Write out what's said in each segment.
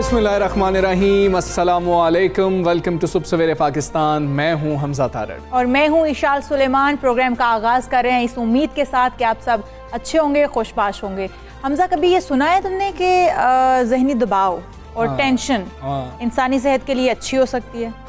बिस्मिल्लाहिर्रहमानिर्रहीम, अस्सलामुअलैकुम, welcome to सुबह सवेरे पाकिस्तान। मैं हूं हमजा तारड़ और मैं हूं इशाल सुलेमान। प्रोग्राम का आगाज़ कर रहे हैं इस उम्मीद के साथ कि आप सब अच्छे होंगे, खुशबाश होंगे। हमजा, कभी ये सुना है तुमने कि ज़हनी दबाव और टेंशन इंसानी सेहत के लिए अच्छी हो सकती है?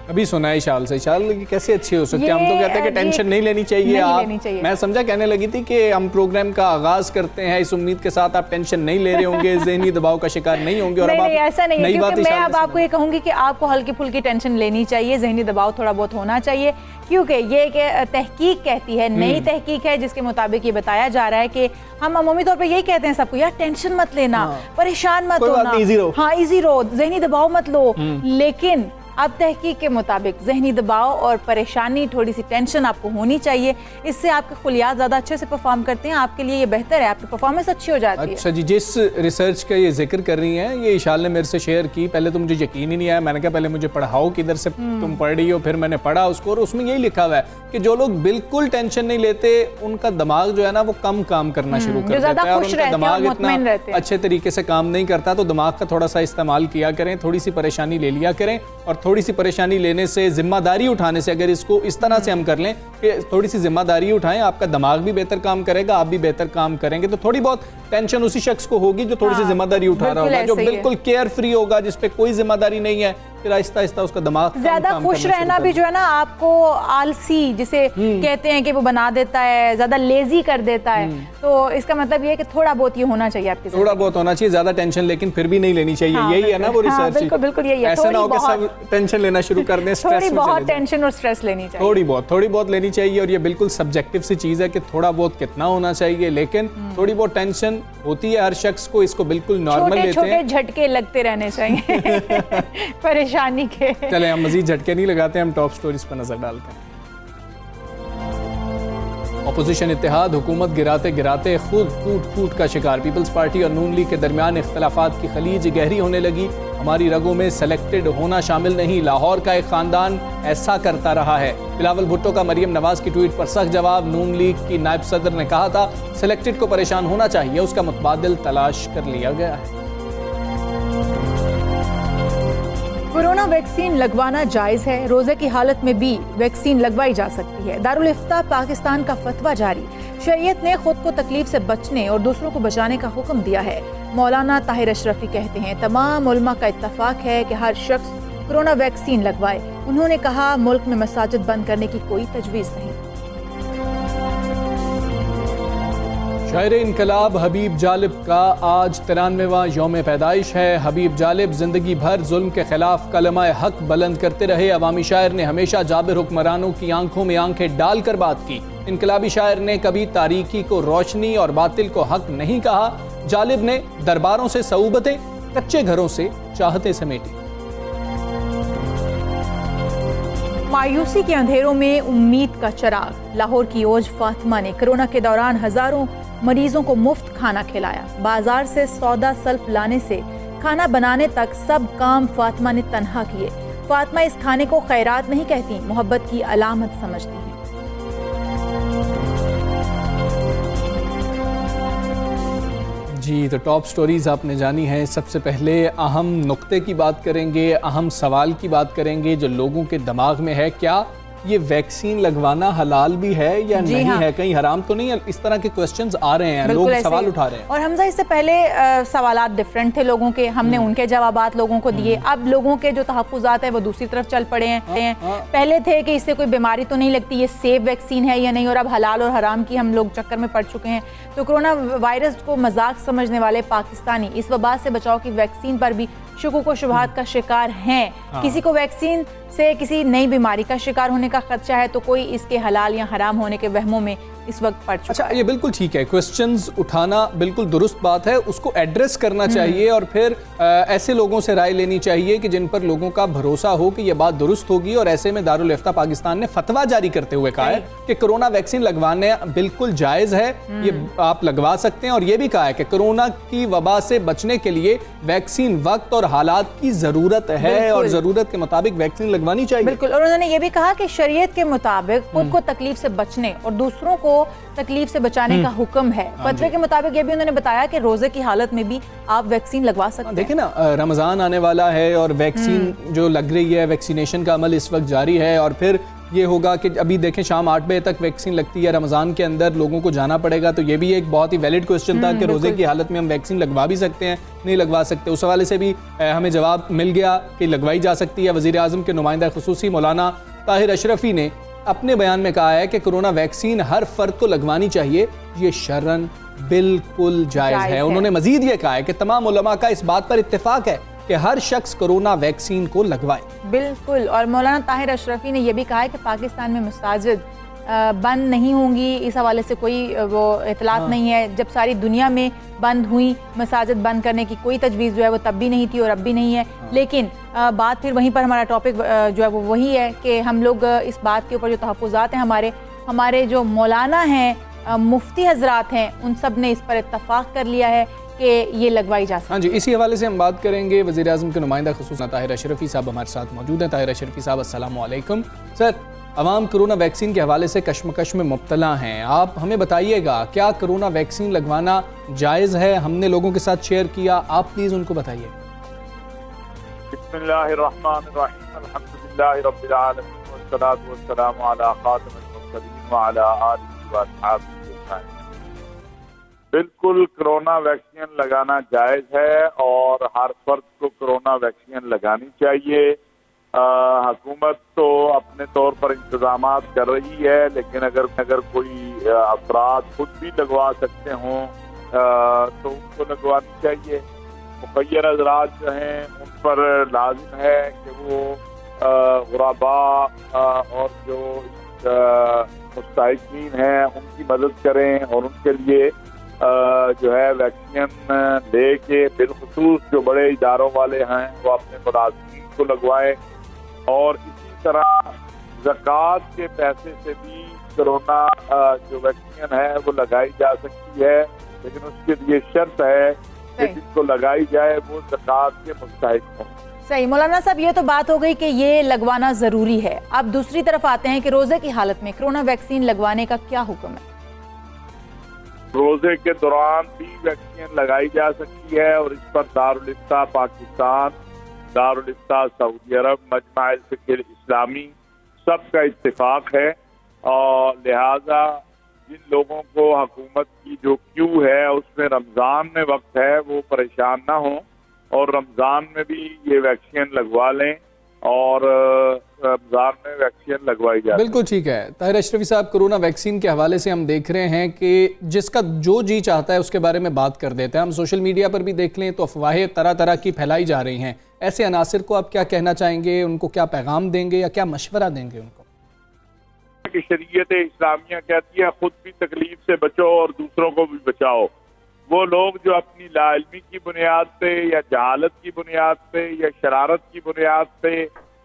अभी सुना है इशाल से। इशाल कैसे अच्छी हो सकती है? हम तो कहते हैं कि टेंशन नहीं लेनी चाहिए। मैं समझा कहने लगी थी कि हम प्रोग्राम का आगाज करते हैं इस उम्मीद के साथ आप टेंशन नहीं ले रहे होंगे, ज़हनी दबाव का शिकार नहीं होंगे। और नहीं, ऐसा नहीं है, क्योंकि मैं अब आपको ये कहूंगी कि आपको हल्की फुल्की टेंशन लेनी चाहिए, ज़हनी दबाव थोड़ा बहुत होना चाहिए, क्योंकि ये एक तहकीक कहती है, नई तहकीक है, जिसके मुताबिक ये बताया जा रहा है कि हम अमूमी तौर पे यही कहते हैं सबको, यार टेंशन मत लेना, परेशान मत होना, हाँ इजी रहो, ज़हनी दबाव मत लो। लेकिन अब तहकीक के मुताबिक ज़हनी दबाव और परेशानी, थोड़ी सी टेंशन आपको होनी चाहिए। इससे आपके खुलियात ज़्यादा अच्छे से परफॉर्म करते हैं, आपके लिए ये बेहतर है, आपकी परफॉर्मेंस अच्छी हो जाती है। अच्छा जी, जिस रिसर्च का ये जिक्र कर रही हैं, ये इशाल ने मेरे से शेयर की। पहले तो मुझे यकीन ही नहीं आया, मैंने कहा पहले मुझे पढ़ाओ किधर से तुम पढ़ रही हो। फिर मैंने पढ़ा उसको और उसमें यही लिखा हुआ है कि जो लोग बिल्कुल टेंशन नहीं लेते उनका दिमाग जो है ना वो कम काम करना शुरू कर देता है और उनका दिमाग इतना अच्छे तरीके से काम नहीं करता। तो दिमाग का थोड़ा सा इस्तेमाल किया करें, थोड़ी सी परेशानी ले लिया करें, और थोड़ी सी परेशानी लेने से, जिम्मेदारी उठाने से, अगर इसको इस तरह से हम कर लें कि थोड़ी सी जिम्मेदारी उठाएं, आपका दिमाग भी बेहतर काम करेगा, आप भी बेहतर काम करेंगे। तो थोड़ी बहुत टेंशन उसी शख्स को होगी जो थोड़ी सी जिम्मेदारी उठा रहा होगा, जो बिल्कुल केयर फ्री होगा, जिस पे कोई जिम्मेदारी नहीं है। फिर आहिस्ता आहिस्ता उसका दिमाग ज्यादा खुश रहना भी जो है ना आपको आलसी जिसे कहते हैं कि वो बना देता है, ज्यादा लेजी कर देता है। तो इसका मतलब ये है कि थोड़ा बहुत ये होना चाहिए आपके, थोड़ा बहुत होना चाहिए, ज्यादा टेंशन लेकिन फिर भी नहीं लेनी चाहिए। हाँ, यही है ना वो रिसर्च। बिल्कुल बिल्कुल यही है। ऐसा ना हो कि सब टेंशन लेना शुरू कर दें, थोड़ी बहुत टेंशन और स्ट्रेस लेनी चाहिए, थोड़ी बहुत लेनी चाहिए। और ये बिल्कुल सब्जेक्टिव सी चीज है कि थोड़ा बहुत कितना होना चाहिए, लेकिन थोड़ी बहुत टेंशन होती है हर शख्स को, इसको बिल्कुल नॉर्मल लेते हैं। छोटे झटके लगते रहने चाहिए परेशानी के। चले हम मजीद झटके नहीं लगाते, हम टॉप स्टोरीज पर नजर डालते हैं। अपोजिशन इत्तेहाद हुकूमत गिराते गिराते खुद फूट का शिकार। पीपल्स पार्टी और नून लीग के दरमियान इख्तलाफात की खलीज गहरी होने लगी। हमारी रगों में सेलेक्टेड होना शामिल नहीं, लाहौर का एक खानदान ऐसा करता रहा है। बिलावल भुट्टो का मरियम नवाज की ट्वीट पर सख्त जवाब। नून लीग की नायब सदर ने कहा था सेलेक्टेड को परेशान होना चाहिए, उसका मुतबादिल तलाश कर लिया गया है। कोरोना वैक्सीन लगवाना जायज़ है, रोज़े की हालत में भी वैक्सीन लगवाई जा सकती है। दारुल इफ्ता पाकिस्तान का फतवा जारी। शरीयत ने खुद को तकलीफ से बचने और दूसरों को बचाने का हुक्म दिया है। मौलाना ताहिर अशरफी कहते हैं तमाम उलमा का इत्तफाक है कि हर शख्स कोरोना वैक्सीन लगवाए। उन्होंने कहा मुल्क में मसाजिद बंद करने की कोई तजवीज़ नहीं। शायर इनकलाब हबीब जालिब का आज 93वां यौम पैदाइश है। हबीब जालिब जिंदगी भर जुल्म के खिलाफ कलमा हक बुलंद करते रहे। अवामी शायर ने हमेशा जाबिर हुक्मरानों की आंखों में आंखें डालकर बात की। इनकलाबी शायर ने कभी तारीकी को रोशनी और बातिल को हक नहीं कहा। जालिब ने दरबारों से सऊबतें, कच्चे घरों से चाहते समेटी। मायूसी के अंधेरों में उम्मीद का चिराग। लाहौर की ओज फातिमा ने कोरोना के दौरान हजारों मरीजों को मुफ्त खाना खिलाया। बाजार से सौदा सल्फ लाने से खाना बनाने तक सब काम फातिमा ने तन्हा किए। फातिमा इस खाने को खैरात नहीं कहती, मोहब्बत की अलामत समझती हैं। जी, तो टॉप स्टोरीज आपने जानी है। सबसे पहले अहम नुक्ते की बात करेंगे, अहम सवाल की बात करेंगे जो लोगों के दिमाग में है, क्या ये वैक्सीन लगवाना हलाल भी है या नहीं है, कहीं हराम तो नहीं है? इस तरह के क्वेश्चंस आ रहे हैं, लोग सवाल उठा रहे हैं। और हमजा इससे पहले सवालात डिफरेंट थे लोगों के, हमने उनके जवाबात लोगों को दिए। अब लोगों के जो तहफ़्फ़ुज़ात है वो दूसरी तरफ चल पड़े हैं। पहले थे कि इससे कोई बीमारी तो नहीं लगती, ये सेफ वैक्सीन है या नहीं, और अब हलाल और हराम की हम लोग चक्कर में पड़ चुके हैं। तो कोरोना वायरस को मजाक समझने वाले पाकिस्तानी इस वबा से बचाव की वैक्सीन पर भी शुकूक व शुबहात का शिकार हैं। किसी को वैक्सीन से किसी नई बीमारी का शिकार होने का खदशा है तो कोई इसके हलाल या हराम होने के वहमों में इस वक्त पड़ चुका अच्छा, है। ये बिल्कुल ठीक है, क्वेश्चंस उठाना बिल्कुल दुरुस्त बात है, उसको एड्रेस करना चाहिए और फिर ऐसे लोगों से राय लेनी चाहिए कि जिन पर लोगों का भरोसा हो कि ये बात दुरुस्त होगी। और ऐसे में दारुल इफ्ता पाकिस्तान ने फतवा जारी करते हुए कहा है कि कोरोना वैक्सीन लगवाने बिल्कुल जायज़ है, ये आप लगवा सकते हैं। और ये भी कहा है कि कोरोना की वबा से बचने के लिए वैक्सीन वक्त और हालात की ज़रूरत है और ज़रूरत के मुताबिक वैक्सीन लगवानी चाहिए। बिल्कुल। और उन्होंने ये भी कहा कि शरीयत के मुताबिक खुद को तकलीफ से बचने और दूसरों को तकलीफ से बचाने का हुक्म है। फतवे के मुताबिक ये भी उन्होंने बताया कि रोजे की हालत में भी आप वैक्सीन लगवा सकते हैं। देखिए ना, रमज़ान आने वाला है और वैक्सीन जो लग रही है, वैक्सीनेशन का अमल इस वक्त जारी है। और फिर ये होगा कि अभी देखें शाम 8 बजे तक वैक्सीन लगती है, रमज़ान के अंदर लोगों को जाना पड़ेगा। तो ये भी एक बहुत ही वैलिड क्वेश्चन था कि रोज़े की हालत में हम वैक्सीन लगवा भी सकते हैं, नहीं लगवा सकते। उस हवाले से भी हमें जवाब मिल गया कि लगवाई जा सकती है। वज़ीर आज़म के नुमाइंदा ख़ुसूसी मौलाना ताहिर अशरफी ने अपने बयान में कहा है कि कोरोना वैक्सीन हर फर्द को लगवानी चाहिए, ये शरन बिल्कुल जायज़ है। उन्होंने मजीद ये कहा है कि तमाम उलमा का इस बात पर इत्तेफाक है कि हर शख्स कोरोना वैक्सीन को लगवाए। बिल्कुल। और मौलाना ताहिर अशरफी ने यह भी कहा है कि पाकिस्तान में मसाजिद बंद नहीं होंगी, इस हवाले से कोई वो इतलात नहीं है। जब सारी दुनिया में बंद हुई मसाजिद, बंद करने की कोई तजवीज़ जो है वो तब भी नहीं थी और अब भी नहीं है। लेकिन बात फिर वहीं पर, हमारा टॉपिक जो है वो वही है कि हम लोग इस बात के ऊपर जो तहफ़्फ़ुज़ात हैं हमारे जो मौलाना हैं, मुफ्ती हजरात हैं, उन सब ने इस पर इत्तफाक कर लिया है कि ये लगवाई जा सकती है। हाँ जी, इसी हवाले से हम बात करेंगे। वज़ीर आज़म के नुमाइंदा ख़ुसूसन ताहिर अशरफी साहब हमारे साथ मौजूद हैं। ताहिर अशरफी साहब, अस्सलामु अलैकुम। सर, अवाम कोरोना वैक्सीन के हवाले से कश्मकश में मुब्तला हैं, आप हमें बताइएगा क्या कोरोना वैक्सीन लगवाना जायज़ है? हमने लोगों के साथ शेयर किया, आप प्लीज़ उनको बताइए। बिस्मिल्लाहिर्रहमानिर्रहीम, अल्हम्दुलिल्लाहि रब्बिल आलमीन, वस्सलातु वस्सलामु अला खातिमिल मुरसलीन व अला आलिहि व अस्हाबिहि अजमईन। बिल्कुल कोरोना वैक्सीन लगाना जायज़ है और हर फर्द को कोरोना वैक्सीन लगानी चाहिए। हुकूमत तो अपने तौर पर इंतजामात कर रही है, लेकिन अगर कोई अफराद खुद भी लगवा सकते हों तो उनको लगवानी चाहिए। मुखय्यर हज़रात जो हैं उन पर लाजिम है कि वो गुराबा और जो मुस्तहिकीन हैं उनकी मदद करें और उनके लिए जो है वैक्सीन लेके, बिलखुसूस जो बड़े इदारों वाले हैं वो अपने मुलाज़िमीन को लगवाएं। और इसी तरह ज़कात के पैसे से भी कोरोना जो वैक्सीन है वो लगाई जा सकती है, लेकिन उसके लिए शर्त है कि जिनको लगाई जाए वो ज़कात के मुस्तहिक हों। सही। मौलाना साहब, ये तो बात हो गई कि ये लगवाना ज़रूरी है। अब दूसरी तरफ आते हैं कि रोज़े की हालत में कोरोना वैक्सीन लगवाने का क्या हुक्म है? रोजे के दौरान भी वैक्सीन लगाई जा सकती है और इस पर दारुल इफ्ता पाकिस्तान, दारुल इफ्ता सऊदी अरब, मजमा अल फिक्र इस्लामी सबका इत्तेफाक है। और लिहाजा जिन लोगों को हुकूमत की जो क्यू है उसमें रमज़ान में वक्त है वो परेशान ना हो और रमज़ान में भी ये वैक्सीन लगवा लें और रमज़ान में वैक्सीन लगवाई जाए। बिल्कुल ठीक है। ताहिर अशरफी साहब, कोरोना वैक्सीन के हवाले से हम देख रहे हैं कि जिसका जो जी चाहता है उसके बारे में बात कर देते हैं। हम सोशल मीडिया पर भी देख लें तो अफवाहें तरह तरह की फैलाई जा रही हैं। ऐसे अनासिर को आप क्या कहना चाहेंगे, उनको क्या पैगाम देंगे या क्या मशवरा देंगे उनको? कि शरीयत इस्लामिया कहती है खुद भी तकलीफ से बचो और दूसरों को भी बचाओ। वो लोग जो अपनी लाइल्मी की बुनियाद पे या जहालत की बुनियाद पे या शरारत की बुनियाद पे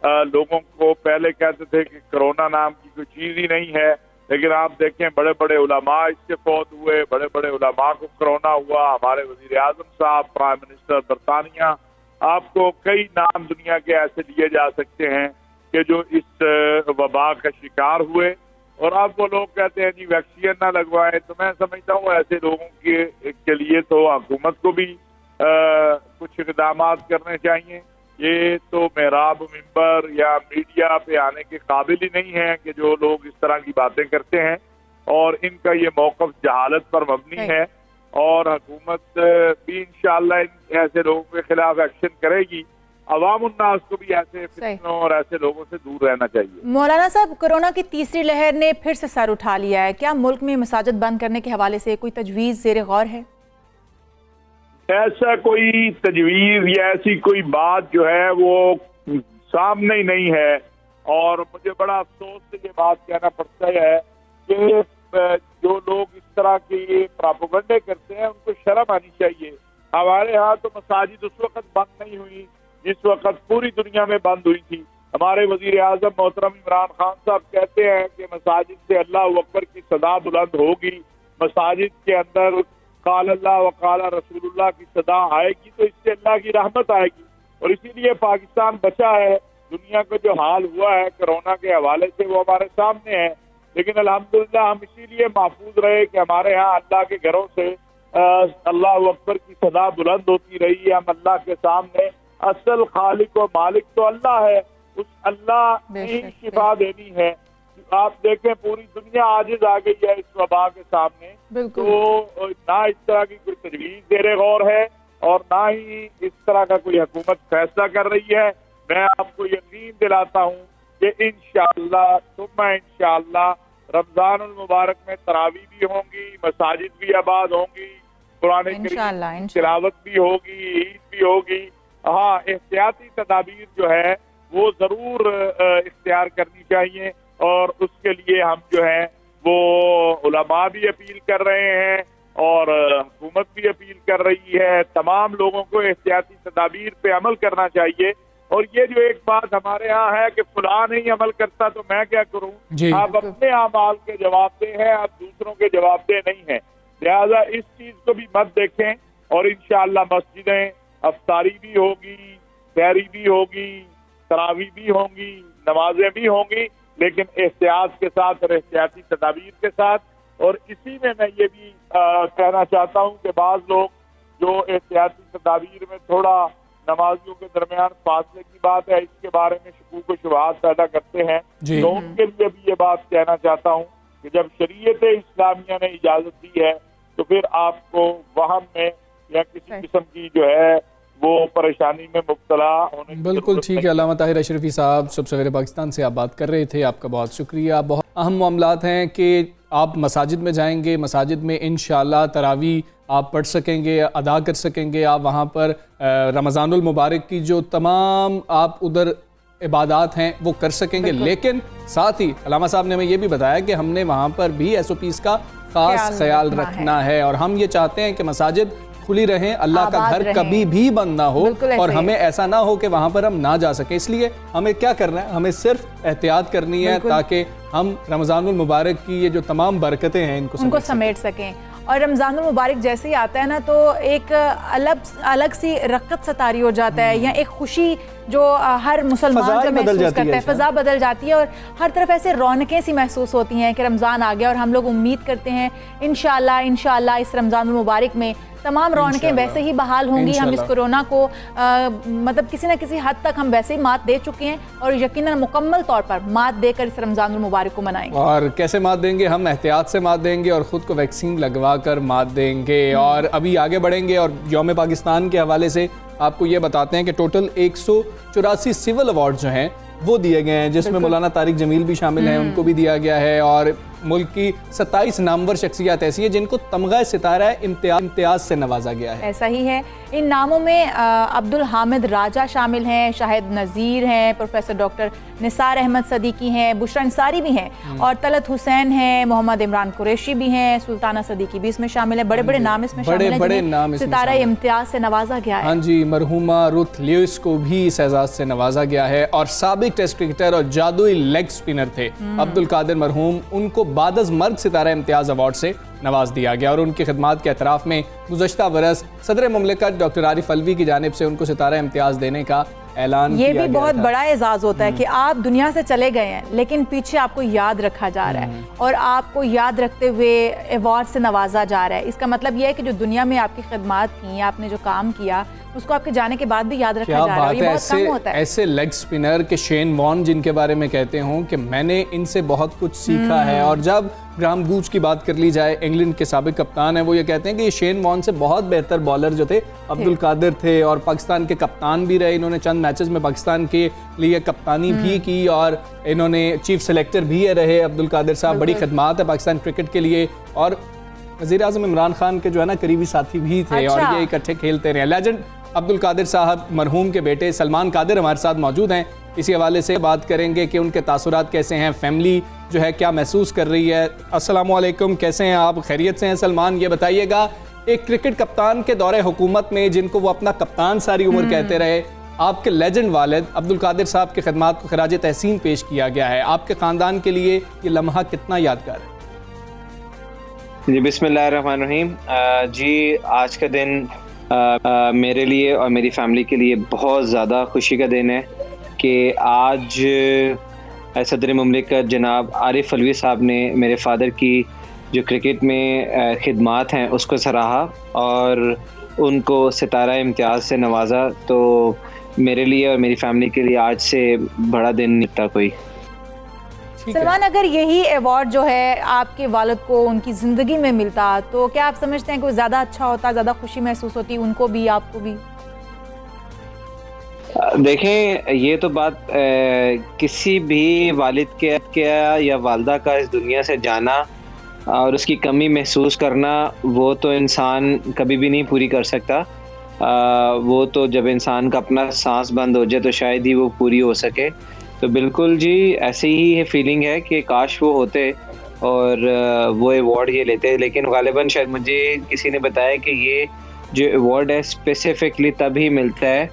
लोगों को पहले कहते थे कि कोरोना नाम की कोई चीज ही नहीं है, लेकिन आप देखें बड़े बड़े उलमा इससे फौत हुए, बड़े बड़े उलमा को कोरोना हुआ। हमारे वजीर आजम साहब, प्राइम मिनिस्टर बरतानिया, आपको कई नाम दुनिया के ऐसे लिए जा सकते हैं कि जो इस वबा का शिकार हुए। और अब वो लोग कहते हैं जी वैक्सीन ना लगवाएं, तो मैं समझता हूँ ऐसे लोगों के लिए तो हुकूमत को भी कुछ इक़दाम करने चाहिए। ये तो मेहराब मिंबर या मीडिया पे आने के काबिल ही नहीं है कि जो लोग इस तरह की बातें करते हैं, और इनका ये मौक़िफ़ जहालत पर मबनी है और हुकूमत भी इंशाअल्लाह ऐसे लोगों के खिलाफ एक्शन करेगी। अवाम उन्नास को भी ऐसे फितनों और ऐसे लोगों से दूर रहना चाहिए। मौलाना साहब, कोरोना की तीसरी लहर ने फिर से सर उठा लिया है, क्या मुल्क में मसाजिद बंद करने के हवाले से कोई तजवीज़ ज़ेर गौर है? ऐसा कोई तजवीज़ या ऐसी कोई बात जो है वो सामने ही नहीं है। और मुझे बड़ा अफसोस से ये बात कहना पड़ता है कि जो लोग इस तरह के ये प्रोपेगेंडे करते हैं उनको शर्म आनी चाहिए। हमारे यहाँ तो मसाजिद उस वक्त बंद नहीं हुई जिस वक्त पूरी दुनिया में बंद हुई थी। हमारे वजीर आजम मोहतरम इमरान खान साहब कहते हैं कि मसाजिद से अल्लाह अकबर की सदा बुलंद होगी, मसाजिद के अंदर काल अल्लाह व काल रसूलुल्लाह की सदा आएगी तो इससे अल्लाह की रहमत आएगी। और इसीलिए पाकिस्तान बचा है। दुनिया का जो हाल हुआ है कोरोना के हवाले से वो हमारे सामने है, लेकिन अल्हम्दुलिल्लाह हम इसीलिए महफूज रहे कि हमारे यहाँ अल्लाह के घरों से अल्लाह अकबर की सदा बुलंद होती रही है। हम अल्लाह के सामने असल खालिक व मालिक तो अल्लाह है, उस अल्लाह ने ही शिफा देनी है। आप देखें पूरी दुनिया आजिज आ गई है इस वबा के सामने, तो ना इस तरह की कोई तजवीज ज़ेरे गौर है और ना ही इस तरह का कोई हुकूमत फैसला कर रही है। मैं आपको यकीन दिलाता हूँ कि इंशाअल्लाह सुम्मा इंशाअल्लाह रमजानुल मुबारक में तरावी भी होंगी, मसाजिद भी आबाद होंगी, कुरान करीम की तिलावत भी होगी, ईद भी होगी। हाँ, एहतियाती तदाबीर जो है वो जरूर इख्तियार करनी चाहिए और उसके लिए हम जो है वो उलमा भी अपील कर रहे हैं और हुकूमत भी अपील कर रही है। तमाम लोगों को एहतियाती तदाबीर पे अमल करना चाहिए। और ये जो एक बात हमारे यहाँ है कि फुला नहीं अमल करता तो मैं क्या करूँ, आप अपने अमाल के जवाबदेह हैं, आप दूसरों के जवाबदेह नहीं हैं। लिहाजा इस चीज को भी मत देखें और इंशाअल्लाह मस्जिदें अफ्तारी भी होगी, सहरी भी होगी, तरावी भी होंगी, नमाजें भी होंगी, लेकिन एहतियात के साथ और एहतियाती तदाबीर के साथ। और इसी में मैं ये भी कहना चाहता हूँ कि बाज़ लोग जो एहतियाती तदाबीर में थोड़ा नमाजियों के दरमियान फासले की बात है, इसके बारे में शकूक व शुबहात पैदा करते हैं, तो उनके लिए भी ये बात कहना चाहता हूँ कि जब शरीयत इस्लामिया ने इजाज़त दी है तो फिर आपको वहम में या किसी किस्म की जो है वो परेशानी में मुब्तला होने की बिल्कुल ठीक है। अल्लामा ताहिर अशरफी साहब सवेरे पाकिस्तान से आप बात कर रहे थे, आपका बहुत शुक्रिया। बहुत अहम मामलात हैं कि आप मसाजिद में जाएंगे, मसाजिद में इंशाअल्लाह तरावी आप पढ़ सकेंगे, अदा कर सकेंगे। आप वहाँ पर रमज़ानुल मुबारक की जो तमाम आप उधर इबादात हैं वो कर सकेंगे। लेकिन साथ ही अल्लामा साहब ने हमें ये भी बताया कि हमने वहाँ पर भी SOPs का खास ख्याल रखना है और हम ये चाहते हैं कि मसाजिद खुली रहें, अल्लाह का घर कभी भी बंद ना हो और हमें ऐसा ना हो कि वहाँ पर हम ना जा सकें। इसलिए हमें क्या करना है, हमें सिर्फ एहतियात करनी है ताकि हम रमज़ानुल मुबारक की ये जो तमाम बरकतें हैं इनको समेट सकें। और रमज़ानुल मुबारक जैसे ही आता है ना तो एक अलग सी रक़त सतारी हो जाता है या एक खुशी जो हर मुसलमान को महसूस करता है, फ़ज़ा बदल जाती है और हर तरफ ऐसे रौनकें सी महसूस होती हैं कि रमज़ान आ गया। और हम लोग उम्मीद करते हैं इंशाअल्लाह इस रमज़ानुल मुबारक में तमाम रौनकें वैसे ही बहाल होंगी। हम इस कोरोना को मतलब किसी न किसी हद तक हम वैसे ही मात दे चुके हैं और यकीनन मुकम्मल तौर पर मात देकर इस रमज़ानुल मुबारक को मनाएंगे। और कैसे मात देंगे, हम एहतियात से मात देंगे और ख़ुद को वैक्सीन लगवा कर मात देंगे। और अभी आगे बढ़ेंगे और यौम पाकिस्तान के हवाले से आपको ये बताते हैं कि टोटल 184 सिविल अवार्ड जो हैं वो दिए गए हैं, जिसमें मौलाना तारिक जमील भी शामिल हैं, उनको भी दिया गया है। और मुल्क की 27 नामवर शख्सियात ऐसी हैं जिनको तमगा सितारा इम्तियाज से नवाजा गया है। ऐसा ही है। इन नामों में अब्दुल हामिद राजा शामिल हैं, शाहिद नज़ीर हैं, प्रोफेसर डॉक्टर निसार अहमद सदीकी हैं, बुशरा अंसारी भी हैं और तलत हुसैन हैं, मोहम्मद इमरान कुरैशी भी हैं, सुल्ताना सदीकी भी इसमें शामिल है। बड़े बड़े नाम इसमें शामिल हैं, सितारा इम्तियाज से नवाजा गया है। हाँ जी, मरहुमा रुथ ल्यूइस को भी इस एजाज से नवाजा गया है। और साबिक टेस्ट क्रिकेटर और जादुई लेग स्पिनर थे अब्दुल कादिर मरहूम, उनको बादज मर्ग सितारा इम्तियाज अवार्ड से नवाज दिया गया। और उनकी खिदमात के एतराफ़ में गुज़श्ता बरस सदर मुमलिकत डॉक्टर आरिफ अलवी की जानिब से उनको सितारा इम्तियाज देने का ऐलान किया गया। ये भी बहुत बड़ा एजाज़ होता है कि आप दुनिया से चले गए हैं लेकिन पीछे आपको याद रखा जा रहा है और आपको याद रखते हुए अवार्ड से नवाजा जा रहा है। इसका मतलब ये है कि जो दुनिया में आपकी खिदमात थी, आपने जो काम किया, उसको आपके जाने के बाद भी याद रखा जा रहा है। ये बहुत कम होता है। ऐसे लेग स्पिनर के शेन वॉर्न जिनके बारे में कहते हूँ कि मैंने इनसे बहुत कुछ सीखा है। और जब ग्राहम गूच की बात कर ली जाए, इंग्लैंड के साबिक कप्तान है, वो ये कहते हैं कि ये शेन वॉर्न से बहुत बेहतर बॉलर जो थे अब्दुल कादिर थे और पाकिस्तान के कप्तान भी रहे। इन्होंने चंद मैचेस में पाकिस्तान के लिए कप्तानी भी की और इन्होंने चीफ सेलेक्टर भी रहे। अब्दुल कादिर साहब बड़ी खिदमात है पाकिस्तान क्रिकेट के लिए और वज़ीर आज़म इमरान खान के जो है ना करीबी साथी भी थे और ये इकट्ठे खेलते रहे। लेजेंड अब्दुल कादिर साहब मरहूम के बेटे सलमान कादिर हमारे साथ मौजूद हैं। इसी हवाले से बात करेंगे कि उनके तासुरात कैसे हैं, फैमिली जो है क्या महसूस कर रही है। अस्सलामु अलैकुम, कैसे हैं आप, खैरियत से हैं? सलमान, ये बताइएगा, एक क्रिकेट कप्तान के दौरे हुकूमत में, जिनको वो अपना कप्तान सारी उम्र कहते रहे, आपके लेजेंड वालिद अब्दुल कादिर साहब की खिदमात को खराज तहसीन पेश किया गया है। आपके ख़ानदान के लिए ये लम्हा कितना यादगार है? जी बिस्मिल्लाहिर्रहमानिर्रहीम। जी आज का दिन मेरे लिए और मेरी फैमिली के लिए बहुत ज़्यादा खुशी का दिन है कि आज सदर मुमलिकत जनाब आरिफ अलवी साहब ने मेरे फादर की जो क्रिकेट में खिदमात हैं उसको सराहा और उनको सितारा इम्तियाज़ से नवाजा। तो मेरे लिए और मेरी फैमिली के लिए आज से बड़ा दिन निकला कोई। सलमान, अगर यही अवार्ड जो है आपके वालिद को उनकी ज़िंदगी में मिलता तो क्या आप समझते हैं कि वो ज़्यादा अच्छा होता, ज़्यादा खुशी महसूस होती उनको भी, आपको भी? देखें, ये तो बात किसी भी वालिद के या वालदा का इस दुनिया से जाना और उसकी कमी महसूस करना, वो तो इंसान कभी भी नहीं पूरी कर सकता। वो तो जब इंसान का अपना सांस बंद हो जाए तो शायद ही वो पूरी हो सके। तो बिल्कुल जी ऐसी ही है फीलिंग है कि काश वो होते और वो अवार्ड ये लेते, लेकिन गालिबन शायद मुझे किसी ने बताया कि ये जो अवार्ड है स्पेसिफिकली तभी मिलता है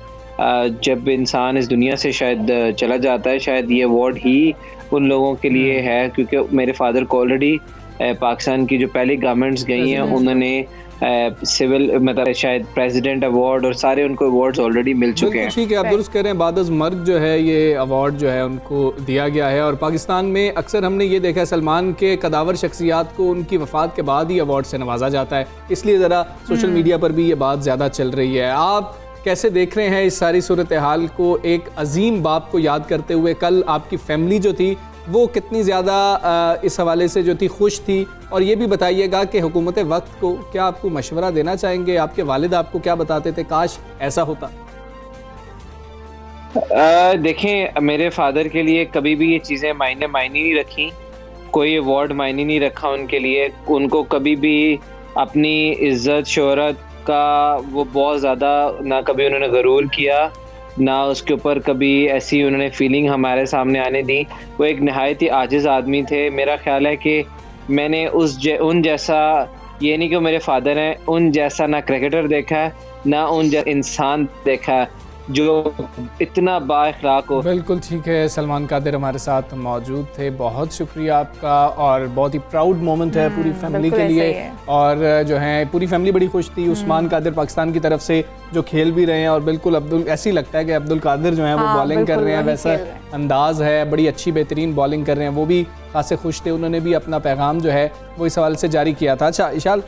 जब इंसान इस दुनिया से शायद चला जाता है। शायद ये अवार्ड ही उन लोगों के लिए है, क्योंकि मेरे फादर को ऑलरेडी पाकिस्तान की जो पहली गवर्नमेंट्स गई हैं उन्होंने सिविल मतलब शायद प्रेसिडेंट अवार्ड और सारे उनको अवार्ड्स ऑलरेडी मिल चुके हैं। ठीक है, आप दुरुस्त कह रहे हैं, बादज़ मर्ग जो है ये अवार्ड जो है उनको दिया गया है। और पाकिस्तान में अक्सर हमने ये देखा है सलमान के कदावर शख्सियात को उनकी वफ़ात के बाद ही अवार्ड से नवाजा जाता है, इसलिए ज़रा सोशल मीडिया पर भी ये बात ज़्यादा चल रही है। आप कैसे देख रहे हैं इस सारी सूरत हाल को, एक अजीम बाप को याद करते हुए? कल आपकी फैमिली जो थी वो कितनी ज़्यादा इस हवाले से जो थी खुश थी? और ये भी बताइएगा कि हुकूमत वक्त को क्या आपको मशवरा देना चाहेंगे? आपके वालिद आपको क्या बताते थे काश ऐसा होता? देखें, मेरे फादर के लिए कभी भी ये चीज़ें मायने नहीं रखी, कोई अवार्ड मायने नहीं रखा उनके लिए। उनको कभी भी अपनी इज्जत शोहरत का वो बहुत ज़्यादा ना कभी उन्होंने गरूर किया, ना उसके ऊपर कभी ऐसी उन्होंने फीलिंग हमारे सामने आने दी। वो एक नहायत ही आजिज़ आदमी थे। मेरा ख्याल है कि मैंने उन जैसा, ये नहीं कि मेरे फादर हैं, उन जैसा ना क्रिकेटर देखा है ना उन जैसा इंसान देखा है जो इतना बाअखलाक हो। बिल्कुल ठीक है, सलमान कादिर हमारे साथ मौजूद थे, बहुत शुक्रिया आपका। और बहुत ही प्राउड मोमेंट है पूरी फैमिली के लिए, और जो है पूरी फैमिली बड़ी खुश थी। उस्मान कादिर पाकिस्तान की तरफ से जो खेल भी रहे हैं, और बिल्कुल अब्दुल ऐसे ही लगता है कि अब्दुल कादिर जो है वो बॉलिंग कर रहे हैं, वैसा अंदाज है, बड़ी अच्छी बेहतरीन बॉलिंग कर रहे हैं। वो भी खासे खुश थे, उन्होंने भी अपना पैगाम जो है वो इस सवाल से जारी किया था। अच्छा इशाल,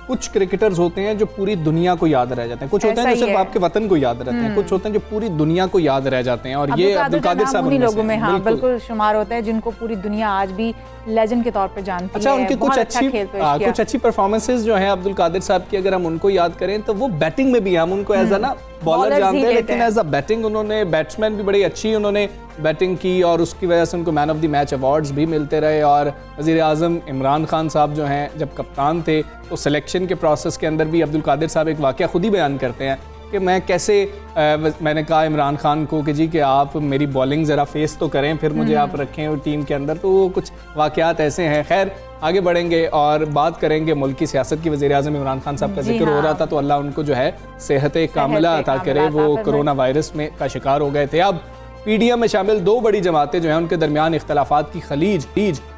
कुछ क्रिकेटर्स होते हैं जो पूरी दुनिया को याद रह जाते हैं, कुछ होते हैं जो सिर्फ आपके वतन को याद रहते हैं, कुछ होते हैं जो पूरी दुनिया को याद रह जाते हैं, और ये अब्दुल कादिर साहब उन्हीं लोगों में बिल्कुल शुमार होते हैं जिनको पूरी दुनिया आज भी लेजेंड के तौर पे जानती है। अच्छा, उनकी कुछ अच्छी परफॉर्मेंसेस जो हैं अब्दुल कादिर साहब की, अगर हम उनको याद करें तो वो बैटिंग में भी, हम उनको एज ना बॉलर जानते हैं, लेकिन एज अ बैटिंग उन्होंने, बैट्समैन भी बड़ी अच्छी उन्होंने बैटिंग की, और उसकी वजह से उनको man of the match awards भी मिलते रहे। और वज़ीर आज़म इमरान खान साहब जो हैं जब कप्तान थे तो सिलेक्शन के प्रोसेस के अंदर भी अब्दुल कादिर साहब एक वाक़या खुद ही बयान करते हैं कि मैं कैसे मैंने कहा इमरान खान को कि जी कि आप मेरी बॉलिंग ज़रा फेस तो करें, फिर मुझे आप रखें टीम के अंदर। तो वो कुछ वाक़यात ऐसे हैं। खैर आगे बढ़ेंगे और बात करेंगे मुल्क की सियासत की। वज़ीर आज़म इमरान खान साहब का जिक्र हो रहा था, तो अल्लाह उनको जो है सेहत कामिला अता करे। वो कोरोना वायरस में का शिकार हो गए थे। अब पीडीएम में शामिल दो बड़ी जमातें जो हैं उनके दरमियान इख्तलाफात की खलीज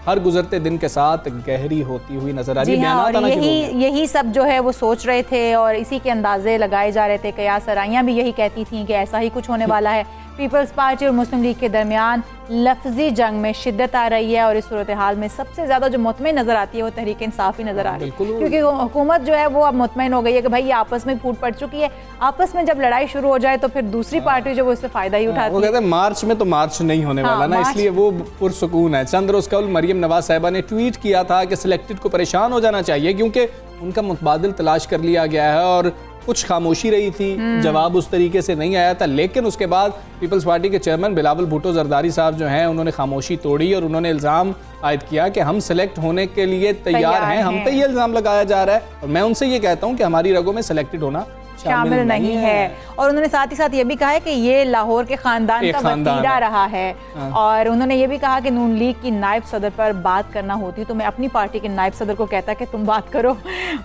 हर गुजरते दिन के साथ गहरी होती हुई नजर आ रही है। यही सब जो है वो सोच रहे थे और इसी के अंदाजे लगाए जा रहे थे। कयास सराइयाँ भी यही कहती थी कि ऐसा ही कुछ होने वाला है। पीपल्स पार्टी और मुस्लिम लीग के दरमियान लफ्जी जंग में शिद्दत आ रही है, और इस सूरत हाल में सबसे ज़्यादा जो मुतमईन नज़र आती है वो तहरीक इंसाफ ही नज़र आ रही है, क्योंकि हुकूमत जो है वो अब मुतमईन हो गई है कि भाई ये आपस में फूट पड़ चुकी है। आपस में जब लड़ाई शुरू हो जाए तो फिर दूसरी पार्टी जो वो इससे फ़ायदा ही उठाती है। वो कहते हैं मार्च में तो मार्च नहीं होने वाला ना, इसलिए वो पुरसुकून है। चंद रोज़ कबल मरियम नवाज साहिबा ने ट्वीट किया था कि सिलेक्टेड को परेशान हो जाना चाहिए क्योंकि उनका मुतबादिल तलाश कर लिया गया है, और कुछ खामोशी रही थी, जवाब उस तरीके से नहीं आया था। लेकिन उसके बाद पीपल्स पार्टी के चेयरमैन बिलावल भुट्टो जरदारी साहब जो हैं उन्होंने खामोशी तोड़ी और उन्होंने इल्ज़ाम आयद किया कि हम सेलेक्ट होने के लिए तैयार हैं। हम पे ये इल्ज़ाम लगाया जा रहा है, और मैं उनसे ये कहता हूँ कि हमारी रगों में सिलेक्टेड होना शामिल नहीं है। और उन्होंने साथ ही साथ ये भी कहा है कि ये लाहौर के खानदान का वतीरा रहा है। और उन्होंने ये भी कहा कि नून लीग की नायब सदर पर बात करना होती तो मैं अपनी पार्टी के नायब सदर को कहता कि तुम बात करो।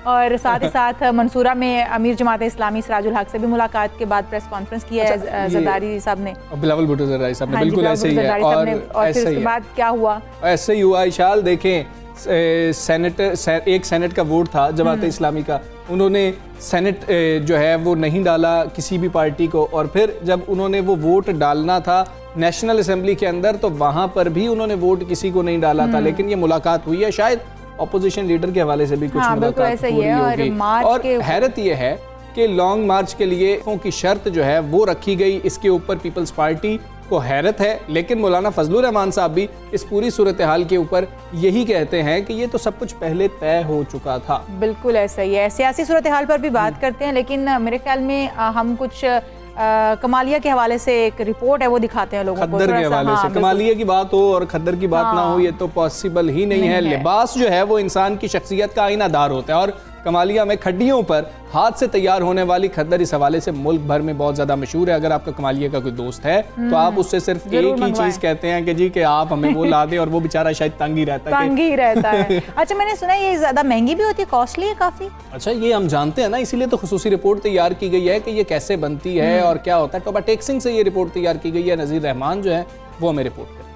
और साथ ही साथ मंसूरा में अमीर जमात इस्लामी सिराजुल हक से भी मुलाकात के बाद प्रेस कॉन्फ्रेंस की है जरदारी साहब ने, बिलावल भुट्टो जरदारी साहब ने, बिल्कुल ऐसे ही है। और फिर उसके बाद क्या हुआ, ऐसे ही हुआ इशाल। देखें एक सेनेट का वोट था जमात इस्लामी का, उन्होंने सेनेट जो है वो नहीं डाला किसी भी पार्टी को, और फिर जब उन्होंने वो वोट डालना था नेशनल असेंबली के अंदर तो वहाँ पर भी उन्होंने वोट किसी को नहीं डाला था। लेकिन ये मुलाकात हुई है, शायद अपोजिशन लीडर के हवाले से भी कुछ मुलाकात हो रही होगी। और हैरत ये है कि लॉन्ग मार्च के लिए की शर्त जो है वो रखी गई, इसके ऊपर पीपल्स पार्टी को हैरत है। लेकिन मौलाना फजलुर रहमान साहब भी इस पूरी सूरत हाल के ऊपर यही कहते हैं कि ये तो सब कुछ पहले तय हो चुका था। बिल्कुल ऐसा ही है। सियासी सूरत हाल पर भी बात करते हैं, लेकिन मेरे ख्याल में हम कुछ कमालिया के हवाले से एक रिपोर्ट है वो दिखाते हैं लोगों को। खद्दर के हवाले से कमालिया की बात हो और खद्दर की बात ना हो, ये तो पॉसिबल ही नहीं है। लिबास जो है वो इंसान की शख्सियत का आईनादार होता है, और कमालिया में खड्डियों पर हाथ से तैयार होने वाली खद्दर इस हवाले से मुल्क भर में बहुत ज्यादा मशहूर है। अगर आपका कमालिया का कोई दोस्त है तो आप उससे सिर्फ एक ही चीज कहते हैं कि जी कि आप हमें वो ला दें, और वो बेचारा शायद तंग ही रहता है। अच्छा, मैंने सुना ये ज्यादा महंगी भी होती है, कॉस्टली है काफी। अच्छा, ये हम जानते हैं ना, इसीलिए तो खुसूसी रिपोर्ट तैयार की गई है कि ये कैसे बनती है और क्या होता है। टोबा टेक्सिंग से ये रिपोर्ट तैयार की गई है। नज़ीर रहमान जो है वो हमें रिपोर्ट करें।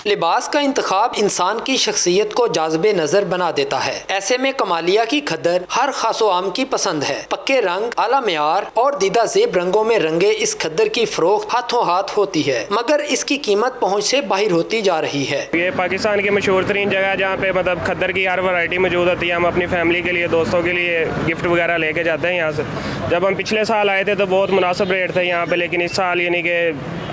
लिबास का इंतखाब इंसान की शख्सियत को जाज़बे नजर बना देता है। ऐसे में कमालिया की खद्दर हर खासो आम की पसंद है। पक्के रंग, आला मेयार और दीदा ज़ेब रंगों में रंगे इस खद्दर की फरोख्त हाथों हाथ होती है, मगर इसकी कीमत पहुँच से बाहर होती जा रही है। ये पाकिस्तान की मशहूर तरीन जगह है जहाँ पे मतलब खद्दर की हर वैरायटी मौजूद होती है। हम अपनी फैमिली के लिए, दोस्तों के लिए गिफ्ट वगैरह लेके जाते हैं यहाँ से। जब हम पिछले साल आए थे तो बहुत मुनासिब रेट थे यहाँ पे, लेकिन इस साल यानी कि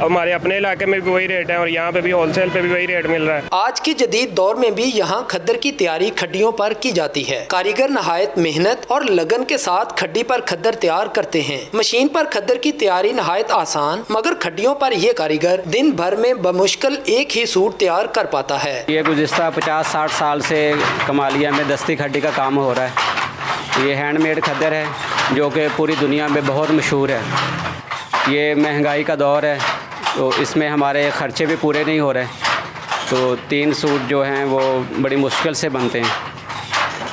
हमारे अपने इलाके में भी वही रेट है और यहाँ पे भी होलसेल पे भी वही रेट मिल रहा है। आज के जदीद दौर में भी यहाँ खद्दर की तैयारी खड्डियों पर की जाती है। कारीगर नहायत मेहनत और लगन के साथ खड्डी पर खद्दर तैयार करते हैं। मशीन पर खद्दर की तैयारी नहायत आसान, मगर खड्डियों पर यह कारीगर दिन भर में बमुश्किल एक ही सूट तैयार कर पाता है। ये गुज़िश्ता 50-60 साल से कमालिया में दस्ती खड्डी का काम हो रहा है। ये हैंडमेड खद्दर है जो कि पूरी दुनिया में बहुत मशहूर है। ये महंगाई का दौर है तो इसमें हमारे ख़र्चे भी पूरे नहीं हो रहे, तो 3 सूट जो हैं वो बड़ी मुश्किल से बनते हैं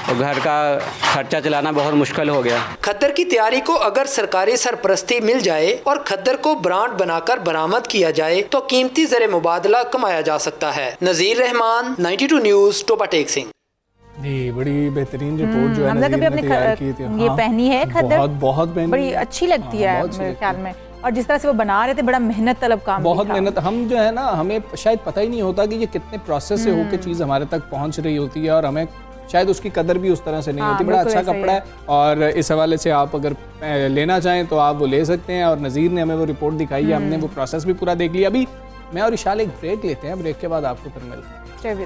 और घर का खर्चा चलाना बहुत मुश्किल हो गया। खद्दर की तैयारी को अगर सरकारी सरपरस्ती मिल जाए और खद्दर को ब्रांड बनाकर बरामद किया जाए तो कीमती ज़र मुबादला कमाया जा सकता है। नज़ीर रहमान, 92 न्यूज़, टोबा टेक्सिंग। जी, बड़ी बेहतरीन रिपोर्ट जो है नज़ीर ने तैयार की थी। ये पहनी है खद्दर, बहुत बड़ी अच्छी लगती है मेरे ख्याल में। और जिस तरह से वो बना रहे थे, बड़ा मेहनत तलब काम, बहुत मेहनत। हम जो है ना, हमें शायद पता ही नहीं होता कि ये कितने प्रोसेस से होकर चीज़ हमारे तक पहुंच रही होती है, और हमें शायद उसकी कदर भी उस तरह से नहीं होती। बड़ा अच्छा कपड़ा है, और इस हवाले से आप अगर लेना चाहें तो आप वो ले सकते हैं। और नज़ीर ने हमें वो रिपोर्ट दिखाई है, हमने वो प्रोसेस भी पूरा देख लिया। अभी मैं और इशाल एक ब्रेक लेते हैं, ब्रेक के बाद आपको फिर मिलते हैं।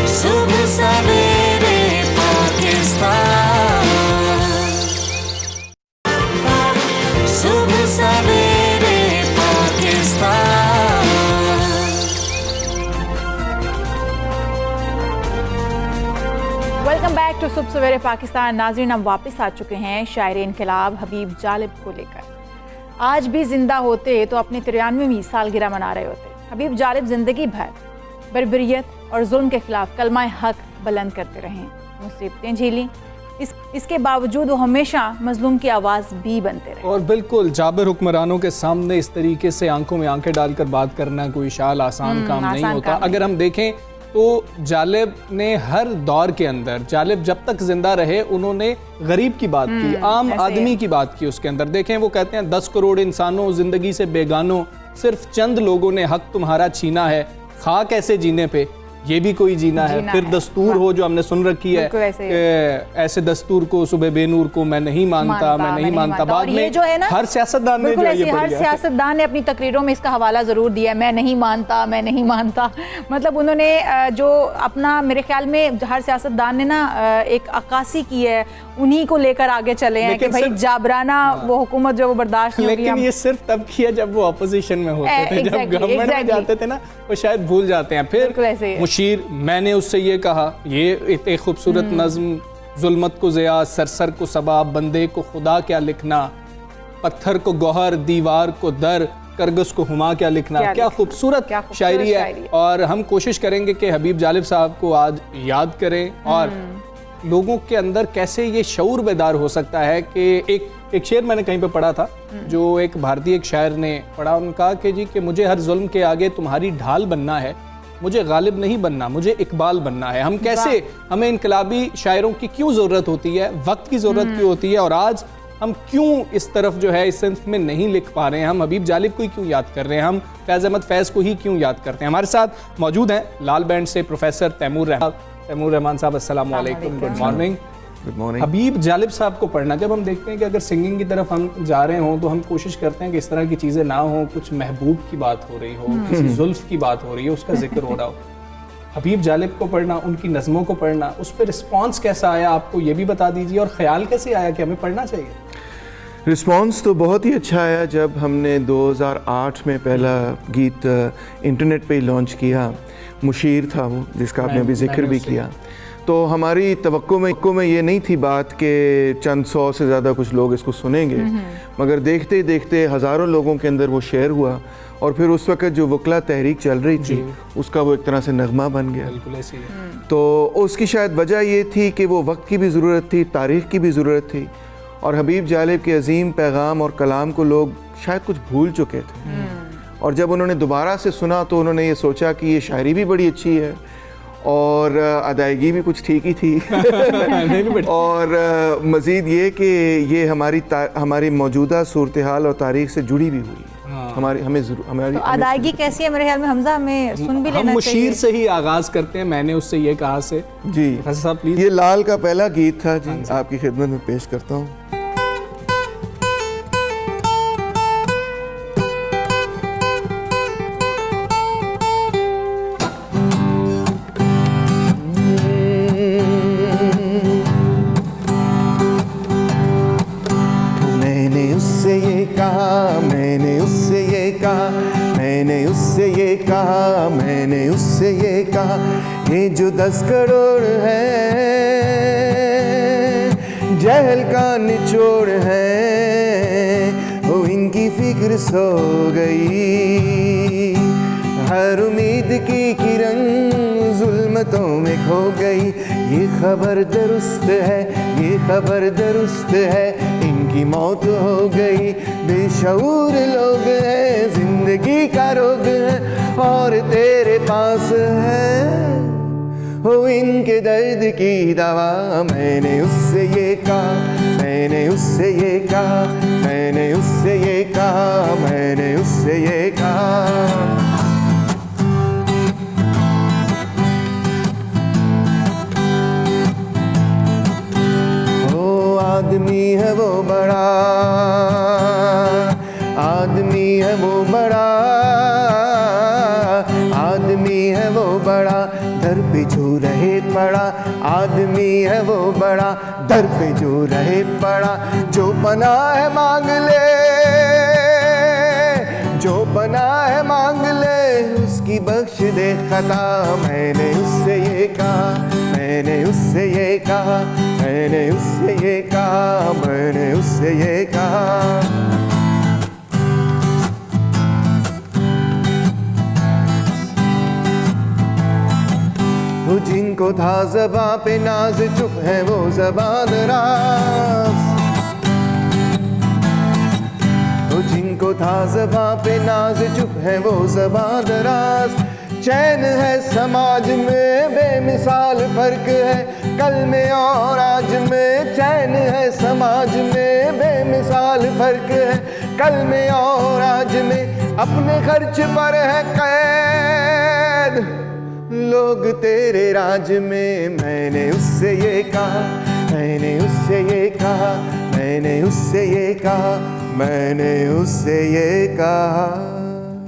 सुबह सवेरे पाकिस्तान, सुबह सवेरे पाकिस्तान। वेलकम बैक टू सुबह सवेरे पाकिस्तान। नाज़रीन, हम वापस आ चुके हैं शायर इनकलाब हबीब जालिब को लेकर। आज भी जिंदा होते तो अपनी 93वीं सालगिरह मना रहे होते। हबीब जालिब जिंदगी भर बर्बरियत और जुल्म के खिलाफ कलमा हक बुलंद करते रहे, मुसीबतें झेली, इसके बावजूद वो हमेशा मजलूम की आवाज़ भी बनते रहे। और बिल्कुल जाबिर हुक्मरानों के सामने इस तरीके से आंखों में आंखें डालकर बात करना कोई शाल आसान काम नहीं होता। अगर हम देखें तो जालिब ने हर दौर के अंदर, जालिब जब तक जिंदा रहे उन्होंने गरीब की बात की, आम आदमी की बात की। उसके अंदर देखें, वो कहते हैं 10 करोड़ इंसानों जिंदगी से बेगानों, सिर्फ चंद लोगों ने हक तुम्हारा छीना है, खा कैसे जीने पे, ये भी कोई जीना है। फिर दस्तूर हो जो हमने सुन रखी है कि ऐसे दस्तूर को सुबह बेनूर को मैं नहीं मानता, मैं नहीं मानता। बाद में जो है ना, हर सियासतदान ने हर सियासतदान ने अपनी तकरीरों में इसका हवाला ज़रूर दिया, मैं नहीं मानता, मैं नहीं मानता। मतलब उन्होंने जो अपना, मेरे ख्याल में हर सियासतदान ने ना एक अक्कासी की है, उन्हीं को लेकर आगे चले हैं कि भाई जाबराना वो हुकूमत जो वो बर्दाश्त नहीं होगी। लेकिन ये सिर्फ तब किया जब वो अपोजिशन में होते थे, जब गवर्नमेंट में जाते थे ना, वो शायद भूल जाते हैं। फिर मुशीर, मैंने उससे ये कहा, ये एक खूबसूरत नज्म, जुल्मत को ज़िया, सरसर को सबा, बंदे को खुदा क्या लिखना, पत्थर को गौहर, दीवार को दर, करगस को हुमा क्या लिखना। क्या खूबसूरत शायरी है। और हम कोशिश करेंगे कि हबीब जालिब साहब को आज याद करें और लोगों के अंदर कैसे ये शऊर बेदार हो सकता है कि एक शेर मैंने कहीं पे पढ़ा था, जो एक भारतीय एक शायर ने पढ़ा, उन्होंने कहा कि जी कि मुझे हर जुल्म के आगे तुम्हारी ढाल बनना है, मुझे गालिब नहीं बनना, मुझे इकबाल बनना है। हम कैसे, हमें इनकलाबी शायरों की क्यों ज़रूरत होती है, वक्त की ज़रूरत क्यों होती है, और आज हम क्यों इस तरफ जो है इस सिंफ में नहीं लिख पा रहे हैं, हम हबीब जालिब को ही क्यों याद कर रहे हैं, हम फैज़ अहमद फैज़ को ही क्यों याद करते हैं। हमारे साथ मौजूद हैं लाल बैंड से प्रोफेसर तैमूर रहमान साहब। अस्सलाम वालेकुम, good morning. Good morning. Habib Jalib साहब को पढ़ना, जब हम देखते हैं कि अगर सिंगिंग की तरफ हम जा रहे हों तो हम कोशिश करते हैं कि इस तरह की चीज़ें ना हो, कुछ महबूब की बात हो रही हो, किसी जुल्फ की बात हो रही हो, उसका जिक्र हो रहा हो। हबीब जालिब को पढ़ना, उनकी नज़मों को पढ़ना, उस पर रिस्पॉन्स कैसा आया आपको, ये भी बता दीजिए, और ख्याल कैसे आया कि हमें पढ़ना चाहिए? रिस्पॉन्स तो बहुत ही अच्छा आया। जब हमने 2008 में पहला गीत इंटरनेट पे ही लॉन्च किया, मुशीर था वो, जिसका आपने अभी जिक्र भी किया, तो हमारी तवक्को में ये नहीं थी बात कि चंद सौ से ज़्यादा कुछ लोग इसको सुनेंगे, मगर देखते ही देखते हज़ारों लोगों के अंदर वो शेयर हुआ, और फिर उस वक्त जो वकला तहरीक चल रही थी उसका वो एक तरह से नगमा बन गया। बिल्कुल ऐसे ही है। तो उसकी शायद वजह ये थी कि वो वक्त की भी ज़रूरत थी, तारीख़ की भी ज़रूरत थी, और हबीब जालिब के अजीम पैगाम और कलाम को लोग शायद कुछ भूल चुके थे। और जब उन्होंने दोबारा से सुना तो उन्होंने ये सोचा कि ये शायरी भी बड़ी अच्छी है और अदायगी भी कुछ ठीक ही थी और मज़ीद ये कि ये हमारी मौजूदा सूरत हाल और तारीख़ से जुड़ी भी हुई है। हमारी तो अदायगी कैसी है? मेरे ख्याल में हमजा हमें सुन भी लेना चाहिए। मुशीर से ही आगाज़ करते हैं, मैंने उससे ये कहा से। जी साहब प्लीज़। ये लाल का पहला गीत था जी, आपकी खिदमत में पेश करता हूँ। मैंने उससे ये कहा, ये जो 10 करोड़ है जहल का निचोड़ है, वो इनकी फिक्र सो गई, हर उम्मीद की किरण जुल्मतों में खो गई। ये खबर दुरुस्त है, ये खबर दुरुस्त है, इनकी मौत हो गई, बेशऊर लोग हैं, जिंदगी का रोग है और तेरे पास है हो इनके दर्द की दवा। मैंने उससे ये कहा, मैंने उससे ये कहा, मैंने उससे ये कहा, मैंने उससे ये कहा। आदमी है वो बड़ा, आदमी है वो बड़ा, आदमी है वो बड़ा, दर पे जो रहे पड़ा, आदमी है वो बड़ा, दर पे जो रहे पड़ा, जो पनाह है मांग ले, जो पनाह है मांग ले, उसकी बख्श दे खता। मैंने उससे ये कहा, मैंने उससे ये कहा, मैंने उससे ये कहा, मैंने उससे ये कहा। वो जिनको था ज़बां पे नाज, चुप है वो ज़बान राज़, वो जिनको था ज़बां पे नाज, चुप है वो ज़बान राज़। चैन है समाज में बेमिसाल फ़र्क है, कल में और आज में, चैन है समाज में बेमिसाल फ़र्क है, कल में और आज में, अपने खर्च पर है कैद, लोग तेरे राज में, मैंने उससे ये कहा, मैंने उससे ये कहा, मैंने उससे ये कहा, मैंने उससे ये कहा।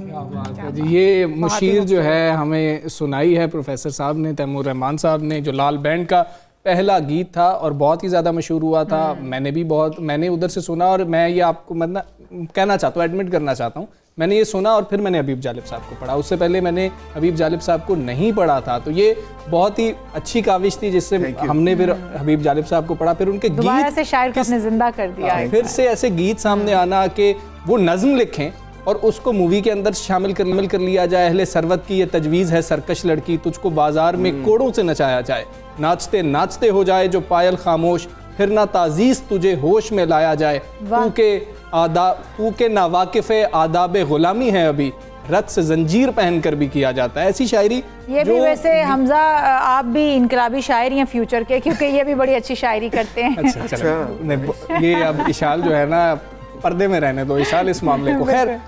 क्या बात है जी। ये मुशीर जो है हमें सुनाई है प्रोफेसर साहब ने, तैमूर रहमान साहब ने, जो लाल बैंड का पहला गीत था और बहुत ही ज़्यादा मशहूर हुआ था। मैंने उधर से सुना और मैं ये आपको मतलब कहना चाहता हूँ, एडमिट करना चाहता हूँ, मैंने ये सुना और फिर मैंने हबीब जालिब साहब को पढ़ा। उससे पहले मैंने हबीब जालिब साहब को नहीं पढ़ा था। तो ये बहुत ही अच्छी काविश थी जिससे हमने फिर हबीब जालिब साहब को पढ़ा। फिर उनके गीत से शायर को अपने जिंदा कर दिया। फिर से ऐसे गीत सामने आना कि वो नज़्म लिखें और उसको मूवी के अंदर शामिल कर लिया जाए। अहले सरवत की ये तजवीज़ है सरकश लड़की, तुझको बाजार में कोड़ों से नचाया जाए, नाचते नाचते हो जाए जो पायल खामोश, फिर ना ताजीज़ तुझे होश में लाया जाए, तू के नावाकिफ़ आदाब गुलामी है अभी, रत से जंजीर पहन कर भी किया जाता है। ऐसी शायरी ये भी वैसे हमजा आप भी इनकलाबी शायर हैं फ्यूचर के, क्योंकि ये भी बड़ी अच्छी शायरी करते हैं। अच्छा। ये अब इशाल जो है ना पर्दे में रहने दो इशाल इस मामले को। खैर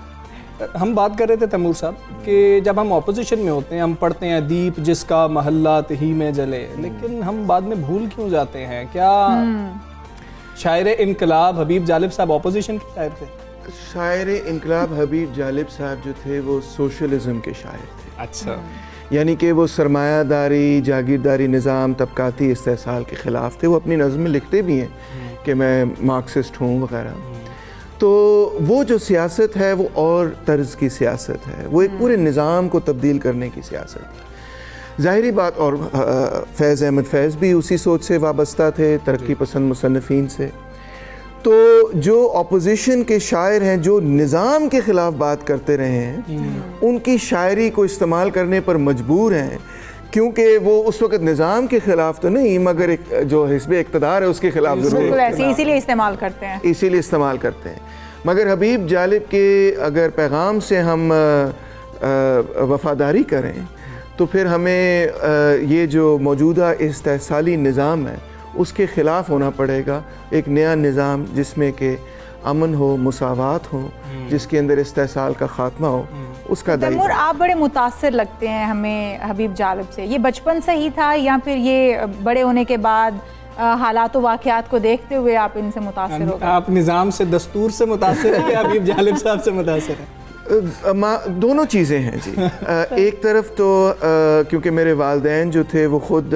हम बात कर रहे थे तैमूर साहब कि जब हम ऑपोजिशन में होते हैं हम पढ़ते हैं दीप जिसका महल्ला ही में जले, लेकिन हम बाद में भूल क्यों जाते हैं? क्या शायर इनकलाब हबीब जालिब साहब ऑपोजिशन के शायर थे? शायर इनकलाब हबीब जालिब साहब जो थे वो सोशलिज्म के शायर थे। अच्छा। यानी कि वो सरमायादारी, जागीरदारी निज़ाम, तबकाती इस्तेहसाल के ख़िलाफ़ थे। वो अपनी नज़्म में लिखते भी हैं कि मैं मार्क्सिस्ट हूँ वगैरह। तो वो जो सियासत है वो और तर्ज़ की सियासत है, वो एक पूरे निज़ाम को तब्दील करने की सियासत है। ज़ाहिरी बात, और फैज़ अहमद फैज़ भी उसी सोच से वाबस्ता थे, तरक्की पसंद मुसन्निफ़ीन से। तो जो अपोजिशन के शायर हैं जो निज़ाम के ख़िलाफ़ बात करते रहे हैं, उनकी शायरी को इस्तेमाल करने पर मजबूर हैं, क्योंकि वो उस वक़्त निज़ाम के ख़िलाफ़ तो नहीं मगर एक जो हिस्बे इक़्तिदार है उसके ख़िलाफ़ ज़रूर इसीलिए इस्तेमाल करते हैं, इसीलिए इस्तेमाल करते हैं। मगर हबीब जालिब के अगर पैगाम से हम वफ़ादारी करें तो फिर हमें ये जो मौजूदा इस्तेहसाली निज़ाम है उसके ख़िलाफ़ होना पड़ेगा। एक नया निज़ाम जिसमें कि अमन हो, मुसावात हो, जिसके अंदर इस्तेहसाल का ख़ात्मा हो, उसका तैमूर आप बड़े मुतासिर लगते हैं हमें हबीब जालिब से। ये बचपन से ही था या फिर ये बड़े होने के बाद हालात व वाक़यात को देखते हुए आप इनसे मुतासिर हो गए? आप निज़ाम से, दस्तूर से मुतासिर हैं या हबीब जालिब साहब से मुतासिर हैं? दोनों चीज़ें हैं जी। एक तरफ तो क्योंकि मेरे वालिदैन जो थे वो ख़ुद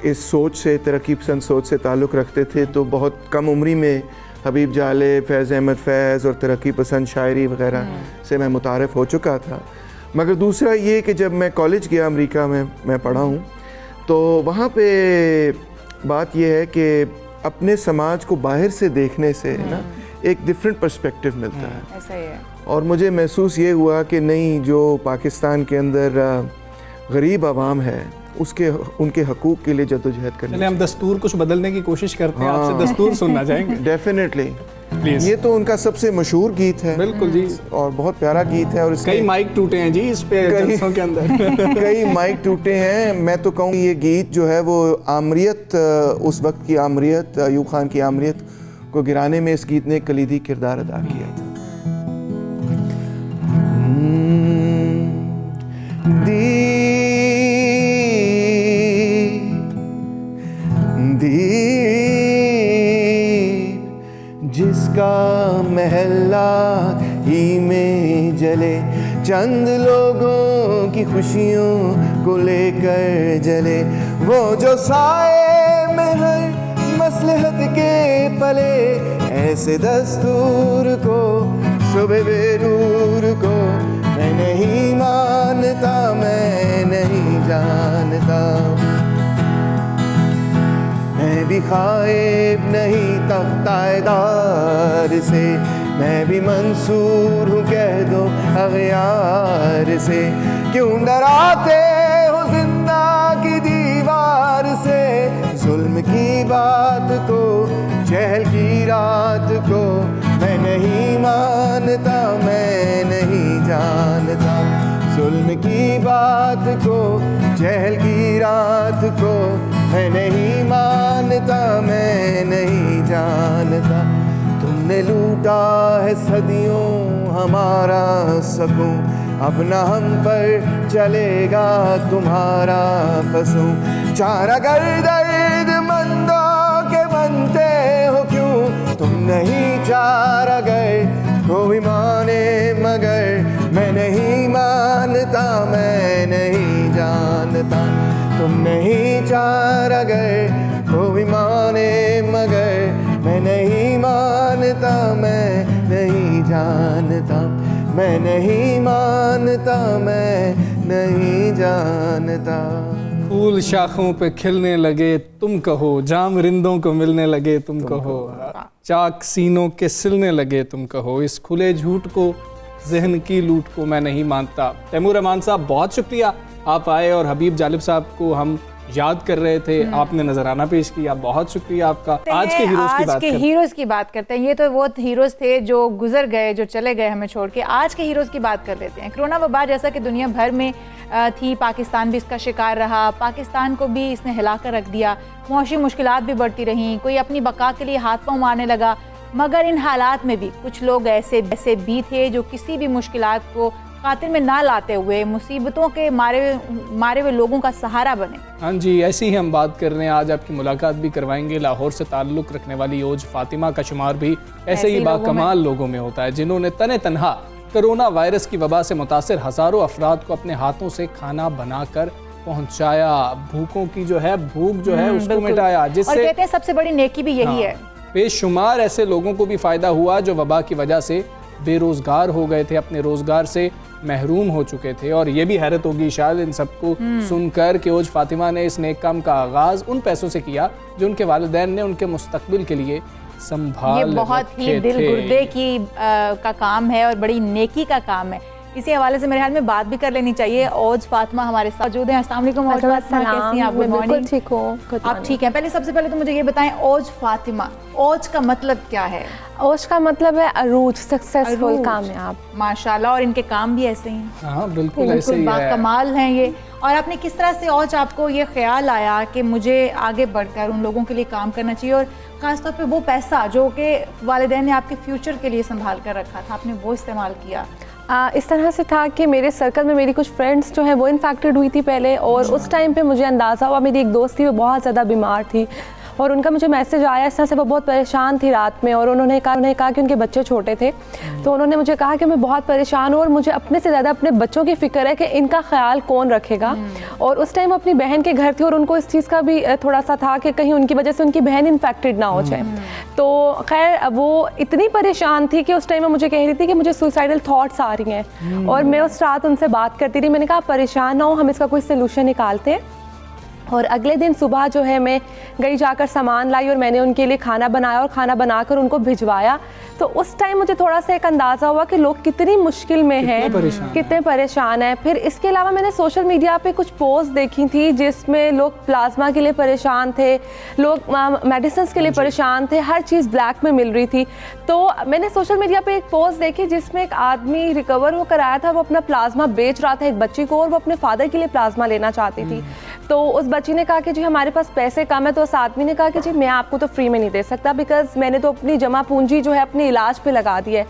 इस सोच से, तरक्की पसंद सोच से ताल्लुक़ रखते थे, तो बहुत कम उम्री में हबीब जालिब, फैज़ अहमद फैज़ और तरक्की पसंद शायरी वग़ैरह से मैं मुतारिफ़ हो चुका था। मगर दूसरा ये कि जब मैं कॉलेज गया अमेरिका में, मैं पढ़ा हूँ, तो वहाँ पे बात यह है कि अपने समाज को बाहर से देखने से ना एक डिफरेंट पर्सपेक्टिव मिलता है। ऐसा ही है। और मुझे महसूस ये हुआ कि नहीं, जो पाकिस्तान के अंदर गरीब आवाम है उसके उनके हकूक़ के लिए जद्दोजहद करनी। चलिए हम दस्तूर कुछ बदलने की कोशिश करते हैं, आपसे दस्तूर सुनना चाहेंगे? Definitely please. ये तो उनका सबसे मशहूर गीत है। बिल्कुल जी, और बहुत प्यारा गीत है। और कई माइक टूटे हैं जी इस पे जलसों के अंदर। कई माइक टूटे हैं। मैं तो कहूँ ये गीत जो है वो आमरीत, उस वक्त की आमरीत, अयूब खान की आमरीत को गिराने में इस गीत ने कलीदी किरदार अदा किया था। जिसका महल्ला ही में जले, चंद लोगों की खुशियों को लेकर जले, वो जो साए में हर मसलहत के पले, ऐसे दस्तूर को, सुबह बेनूर को मैं नहीं मानता, मैं नहीं जानता। मैं भी खाइब नहीं तख्ताएदार से, मैं भी मंसूर हूँ कह दो अग़यार से। क्यों डराते हो जिंदा की दीवार से, जुल्म की बात को, जहल की रात को मैं नहीं मानता, मैं नहीं जानता। जुल्म की बात को, जहल की रात को मैं नहीं मानता, मैं नहीं जानता। तुमने लूटा है सदियों हमारा सकून, अब न हम पर चलेगा तुम्हारा फसूं। चार अगर दर्द मंदों के बनते हो क्यों, तुम नहीं चार अगर कोई माने मगर मैं नहीं मानता, मैं नहीं जानता। तुम नहीं चार अगर कोई माने मगर मैं नहीं मानता, मैं नहीं जानता। मैं नहीं मानता, मैं नहीं जानता। फूल शाखों पे खिलने लगे तुम कहो, जाम रिंदों को मिलने लगे तुम कहो, चाक सीनों के सिलने लगे तुम कहो, इस खुले झूठ को जहन की लूट को मैं नहीं मानता। तैमूर रहमान साहब बहुत शुक्रिया, आप आए और हबीब जालिब साहब को हम याद कर रहे थे, आपने नजराना पेश किया, बहुत शुक्रिया आपका। आज के हीरोज की बात करते हैं। ये तो वो हीरोज थे जो गुजर गए, जो चले गए हमें छोड़ के। आज के हीरोज की बात कर लेते हैं। कोरोना वबा जैसा कि दुनिया भर में थी, पाकिस्तान भी इसका शिकार रहा, पाकिस्तान को भी इसने हिला कर रख दिया, मौशी मुश्किलात भी बढ़ती रहीं, कोई अपनी बका के लिए हाथ पांव मारने लगा। मगर इन हालात में भी कुछ लोग ऐसे भी थे जो किसी भी मुश्किलात को खातिर में ना लाते हुए मुसीबतों के मारे हुए लोगों का सहारा बने। हाँ जी, ऐसी ही हम बात कर रहे हैं। आज आपकी मुलाकात भी करवाएंगे। लाहौर से ताल्लुक़ रखने वाली ओज फातिमा का शुमार भी ऐसे ही बाकमाल लोगों में होता है, जिन्होंने तने तनहा कोरोना वायरस की वबा से मुतासिर हज़ारों अफराद को अपने हाथों से खाना बनाकर पहुँचाया, भूखों की जो है भूख जो है उसको मिटाया, जिससे कहते हैं सबसे बड़ी नेकी भी यही है। बेशुमार ऐसे लोगों को भी फ़ायदा हुआ जो वबा की वजह से बेरोज़गार हो गए थे, अपने रोज़गार से महरूम हो चुके थे। और ये भी हैरत होगी शायद इन सबको सुनकर कि ओज फातिमा ने इस नेक काम का आगाज़ उन पैसों से किया जो उनके वालिदैन ने उनके मुस्तकबिल के लिए संभाल रखे थे। ये बहुत ही दिल गुर्दे की का काम है और बड़ी नेकी का काम है। इसी हवाले से मेरे ख्याल में बात भी कर लेनी चाहिए। ओज फातिमा हमारे साथ मौजूद हैं। अस्सलाम वालेकुम ओज फातिमा, कैसी हैं आप? Good morning. ठीक हूँ आप ठीक हैं? पहले सबसे पहले तो मुझे ये बताएं, ओज फातिमा, ओज का मतलब क्या है? ओज का मतलब है अरूज, सक्सेसफुल, कामयाब। माशाल्लाह, और इनके काम भी ऐसे ही हैं। हाँ बिल्कुल ऐसे ही है, कमाल हैं ये। और आपने किस तरह से ओज आपको ये ख्याल आया कि मुझे आगे बढ़कर उन लोगों के लिए काम करना चाहिए, और ख़ासतौर पे वो पैसा जो कि वालिदैन ने आपके फ्यूचर के लिए संभाल कर रखा था, आपने वो इस्तेमाल किया? इस तरह से था कि मेरे सर्कल में मेरी कुछ फ्रेंड्स जो हैं वो इन्फेक्टेड हुई थी पहले, और उस टाइम पे मुझे अंदाज़ा हुआ, मेरी एक दोस्त थी वो बहुत ज़्यादा बीमार थी, और उनका मुझे मैसेज आया इस तरह से, वो बहुत परेशान थी रात में, और उन्होंने कहा कि उनके बच्चे छोटे थे, तो उन्होंने मुझे कहा कि मैं बहुत परेशान हूँ और मुझे अपने से ज़्यादा अपने बच्चों की फ़िक्र है कि इनका ख्याल कौन रखेगा। और उस टाइम अपनी बहन के घर थी और उनको इस चीज़ का भी थोड़ा सा था कि कहीं उनकी वजह से उनकी बहन इन्फेक्टेड ना हो जाए। तो खैर वो इतनी परेशान थी कि उस टाइम में मुझे कह रही थी कि मुझे सुसाइडल थॉट्स आ रही हैं, और मैं उस रात उनसे बात करती रही। मैंने कहा परेशान ना हो, हम इसका कोई सलूशन निकालते हैं। और अगले दिन सुबह जो है मैं गई, जाकर सामान लाई और मैंने उनके लिए खाना बनाया और खाना बनाकर उनको भिजवाया। तो उस टाइम मुझे थोड़ा सा एक अंदाज़ा हुआ कि लोग कितनी मुश्किल में हैं, कितने परेशान हैं। फिर इसके अलावा मैंने सोशल मीडिया पे कुछ पोस्ट देखी थी जिसमें लोग प्लाज्मा के लिए परेशान थे, लोग मेडिसिन के लिए परेशान थे, हर चीज़ ब्लैक में मिल रही थी। तो मैंने सोशल मीडिया पे एक पोस्ट देखी जिसमें एक आदमी रिकवर होकर आया था, वो अपना प्लाज्मा बेच रहा था एक बच्ची को, और वो अपने फादर के लिए प्लाज्मा लेना चाहती थी। तो उस बच्ची ने कहा कि जी हमारे पास पैसे कम है, तो उस आदमी ने कहा कि जी मैं आपको तो फ्री में नहीं दे सकता, बिकॉज मैंने तो अपनी जमा पूंजी जो है अपने इलाज पे लगा दी है।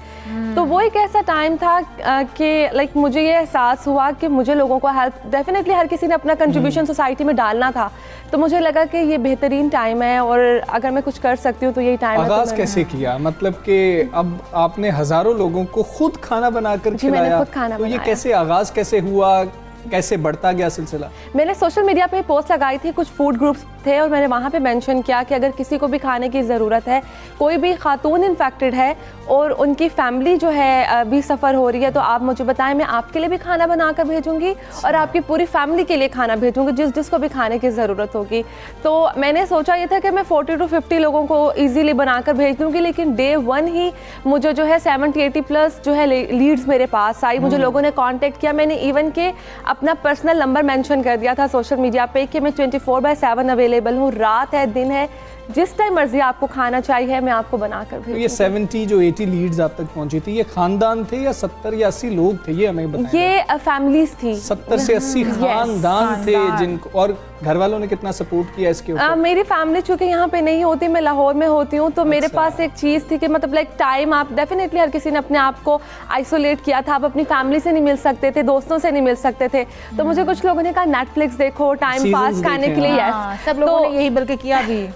तो वो एक ऐसा टाइम था कि मुझे ये एहसास हुआ कि मुझे लोगों को हेल्प, डेफिनेटली हर किसी ने अपना कंट्रीब्यूशन सोसाइटी में डालना था। तो मुझे लगा कि ये बेहतरीन टाइम है और अगर मैं कुछ कर सकती हूँ तो यही टाइम है। आगाज़ कैसे किया? मतलब कि अब आपने हज़ारों लोगों को खुद खाना बनाकर खिलाया, मैंने खुद खाना बनाया। ये कैसे आगाज़ कैसे हुआ, कैसे बढ़ता गया सिलसिला? मैंने सोशल मीडिया पे पोस्ट लगाई थी, कुछ फूड ग्रुप्स थे, और मैंने वहाँ पे मेंशन किया कि अगर किसी को भी खाने की ज़रूरत है, कोई भी खातून इन्फेक्टेड है और उनकी फैमिली जो है भी सफ़र हो रही है, तो आप मुझे बताएं, मैं आपके लिए भी खाना बना कर भेजूँगी और आपकी पूरी फैमिली के लिए खाना भेजूँगी जिसको भी खाने की ज़रूरत होगी। तो मैंने सोचा ये था कि मैं 40 to 50 लोगों को ईजीली बनाकर भेज दूँगी, लेकिन डे 1 ही मुझे जो है 70-80 प्लस जो है लीड्स मेरे पास आई। मुझे लोगों ने कॉन्टेक्ट किया, मैंने इवन के अपना पर्सनल नंबर मेंशन कर दिया था सोशल मीडिया पे कि मैं 24/7 अवेलेबल हूँ, रात है दिन है, जिस टाइम मर्जी आपको खाना चाहिए मैं आपको बना कर तो ये 70 जो 80 लीड्स आप तक पहुंची थी, ये खानदान थे या 70 या 80 लोग थे, ये हमें बताएं। ये फैमिलीज थी, 70 से 80 खानदान थे जिनको, और घर वालों ने कितना सपोर्ट किया इसके ऊपर? मेरी फैमिली चूंकि यहाँ पे नहीं होती, मैं लाहौर में होती हूँ, तो मेरे पास एक चीज़ थी कि मतलब लाइक टाइम, आप डेफिनेटली हर किसी ने अपने आप को आइसोलेट किया था, आप अपनी फैमिली से नहीं मिल सकते थे, दोस्तों से नहीं मिल सकते थे, तो मुझे कुछ लोगों ने कहा नेटफ्लिक्स देखो टाइम पास करने के लिए। सब लोगों ने यही बल्कि किया भी।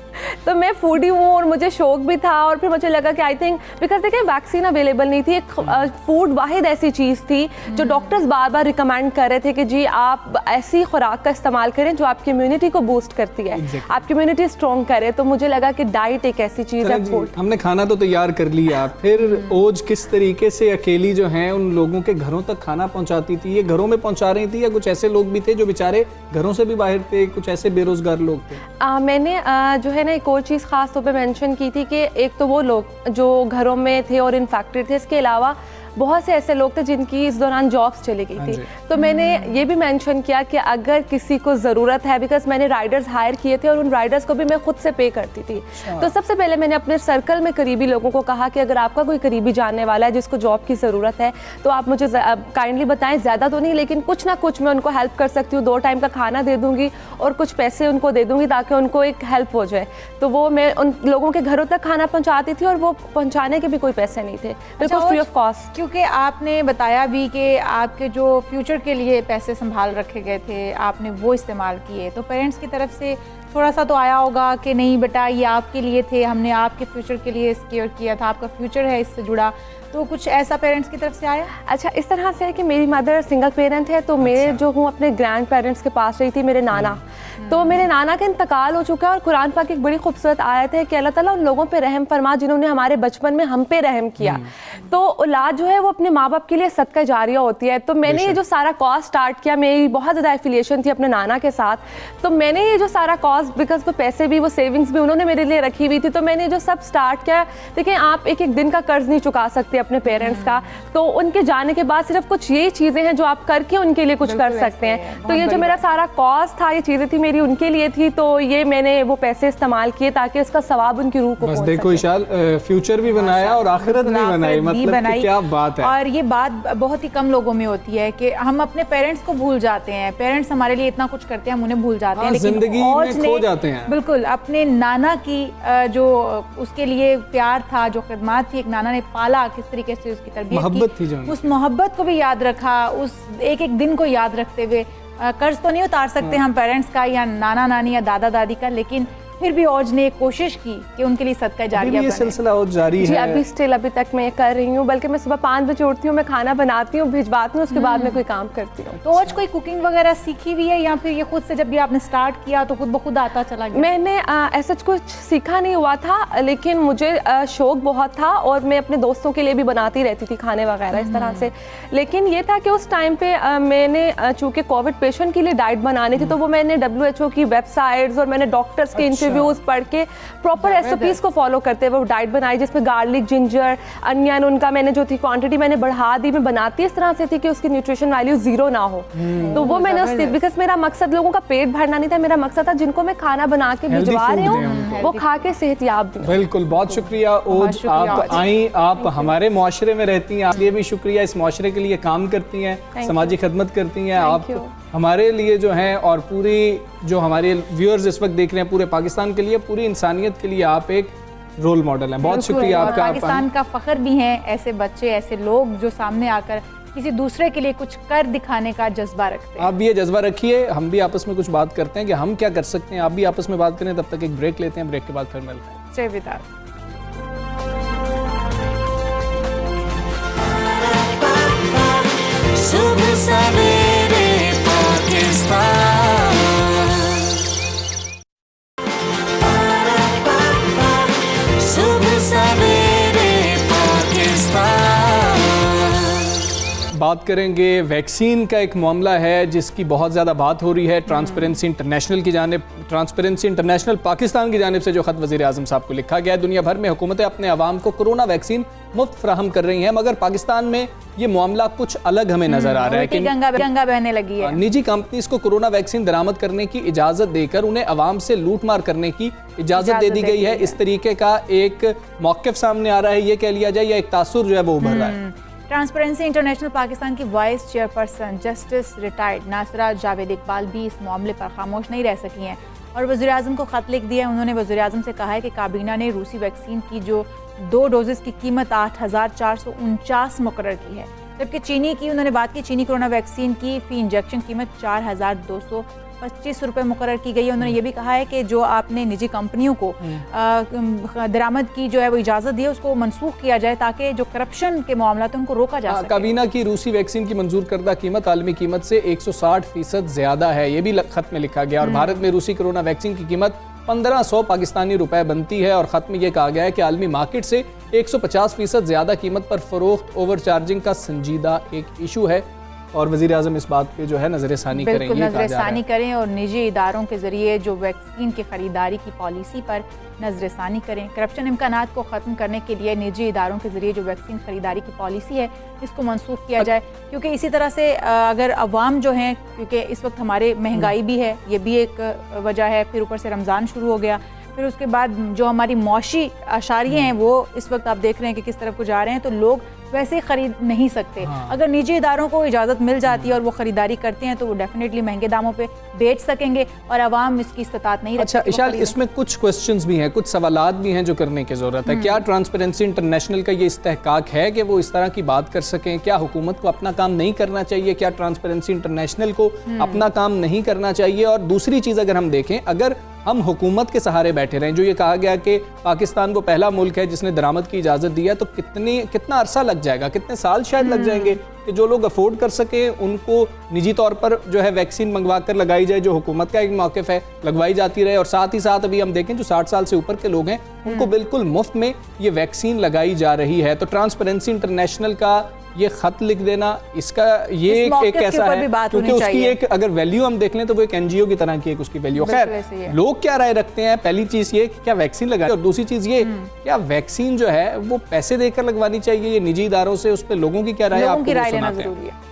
तो मैं फूडी हूँ और मुझे शौक भी था, और फिर मुझे लगा कि आई थिंक बिकॉज देखिए वैक्सीन अवेलेबल नहीं थी, एक फूड वाहिद ऐसी चीज़ थी जो डॉक्टर्स बार बार रिकमेंड कर रहे थे कि जी आप ऐसी खुराक का इस्तेमाल करें जो आपकी इम्यूनिटी को बूस्ट करती है, आपकी इम्यूनिटी स्ट्रॉन्ग करे। तो मुझे लगा कि डाइट एक ऐसी चीज़ है। फूड हमने खाना तो तैयार कर लिया, फिर ओज किस तरीके से अकेली जो है उन लोगों के घरों तक खाना पहुंचाती थी? ये घरों में पहुंचा रही थी या कुछ ऐसे लोग भी थे जो बेचारे घरों से भी बाहर थे, कुछ ऐसे बेरोजगार लोग थे? मैंने जो है ना एक और चीज़ ख़ास तौर पे मेंशन की थी कि एक तो वो लोग जो घरों में थे और इन्फेक्टेड थे, इसके अलावा बहुत से ऐसे लोग थे जिनकी इस दौरान जॉब्स चली गई थी। तो मैंने ये भी मेंशन किया कि अगर किसी को ज़रूरत है, बिकॉज मैंने राइडर्स हायर किए थे और उन राइडर्स को भी मैं खुद से पे करती थी, तो सबसे पहले मैंने अपने सर्कल में करीबी लोगों को कहा कि अगर आपका कोई करीबी जानने वाला है जिसको जॉब की ज़रूरत है तो आप मुझे काइंडली बताएं, ज़्यादा तो नहीं लेकिन कुछ ना कुछ मैं उनको हेल्प कर सकती हूँ, 2 टाइम का खाना दे दूँगी और कुछ पैसे उनको दे दूँगी ताकि उनको एक हेल्प हो जाए। तो वो मैं उन लोगों के घरों तक खाना पहुँचाती थी और वो पहुँचाने के भी कोई पैसे नहीं थे, बिल्कुल फ्री ऑफ कॉस्ट। क्योंकि आपने बताया भी कि आपके जो फ्यूचर के लिए पैसे संभाल रखे गए थे आपने वो इस्तेमाल किए, तो पेरेंट्स की तरफ से थोड़ा सा तो आया होगा कि नहीं बेटा ये आपके लिए थे, हमने आपके फ्यूचर के लिए सिक्योर किया था, आपका फ्यूचर है इससे जुड़ा, तो कुछ ऐसा पेरेंट्स की तरफ से आया? अच्छा, इस तरह से है कि मेरी मदर सिंगल पेरेंट है, तो मेरे जो हूँ अपने ग्रैंड पेरेंट्स के पास रही थी, मेरे नाना। तो मेरे नाना का इंतकाल हो चुका है और कुरान पाक की एक बड़ी खूबसूरत आयत है कि अल्लाह ताला उन लोगों पे रहम फरमा जिन्होंने हमारे बचपन में हम पे रहम किया। तो औलाद जो है वो अपने माँ बाप के लिए सदका जारिया होती है। तो मैंने ये जो सारा कॉज स्टार्ट किया, मेरी बहुत ज़्यादा एफिलिएशन थी अपने नाना के साथ, तो मैंने ये जो सारा कॉज, बिकॉज वो पैसे भी, वो सेविंग्स भी उन्होंने मेरे लिए रखी हुई थी, तो मैंने जो सब स्टार्ट किया। देखिए आप एक एक दिन का कर्ज नहीं चुका सकते अपने पेरेंट्स का, तो उनके जाने के बाद सिर्फ कुछ ये चीज़ें हैं जो आप करके उनके लिए कुछ कर सकते हैं। तो ये जो मेरा सारा कॉज था, ये चीज़ें थी मेरी उनके लिए थी, तो ये मैंने वो पैसे इस्तेमाल किए ताकि उसका सवाब उनकी रूह को बस देखो इशाल, फ्यूचर भी बनाया और आखिरत भी बनाई, मतलब कि क्या बात है। और ये बात बहुत ही कम लोगों में होती है कि हम अपने पेरेंट्स को भूल जाते हैं, पेरेंट्स हमारे लिए इतना कुछ करते हैं हम उन्हें भूल जाते हैं, लेकिन जिंदगी में खो जाते हैं। बिल्कुल, अपने नाना की जो उसके लिए प्यार था, जो खिदमत थी, एक नाना ने पाला, किस तरीके से उसकी तरबियत की, उस मोहब्बत को भी याद रखा, उस एक एक दिन को याद रखते हुए। कर्ज तो नहीं उतार सकते हम पेरेंट्स का या नाना नानी या दादा दादी का, लेकिन फिर भी औज ने कोशिश की कि उनके लिए सदका जारिया ये सिलसिला और जारी जी है। अभी स्टिल अभी तक मैं कर रही हूँ, बल्कि मैं सुबह 5 बजे उठती हूँ, मैं खाना बनाती हूँ, भिजवाती हूँ, उसके बाद मैं कोई काम करती हूँ। तो आज कोई कुकिंग वगैरह सीखी हुई है या फिर ये खुद से जब भी आपने स्टार्ट किया तो खुद ब खुद आता चला गया? मैंने ऐसा कुछ सीखा नहीं हुआ था, लेकिन मुझे शौक बहुत था और मैं अपने दोस्तों के लिए भी बनाती रहती थी खाने वगैरह इस तरह से। लेकिन ये था कि उस टाइम पे मैंने चूँकि कोविड पेशेंट के लिए डाइट बनानी थी, तो वो मैंने WHO की वेबसाइट्स और मैंने डॉक्टर्स के इंटरव्यूज़ पढ़ के प्रॉपर SOPs को फॉलो करते हुए वो डाइट बनाई, जिसमें गार्लिक, जिंजर, अनियन, उनका मैंने जो थी क्वांटिटी मैंने बढ़ा दी। मैं बनाती इस तरह से थी कि उसकी न्यूट्रिशन वैल्यू 0 ना हो, तो वो मैंने उस, बिकॉज मेरा मकसद लोगों का पेट भरना नहीं था, मेरा मकसद था जिनको मैं खाना बना के भिजवा रही हूँ वो खा के सेहतयाब भी। बिल्कुल, बहुत शुक्रिया ओज, आप आई, आप हमारे मुआशरे में रहती हैं, आपके लिए भी शुक्रिया, इस मुआशरे के लिए काम करती हैं, समाजी खदमत करती हैं आप हमारे लिए जो हैं, और पूरी जो हमारे व्यूअर्स इस वक्त देख रहे हैं पूरे पाकिस्तान के लिए, पूरी इंसानियत के लिए आप एक रोल मॉडल हैं। बहुत शुक्रिया आपका। पाकिस्तान का फख्र भी हैं ऐसे बच्चे, ऐसे लोग जो सामने आकर किसी दूसरे के लिए कुछ कर दिखाने का जज्बा रखते हैं। आप भी ये जज्बा रखिए, हम भी आपस में कुछ बात करते हैं कि हम क्या कर सकते हैं, आप भी आपस में बात करें। तब तक एक ब्रेक लेते हैं, ब्रेक के बाद फिर मिलते हैं। जय विदा। सुबह सवेरे पाकिस्तान, सुबह सवेरे पाकिस्तान। बात करेंगे वैक्सीन का एक मामला है जिसकी बहुत ज़्यादा बात हो रही है। ट्रांसपेरेंसी इंटरनेशनल पाकिस्तान की जानिब से जो ख़त वज़ीर आज़म साहब को लिखा गया है, दुनिया भर में हुकूमतें अपने अवाम को कोरोना वैक्सीन मुफ्त फ्राहम कर रही हैं, मगर पाकिस्तान में ये मामला कुछ अलग हमें नज़र आ रहा है कि गंगा बहने लगी है। निजी कंपनीज को कोरोना वैक्सीन दरामद करने की इजाज़त देकर उन्हें अवाम से लूट मार करने की इजाज़त दे दी गई है। इस तरीके का एक मौक़िफ़ सामने आ रहा है, ये कह लिया जाए, या एक तासुर जो है वो उभर रहा है। ट्रांसपेरेंसी इंटरनेशनल पाकिस्तान की वाइस चेयरपर्सन जस्टिस रिटायर्ड नासरा जावेद इकबाल भी इस मामले पर खामोश नहीं रह सकी हैं और वज़ीर आज़म को ख़त लिख दिया है। उन्होंने वज़ीर आज़म से कहा है कि काबीना ने रूसी वैक्सीन की जो 2 डोजेस की कीमत 8,449 मुकर्रर की है, जबकि चीनी की उन्होंने बात की, चीनी कोरोना वैक्सीन की फ़ी इंजेक्शन कीमत 4,225 रुपये मुकर्रर की गई है। उन्होंने ये भी कहा है कि जो आपने निजी कंपनियों को दरामद की जो है वो इजाज़त दी है उसको मनसूख किया जाए ताकि जो करप्शन के मामला थे उनको रोका जा सके। काबीना की रूसी वैक्सीन की मंजूर करदा कीमत आलमी कीमत से 160% ज़्यादा है, ये भी खत में लिखा गया। और भारत में रूसी कोरोना वैक्सीन की कीमत 1500 पाकिस्तानी रुपए बनती है और ख़त में यह कहा गया है कि आलमी मार्केट से 150% ज़्यादा कीमत पर फ़रोख्त ओवर चार्जिंग का संजीदा एक इशू है और वज़ीर आज़म इस बात पे जो है नज़रसानी करें, नज़रसानी करें और निजी इदारों के ज़रिए जो वैक्सीन की ख़रीदारी की पॉलिसी पर नज़रसानी करें। करप्शन इम्कानात को ख़त्म करने के लिए निजी इदारों के ज़रिए जो वैक्सीन ख़रीदारी की पॉलिसी है इसको मनसूख किया जाए, क्योंकि इसी तरह से अगर अवाम जो हैं, क्योंकि इस वक्त हमारे महंगाई भी है, ये भी एक वजह है, फिर ऊपर से रमज़ान शुरू हो गया, फिर उसके बाद जो हमारी मौशी आशारियाँ हैं वो इस वक्त आप देख रहे हैं कि किस तरफ को जा रहे हैं, तो लोग वैसे खरीद नहीं सकते। अगर निजी इदारों को इजाज़त मिल जाती है और वो ख़रीदारी करते हैं तो वो डेफिनेटली महंगे दामों पे बेच सकेंगे और आवाम इसकी इस्तात नहीं रखती। अच्छा इशाल, इसमें कुछ क्वेश्चंस भी हैं, कुछ सवालात भी हैं जो करने की ज़रूरत है। क्या ट्रांसपेरेंसी इंटरनेशनल का ये इस्तेहकाक है कि वो इस तरह की बात कर सकें? क्या हुकूमत को अपना काम नहीं करना चाहिए? क्या ट्रांसपेरेंसी इंटरनेशनल को अपना काम नहीं करना चाहिए? और दूसरी चीज़ अगर हम देखें, अगर हम हुकूमत के सहारे बैठे रहें, जो ये कहा गया कि पाकिस्तान वो पहला मुल्क है जिसने दरामद की इजाज़त दी है, तो कितना अरसा लग जाएगा, कितने साल शायद लग जाएंगे कि जो लोग अफोर्ड कर सकें उनको निजी तौर पर जो है वैक्सीन मंगवा कर लगाई जाए, जो हुकूमत का एक मौक़िफ़ है, लगवाई जाती रहे। और साथ ही साथ अभी हम देखें जो 60 साल से ऊपर के लोग हैं उनको बिल्कुल मुफ्त में ये वैक्सीन लगाई जा रही है। तो ट्रांसपेरेंसी इंटरनेशनल का ये खत लिख देना, इसका ये एक ऐसा है क्योंकि उसकी एक अगर वैल्यू हम देख लें तो वो एक NGO की तरह की एक उसकी वैल्यू। खैर, लोग क्या राय रखते हैं, पहली चीज़ ये कि क्या वैक्सीन लगाए, और दूसरी चीज़ ये क्या वैक्सीन जो है वो पैसे देकर लगवानी चाहिए, ये निजी इदारों से, उस पर लोगों की क्या राय, आपकी राय लेना जरूरी है।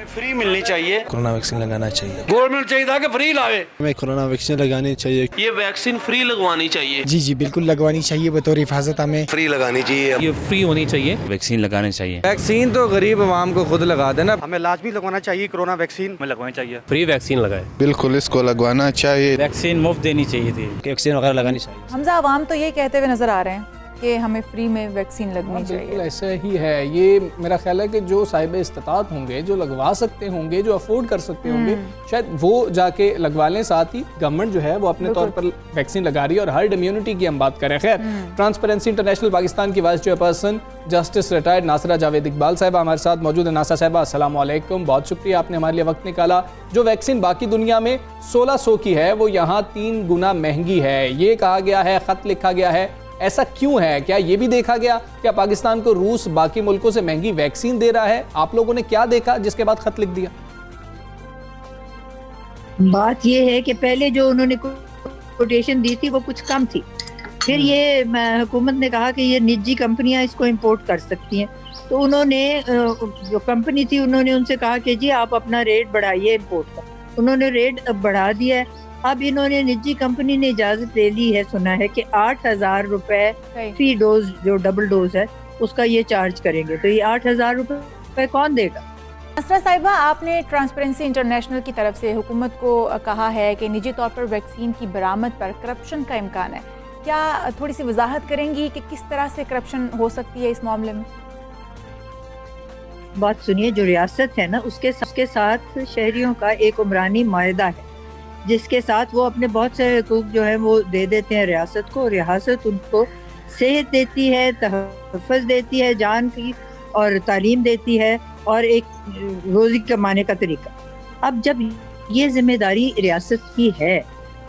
फ्री मिलनी चाहिए, कोरोना वैक्सीन लगाना चाहिए, गवर्नमेंट चाहिए था कि फ्री लावे, हमें कोरोना वैक्सीन लगानी चाहिए, ये वैक्सीन फ्री लगवानी चाहिए। जी बिल्कुल लगवानी चाहिए, बतौर हिफाजत हमें फ्री लगानी चाहिए, ये फ्री होनी चाहिए, वैक्सीन लगानी चाहिए। वैक्सीन तो गरीब आवाम को खुद लगा देना, हमें लाजमी लगवाना चाहिए, कोरोना वैक्सीन हमें लगवानी चाहिए, फ्री वैक्सीन लगाए, बिल्कुल इसको लगवाना चाहिए, वैक्सीन मुफ्त देनी चाहिए थी, वैक्सीन वगैरह लगानी चाहिए। हमजा आवाम तो ये कहते हुए नजर आ रहे हैं कि हमें फ्री में वैक्सीन लगनी चाहिए। बिल्कुल ऐसा ही है। ये मेरा ख्याल है कि जो साहिब इस्तात होंगे, जो लगवा सकते होंगे, जो अफोर्ड कर सकते होंगे, शायद वो जाके लगवा लें। साथ ही गवर्नमेंट जो है वो अपने तौर पर वैक्सीन लगा रही है और हर्ड इम्यूनिटी की हम बात करें। खैर, ट्रांसपेरेंसी इंटरनेशनल पाकिस्तान की वाइस चेयरपर्सन जस्टिस रिटायर्ड नासरा जावेद इकबाल साहब हमारे साथ मौजूद है। नासरा साहबा, अस्सलाम वालेकुम, बहुत शुक्रिया आपने हमारे लिए वक्त निकाला। जो वैक्सीन बाकी दुनिया में 1600 की है वो यहाँ 3 गुना महंगी है, ये कहा गया है, खत लिखा गया है। ऐसा क्यों है? क्या ये भी देखा गया क्या पाकिस्तान को रूस बाकी मुल्कों से महंगी वैक्सीन दे रहा है? आप लोगों ने क्या देखा जिसके बाद खत लिख दिया? बात ये है कि पहले जो उन्होंने कोटेशन दी थी वो कुछ कम थी, फिर ये हुकूमत ने कहा कि ये निजी कंपनियां इसको इंपोर्ट कर सकती हैं, तो उन्होंने जो कंपनी थी उन्होंने उनसे कहा कि जी आप अपना रेट बढ़ाइए इंपोर्ट का। उन्होंने रेट अब बढ़ा दिया है। अब इन्होंने निजी कंपनी ने इजाजत ले ली है, सुना है कि 8,000 रुपए फी डोज, जो डबल डोज है उसका ये चार्ज करेंगे, तो ये 8,000 रुपए कौन देगा? नासरा साहिबा, आपने ट्रांसपेरेंसी इंटरनेशनल की तरफ से हुकूमत को कहा है कि निजी तौर पर वैक्सीन की बरामद पर करप्शन का इम्कान है, क्या थोड़ी सी वजाहत करेंगी कि किस तरह से करप्शन हो सकती है इस मामले में? बात सुनिए, जो रियासत है ना उसके साथ शहरियों का एक उमरानी मायदा है जिसके साथ वो अपने बहुत से हकूक जो है वो दे देते हैं रियासत को। रियासत उनको सेहत देती है, तहफ़्फ़ुज़ देती है जान की, और तालीम देती है, और एक रोज़ी कमाने का तरीका। अब जब ये जिम्मेदारी रियासत की है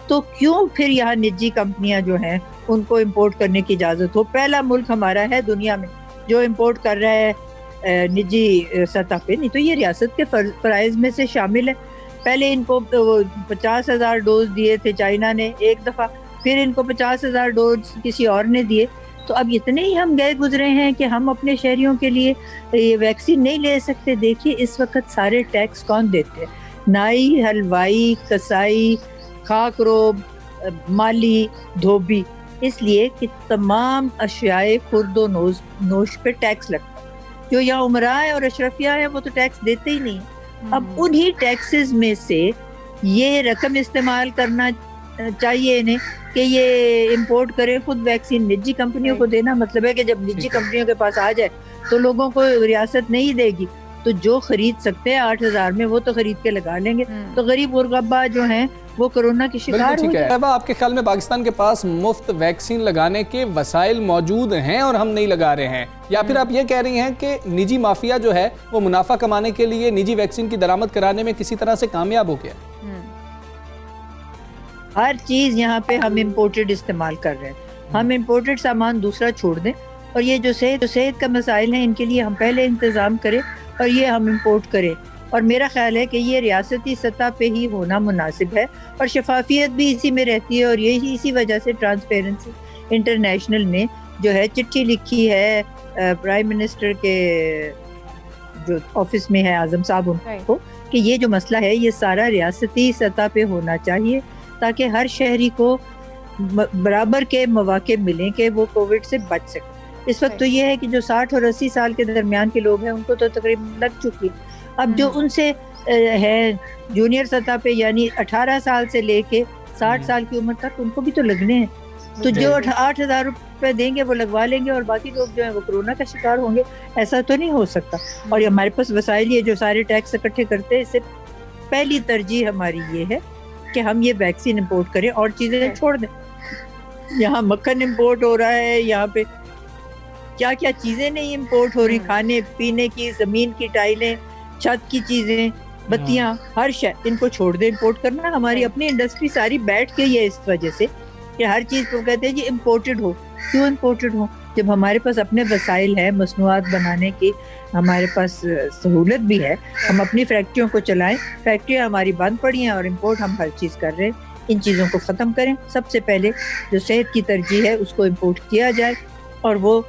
तो क्यों फिर यहाँ निजी कंपनियाँ जो हैं उनको इम्पोर्ट करने की इजाज़त हो? पहला मुल्क हमारा है दुनिया में जो इम्पोर्ट कर रहा है निजी सतह पे, नहीं तो ये रियासत के फ़राइज़ में से शामिल है। पहले इनको 50,000 डोज दिए थे चाइना ने एक दफ़ा, फिर इनको 50,000 डोज किसी और ने दिए। तो अब इतने ही हम गए गुजरे हैं कि हम अपने शहरियों के लिए ये वैक्सीन नहीं ले सकते। देखिए इस वक्त सारे टैक्स कौन देते हैं? नाई, हलवाई, कसाई, खाकरोब, माली, धोबी, इसलिए कि तमाम अशियाए खुर्दो नोश पे टैक्स लगता है। जो यहाँ उमरा है और अशरफिया है वो तो टैक्स देते ही नहीं। अब उन्हीं टैक्सेस में से ये रकम इस्तेमाल करना चाहिए इन्हें कि ये इंपोर्ट करें खुद वैक्सीन। निजी कंपनियों को देना मतलब है कि जब निजी कंपनियों के पास आ जाए तो लोगों को रियासत नहीं देगी, तो जो खरीद सकते हैं 8,000 में वो तो खरीद के लगा लेंगे। तो गरीब गुरबा जो हैं वो कोरोना की शिकार हो जाए। आपके ख्याल में पाकिस्तान के पास मुफ्त वैक्सीन लगाने के वसाइल मौजूद हैं और हम नहीं लगा रहे हैं, या फिर आप ये कह रही हैं कि निजी माफिया जो है वो मुनाफा कमाने के लिए निजी वैक्सीन की दरामद कराने में किसी तरह से कामयाब हो गया? हर चीज़ यहाँ पे हम इम्पोर्टेड इस्तेमाल कर रहे हैं। हम इम्पोर्टेड सामान दूसरा छोड़ दें और ये जो सेहत का मसाइल हैं इनके लिए हम पहले इंतज़ाम करें और ये हम इम्पोर्ट करें। और मेरा ख्याल है कि ये रियासती सतह पे ही होना मुनासिब है और शफाफियत भी इसी में रहती है। और यही इसी वजह से ट्रांसपेरेंसी इंटरनेशनल ने जो है चिट्ठी लिखी है प्राइम मिनिस्टर के जो ऑफिस में है आज़म साहब उनको, कि ये जो मसला है ये सारा रियासती सतह पे होना चाहिए ताकि हर शहरी को बराबर के मौके मिलें कि वो कोविड से बच सके। इस वक्त तो ये है कि जो 60 और 80 साल के दरमियान के लोग हैं उनको तो तकरीबन लग चुकी है। अब जो उनसे है जूनियर सतह पे यानी 18 साल से लेके 60 साल की उम्र तक उनको भी तो लगने हैं, तो जो 8,000 रुपए देंगे वो लगवा लेंगे और बाकी लोग जो है वो कोरोना का शिकार होंगे। ऐसा तो नहीं हो सकता। और ये हमारे पास वसाइल ये जो सारे टैक्स इकट्ठे करते हैं, इससे पहली तरजीह हमारी ये है कि हम ये वैक्सीन इंपोर्ट करें और चीज़ें छोड़ दें। यहाँ मक्खन इंपोर्ट हो रहा है, यहाँ पे क्या क्या चीज़ें नहीं इंपोर्ट हो रही, खाने पीने की, ज़मीन की टाइलें, छत की चीज़ें, बत्तियाँ, हर शय इनको छोड़ दें इंपोर्ट करना। हमारी अपनी इंडस्ट्री सारी बैठ गई है इस वजह से कि हर चीज़ को कहते हैं जी इम्पोर्टेड हो। क्यों इम्पोर्टेड हो जब हमारे पास अपने वसाइल हैं मसनूआत बनाने की, हमारे पास सहूलत भी है, हम अपनी फैक्ट्रियों को चलाएं। फैक्ट्रियाँ हमारी बंद पड़ी हैं और इम्पोर्ट हम हर चीज़ कर रहे हैं। इन चीज़ों को ख़त्म करें। सबसे पहले जो सेहत की तरजीह है उसको इम्पोर्ट किया जाए और वो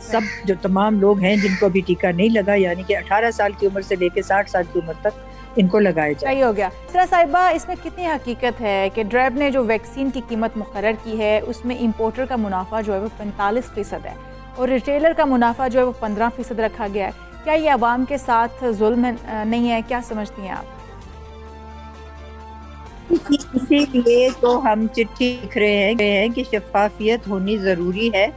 सब जो तमाम लोग हैं जिनको अभी टीका नहीं लगा यानी कि 18 साल की उम्र से लेकर 60 साल की उम्र तक इनको लगाया जाए। सही हो गया। इसरा साहिबा, इसमें कितनी हकीकत है कि ड्रैब ने जो वैक्सीन की कीमत मुकर्रर की है उसमें इंपोर्टर का मुनाफा जो है वो 45% है और रिटेलर का मुनाफा जो है वो 15% रखा गया है। क्या ये आवाम के साथ जुल्म नहीं है? क्या समझती हैं आप? इसीलिए तो हम चिट्ठी लिख रहे हैं कि शफाफियत होनी ज़रूरी है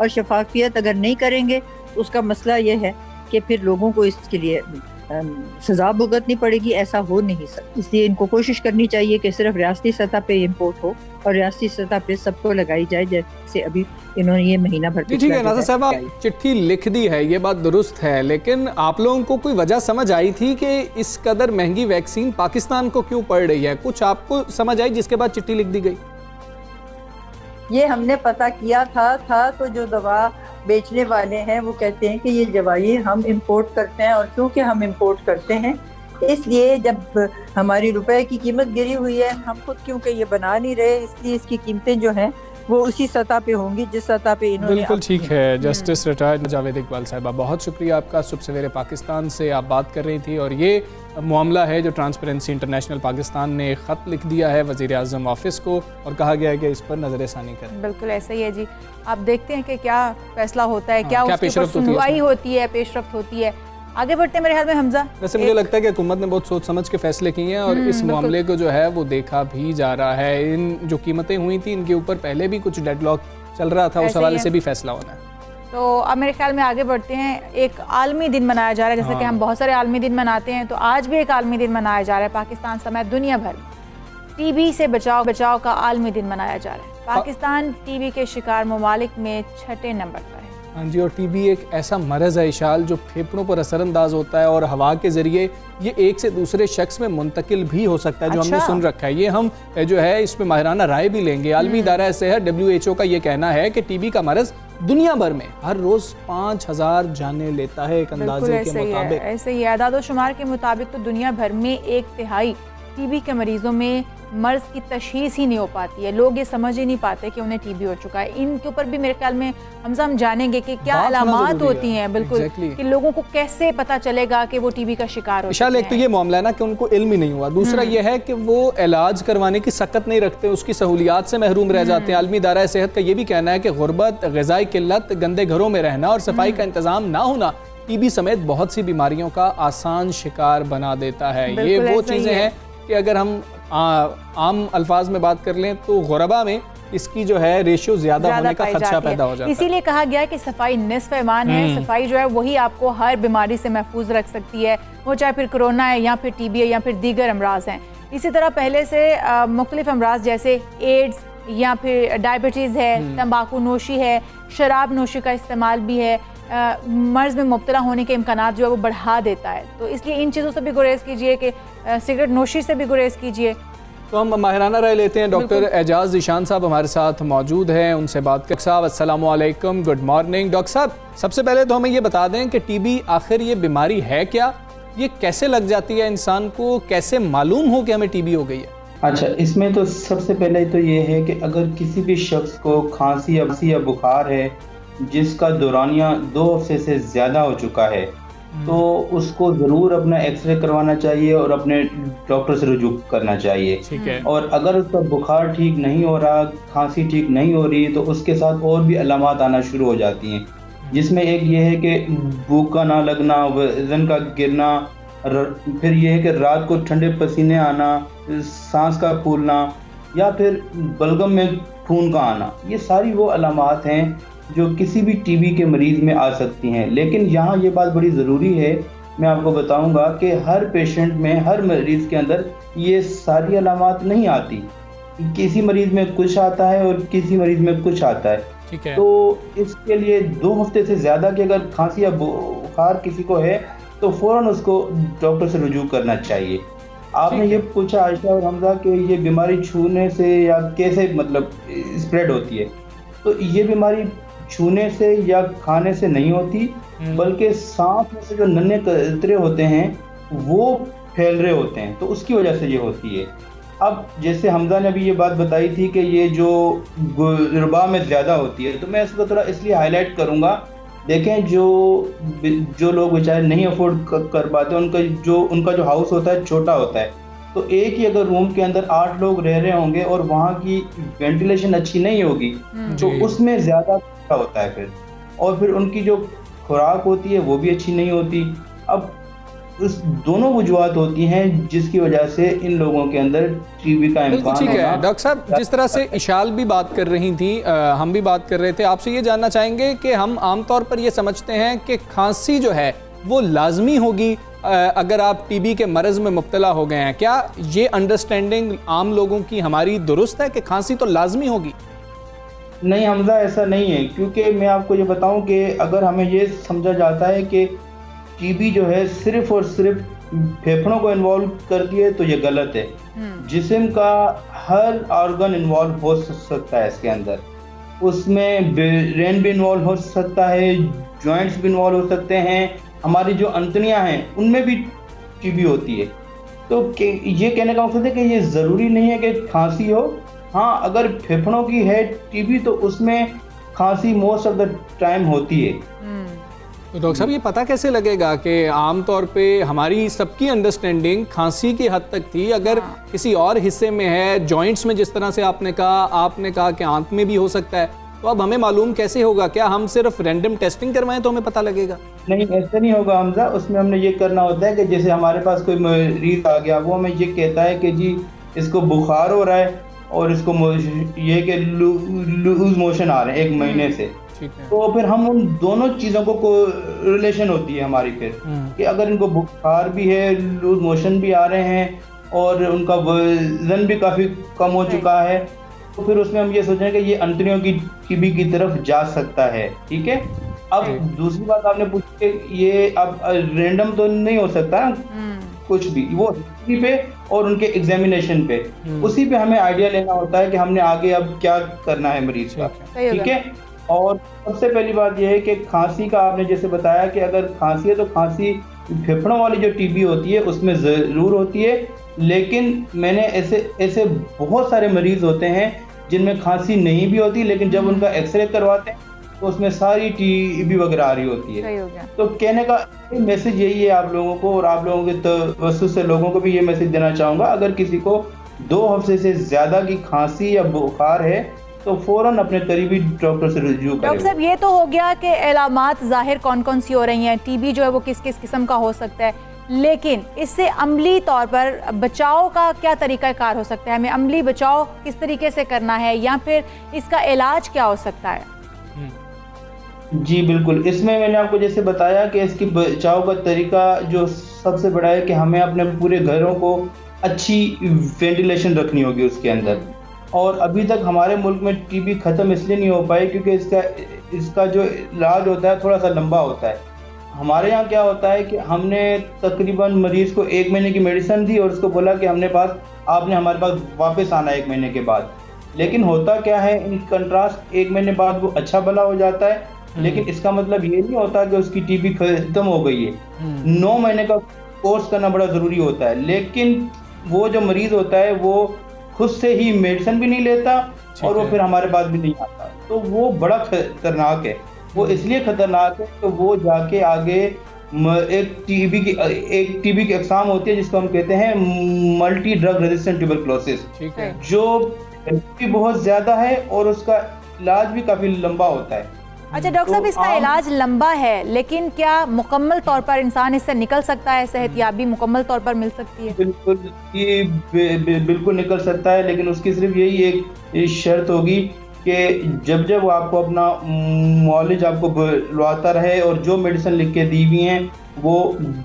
और शफाफियत अगर नहीं करेंगे तो उसका मसला ये है कि फिर लोगों को इसके लिए सजा भुगतनी पड़ेगी। ऐसा हो नहीं सकता। इसलिए इनको कोशिश करनी चाहिए कि सिर्फ रियासती सतह पे इम्पोर्ट हो और रियासती सतह पे सबको लगाई जाए, जैसे अभी इन्होंने ये महीना भर। ठीक है नाज़र साहब, चिट्ठी लिख दी है, ये बात दुरुस्त है, लेकिन आप लोगों को कोई वजह समझ आई थी कि इस कदर महंगी वैक्सीन पाकिस्तान को क्यों पड़ रही है? कुछ आपको समझ आई जिसके बाद चिट्ठी लिख दी गई? ये हमने पता किया था तो जो दवा बेचने वाले हैं वो कहते हैं कि ये दवाई हम इंपोर्ट करते हैं और क्योंकि हम इंपोर्ट करते हैं इसलिए जब हमारी रुपए की कीमत गिरी हुई है, हम खुद क्योंकि ये बना नहीं रहे इसलिए इसकी कीमतें जो हैं वो उसी सतह पे होंगी जिस सतह पे इन्होंने। बिल्कुल ठीक है। जस्टिस रिटायर्ड जावेद इकबाल साहिबा, बहुत शुक्रिया आपका। सुबह सवेरे पाकिस्तान से आप बात कर रही थी और ये मामला है जो ट्रांसपेरेंसी इंटरनेशनल पाकिस्तान ने ख़त लिख दिया है वज़ीर आज़म ऑफिस को और कहा गया है कि इस पर नज़रसानी करें। बिल्कुल ऐसा ही है जी। आप देखते हैं कि क्या फैसला होता है, क्या उसके ऊपर सुनवाई होती है, पेशरफ्त होती है। आगे बढ़ते हैं मेरे ख्याल में हमजा। वैसे मुझे लगता है कि हुकूमत ने बहुत सोच समझ के फैसले किए हैं और इस मामले को जो है वो देखा भी जा रहा है। इन जो कीमतें हुई थी इनके ऊपर पहले भी कुछ डेडलॉक चल रहा था, उस हवाले से भी फैसला होना है। तो अब मेरे ख्याल में आगे बढ़ते हैं। एक आलमी दिन मनाया जा रहा है, जैसे कि हम बहुत सारे आलमी दिन मनाते हैं, तो आज भी एक आलमी दिन मनाया जा रहा है पाकिस्तान समेत दुनिया भर में। टीबी से बचाव का आलमी दिन मनाया जा रहा है। पाकिस्तान टीबी के शिकार ममालिक में 6ठे नंबर पर है। हाँ जी, और टीबी एक ऐसा मरज़ है इशाल जो फेफड़ों पर असरअंदाज होता है और हवा के ज़रिए ये एक से दूसरे शख्स में मुंतकिल भी हो सकता है, जो हमने सुन रखा है। ये हम जो है इस पर माहिराना राय भी लेंगे। आलमी इदारा सेहत WHO का ये कहना है कि टीबी का मरज़ दुनिया भर में हर रोज़ 5000 जाने लेता है एक अंदाजे के मुताबिक। ऐसे ही आदाद शुमार के मुताबिक तो दुनिया भर में 1/3 टीबी के मरीजों में मर्ज की तशखीस ही नहीं हो पाती है। लोग ये समझ ही नहीं पाते कि उन्हें टीबी हो चुका है। इनके ऊपर भी मेरे ख्याल में हम जानेंगे कि क्या अलामात होती हैं, बिल्कुल कि लोगों को कैसे पता चलेगा कि वो टीबी का शिकार हो चुके हैं। एक तो ये मामला है ना कि उनको इल्म ही नहीं हुआ, दूसरा ये है कि वो इलाज करवाने की सकत नहीं रखते, उसकी सहूलियात से महरूम रह जाते हैं। आलमी इदारा सेहत का ये भी कहना है कि गुर्बत, ग़िज़ाई किल्लत, गंदे घरों में रहना और सफाई का इंतज़ाम ना होना टीबी समेत बहुत सी बीमारियों का आसान शिकार बना देता है। ये वो चीज़ें हैं कि अगर हम आम अल्फाज में बात कर लें तो गुरबा में इसकी जो है रेशियो ज्यादा होने का खदशा पैदा हो जाता है। इसीलिए कहा गया है कि सफाई निस्फ ईमान है। सफाई जो है वही आपको हर बीमारी से महफूज रख सकती है, वो चाहे फिर कोरोना है या फिर टीबी है या फिर दीगर अमराज हैं। इसी तरह पहले से मुख्तलिफ अमराज जैसे एड्स या फिर डायबिटीज़ है, तंबाकू नोशी है, शराब नोशी का इस्तेमाल भी है, मर्ज़ में मुब्तला होने के इम्कानात जो है वो बढ़ा देता है। तो इसलिए इन चीज़ों से भी गुरेज कीजिए कि सिगरेट नोशी से भी गुरेज कीजिए। तो हम माहिराना राय लेते हैं। डॉक्टर एजाज ज़ीशान साहब हमारे साथ मौजूद हैं, उनसे बात कर। साहब अस्सलाम वालेकुम, गुड मॉर्निंग। डॉक्टर साहब, सबसे पहले तो हमें ये बता दें कि टीबी आखिर ये बीमारी है क्या, ये कैसे लग जाती है इंसान को, कैसे मालूम हो कि हमें टीबी हो गई है? अच्छा, इसमें तो सबसे पहले तो ये है कि अगर किसी भी शख्स को खांसी या बुखार है जिसका दौरानिया 2 हफ्ते से ज़्यादा हो चुका है, तो उसको ज़रूर अपना एक्सरे करवाना चाहिए और अपने डॉक्टर से रुजू करना चाहिए। ठीक है। और अगर उसका बुखार ठीक नहीं हो रहा, खांसी ठीक नहीं हो रही, तो उसके साथ और भी अलामात आना शुरू हो जाती हैं, जिसमें एक ये है कि भूख का ना लगना, वजन का गिरना, फिर ये है कि रात को ठंडे पसीने आना, सांस का फूलना या फिर बलगम में खून का आना। ये सारी वो अलामात हैं जो किसी भी टीबी के मरीज़ में आ सकती हैं। लेकिन यहाँ ये बात बड़ी ज़रूरी है, मैं आपको बताऊंगा कि हर पेशेंट में, हर मरीज़ के अंदर ये सारी अलामात नहीं आती। किसी मरीज़ में कुछ आता है और किसी मरीज़ में कुछ आता है। ठीक है। तो इसके लिए 2 हफ्ते से ज़्यादा की अगर खांसी या बुखार किसी को है तो फ़ौरन उसको डॉक्टर से रुजू करना चाहिए। आपने ये पूछा आयशा और हमजा कि ये बीमारी छूने से या कैसे मतलब स्प्रेड होती है, तो ये बीमारी छूने से या खाने से नहीं होती, बल्कि सांस में से जो नन्हे कतरे होते हैं वो फैल रहे होते हैं, तो उसकी वजह से ये होती है। अब जैसे हमजा ने अभी ये बात बताई थी कि ये जो गुरबा में ज़्यादा होती है, तो मैं इसको थोड़ा इसलिए हाईलाइट करूँगा। देखें, जो लोग बेचारे नहीं अफोर्ड कर पाते, उनका जो हाउस होता है छोटा होता है, तो एक ही अगर रूम के अंदर 8 लोग रह रहे होंगे और वहाँ की वेंटिलेशन अच्छी नहीं होगी तो उसमें ज़्यादा होता है फिर, और फिर उनकी जो खुराक होती है वो भी अच्छी नहीं होती। अब उस दोनों वजूहत होती हैं जिसकी वजह से इन लोगों के अंदर टीबी का इम्कान। ठीक है डॉक्टर साहब, जिस तरह से इशाल भी बात कर रही थी, हम भी बात कर रहे थे, आपसे ये जानना चाहेंगे कि हम आमतौर पर ये समझते हैं कि खांसी जो है वो लाजमी होगी अगर आप टीबी के मरज़ में मुब्तला हो गए हैं। क्या ये अंडरस्टैंडिंग आम लोगों की हमारी दुरुस्त है कि खांसी तो लाजमी होगी? नहीं हमजा, ऐसा नहीं है, क्योंकि मैं आपको ये बताऊं कि अगर हमें ये समझा जाता है कि टीबी जो है सिर्फ और सिर्फ फेफड़ों को इन्वॉल्व करती है, तो ये गलत है। जिस्म का हर ऑर्गन इन्वॉल्व हो सकता है इसके अंदर, उसमें ब्रेन भी इन्वॉल्व हो सकता है, जॉइंट्स भी इन्वॉल्व हो सकते हैं, हमारी जो अंतड़ियां हैं उनमें भी टीबी होती है। तो ये कहने का मकसद है कि ये ज़रूरी नहीं है कि खांसी हो। हाँ, अगर फेफड़ों की है टीबी तो उसमें खांसी मोस्ट ऑफ द टाइम होती है। तो डॉक्टर साहब, ये पता कैसे लगेगा कि आम तौर पे हमारी सबकी अंडरस्टैंडिंग खांसी की हद तक थी, अगर किसी और हिस्से में है, जॉइंट्स में जिस तरह से आपने कहा कि आंत में भी हो सकता है, तो अब हमें मालूम कैसे होगा? क्या हम सिर्फ रैंडम टेस्टिंग करवाएं तो हमें पता लगेगा? नहीं, ऐसा नहीं होगा हमजा। उसमें हमने ये करना होता है कि जैसे हमारे पास कोई मरीज आ गया, वो हमें ये कहता है कि जी इसको बुखार हो रहा है और इसको ये कि लूज मोशन आ रहे हैं 1 महीने से, तो फिर हम उन दोनों चीज़ों को रिलेशन होती है हमारी फिर कि अगर इनको बुखार भी है, लूज मोशन भी आ रहे हैं और उनका वजन भी काफ़ी कम हो चुका है, तो फिर उसमें हम ये सोचें कि ये अंतड़ियों की टीबी की तरफ जा सकता है। ठीक है। अब दूसरी बात आपने पूछी कि ये अब रैंडम तो नहीं हो सकता ना कुछ भी, वो हिस्ट्री पे और उनके एग्जामिनेशन पे, उसी पे हमें आइडिया लेना होता है कि हमने आगे अब क्या करना है मरीज का, ठीक है। और सबसे पहली बात यह है कि खांसी का आपने जैसे बताया कि अगर खांसी है तो खांसी फेफड़ों वाली जो टीबी होती है उसमें ज़रूर होती है, लेकिन मैंने ऐसे बहुत सारे मरीज होते हैं जिनमें खांसी नहीं भी होती, लेकिन जब उनका एक्सरे करवाते हैं तो उसमें सारी टीबी वगैरह आ रही होती है। तो कहने का मैसेज यही है आप लोगों को, और आप लोगों के तवज्जुह से लोगों को भी ये मैसेज देना चाहूँगा, अगर किसी को 2 हफ्ते से ज़्यादा की खांसी या बुखार है तो फौरन अपने करीबी डॉक्टर से रुजू करें। डॉक्टर साहब, ये तो हो गया कि अलामात ज़ाहिर कौन कौन सी हो रही हैं, टीबी जो है वो किस किस किस्म का हो सकता है, लेकिन इससे अमली तौर पर बचाव का क्या तरीका कार हो सकता है? हमें अमली बचाव किस तरीके से करना है, या फिर इसका इलाज क्या हो सकता है? जी बिल्कुल, इसमें मैंने आपको जैसे बताया कि इसकी बचाव का तरीका जो सबसे बड़ा है कि हमें अपने पूरे घरों को अच्छी वेंटिलेशन रखनी होगी उसके अंदर। और अभी तक हमारे मुल्क में टीबी ख़त्म इसलिए नहीं हो पाई क्योंकि इसका जो इलाज होता है थोड़ा सा लंबा होता है। हमारे यहाँ क्या होता है कि हमने तकरीबन मरीज़ को 1 महीने की मेडिसिन दी और उसको बोला कि आपने हमारे पास वापस आना 1 महीने के बाद। लेकिन होता क्या है, इन कंट्रास्ट 1 महीने बाद वो अच्छा भला हो जाता है, लेकिन इसका मतलब ये नहीं होता कि उसकी टीबी खत्म हो गई है। 9 महीने का कोर्स करना बड़ा ज़रूरी होता है, लेकिन वो जो मरीज़ होता है वो खुद से ही मेडिसिन भी नहीं लेता और वो फिर हमारे पास भी नहीं आता, तो वो बड़ा खतरनाक है। वो इसलिए खतरनाक है तो वो जाके आगे एक टीबी की अक़साम होती है जिसको हम कहते हैं मल्टी ड्रग रेजिस्टेंट ट्यूबरकुलोसिस, जो भी बहुत ज़्यादा है और उसका इलाज भी काफ़ी लंबा होता है। अच्छा डॉक्टर साहब, इसका इलाज लंबा है, लेकिन क्या मुकम्मल तौर पर इंसान इससे निकल सकता है? सेहतयाबी मुकम्मल तौर पर मिल सकती है? बिल्कुल, ये बिल्कुल निकल सकता है, लेकिन उसकी सिर्फ यही एक शर्त होगी कि जब आपको अपना मौलिज आपको बुलवाता रहे और जो मेडिसिन लिख के दी हुई हैं वो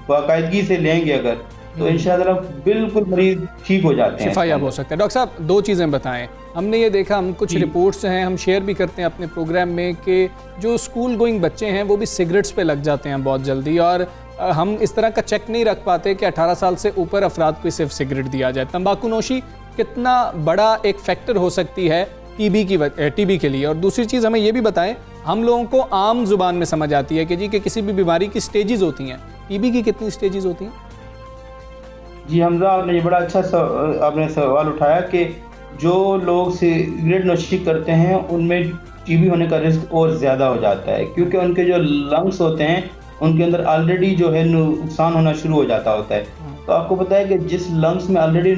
बाकायदगी से लेंगे अगर, तो इंशाअल्लाह बिल्कुल मरीज ठीक हो जाते हैं, शिफायाब हो सकता है। डॉक्टर साहब, 2 चीज़ें बताएं। हमने ये देखा, हम कुछ रिपोर्ट्स हैं हम शेयर भी करते हैं अपने प्रोग्राम में कि जो स्कूल गोइंग बच्चे हैं वो भी सिगरेट्स पे लग जाते हैं बहुत जल्दी, और हम इस तरह का चेक नहीं रख पाते कि 18 साल से ऊपर अफराद को सिर्फ सिगरेट दिया जाए। तंबाकू नोशी कितना बड़ा एक फैक्टर हो सकती है टीबी के लिए? और दूसरी चीज़ हमें ये भी बताएं, हम लोगों को आम जुबान में समझ आती है कि किसी भी बीमारी की स्टेजेस होती हैं, टीबी की कितनी स्टेजेस होती हैं? जी हमजा, आपने ये बड़ा अच्छा आपने सवाल उठाया कि जो लोग सिगरेट नोशी करते हैं उनमें टीबी होने का रिस्क और ज़्यादा हो जाता है, क्योंकि उनके जो लंग्स होते हैं उनके अंदर ऑलरेडी जो है नुकसान होना शुरू हो जाता होता है। तो आपको पता है कि जिस लंग्स में ऑलरेडी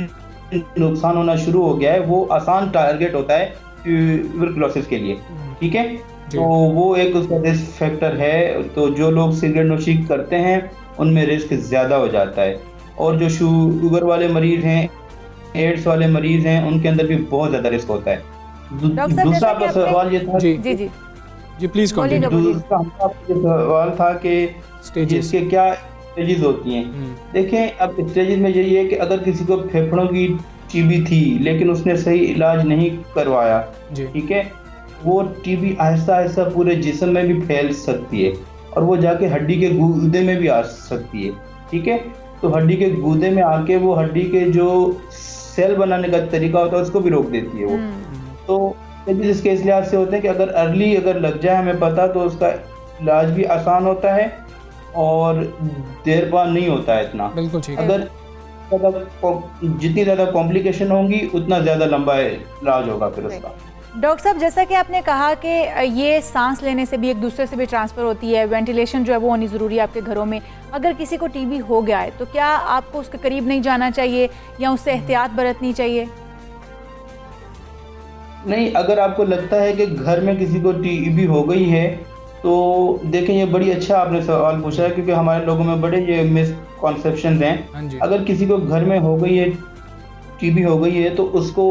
नुकसान होना शुरू हो गया है वो आसान टारगेट होता है ट्यूबरकुलोसिस के लिए, ठीक है। तो वो एक उसका रिस्क फैक्टर है। तो जो लोग सिगरेट नोशी करते हैं उनमें रिस्क ज़्यादा हो जाता है, और जो शुगर वाले मरीज़ हैं, एड्स वाले मरीज़ हैं, उनके अंदर भी बहुत ज़्यादा रिस्क होता है। दूसरा आपका सवाल ये था, जी प्लीज़ कंटिन्यू। दूसरा आपका सवाल था कि इसके क्या स्टेजेस होती हैं। देखें, अब स्टेजेस में यही है कि अगर किसी को फेफड़ों की टीबी थी लेकिन उसने सही इलाज नहीं करवाया, ठीक है, वो टीबी आहिस्ता आहिस्ता पूरे जिस्म में भी फैल सकती है और वो जाके हड्डी के गूदे में भी आ सकती है, ठीक है। तो हड्डी के गूदे में आके वो हड्डी के जो सेल बनाने का तरीका होता है उसको भी रोक देती है वो। तो इसके इस लिहाज से होते हैं कि अगर लग जाए हमें पता, तो उसका इलाज भी आसान होता है और देर बाद नहीं होता है इतना। बिल्कुल ठीक है। अगर जितनी ज़्यादा कॉम्प्लिकेशन होंगी उतना ज़्यादा लंबा इलाज होगा फिर उसका। डॉक्टर साहब, जैसा कि आपने कहा कि ये सांस लेने से भी एक दूसरे से भी ट्रांसफ़र होती है, वेंटिलेशन जो है वो होनी ज़रूरी है आपके घरों में। अगर किसी को टीबी हो गया है तो क्या आपको उसके करीब नहीं जाना चाहिए या उससे एहतियात बरतनी चाहिए? नहीं, अगर आपको लगता है कि घर में किसी को टीबी हो गई है तो देखें, ये बड़ी अच्छा आपने सवाल पूछा है, क्योंकि हमारे लोगों में बड़े ये मिसकॉन्सेप्शंस हैं। अगर किसी को घर में हो गई है, टीबी हो गई है, तो उसको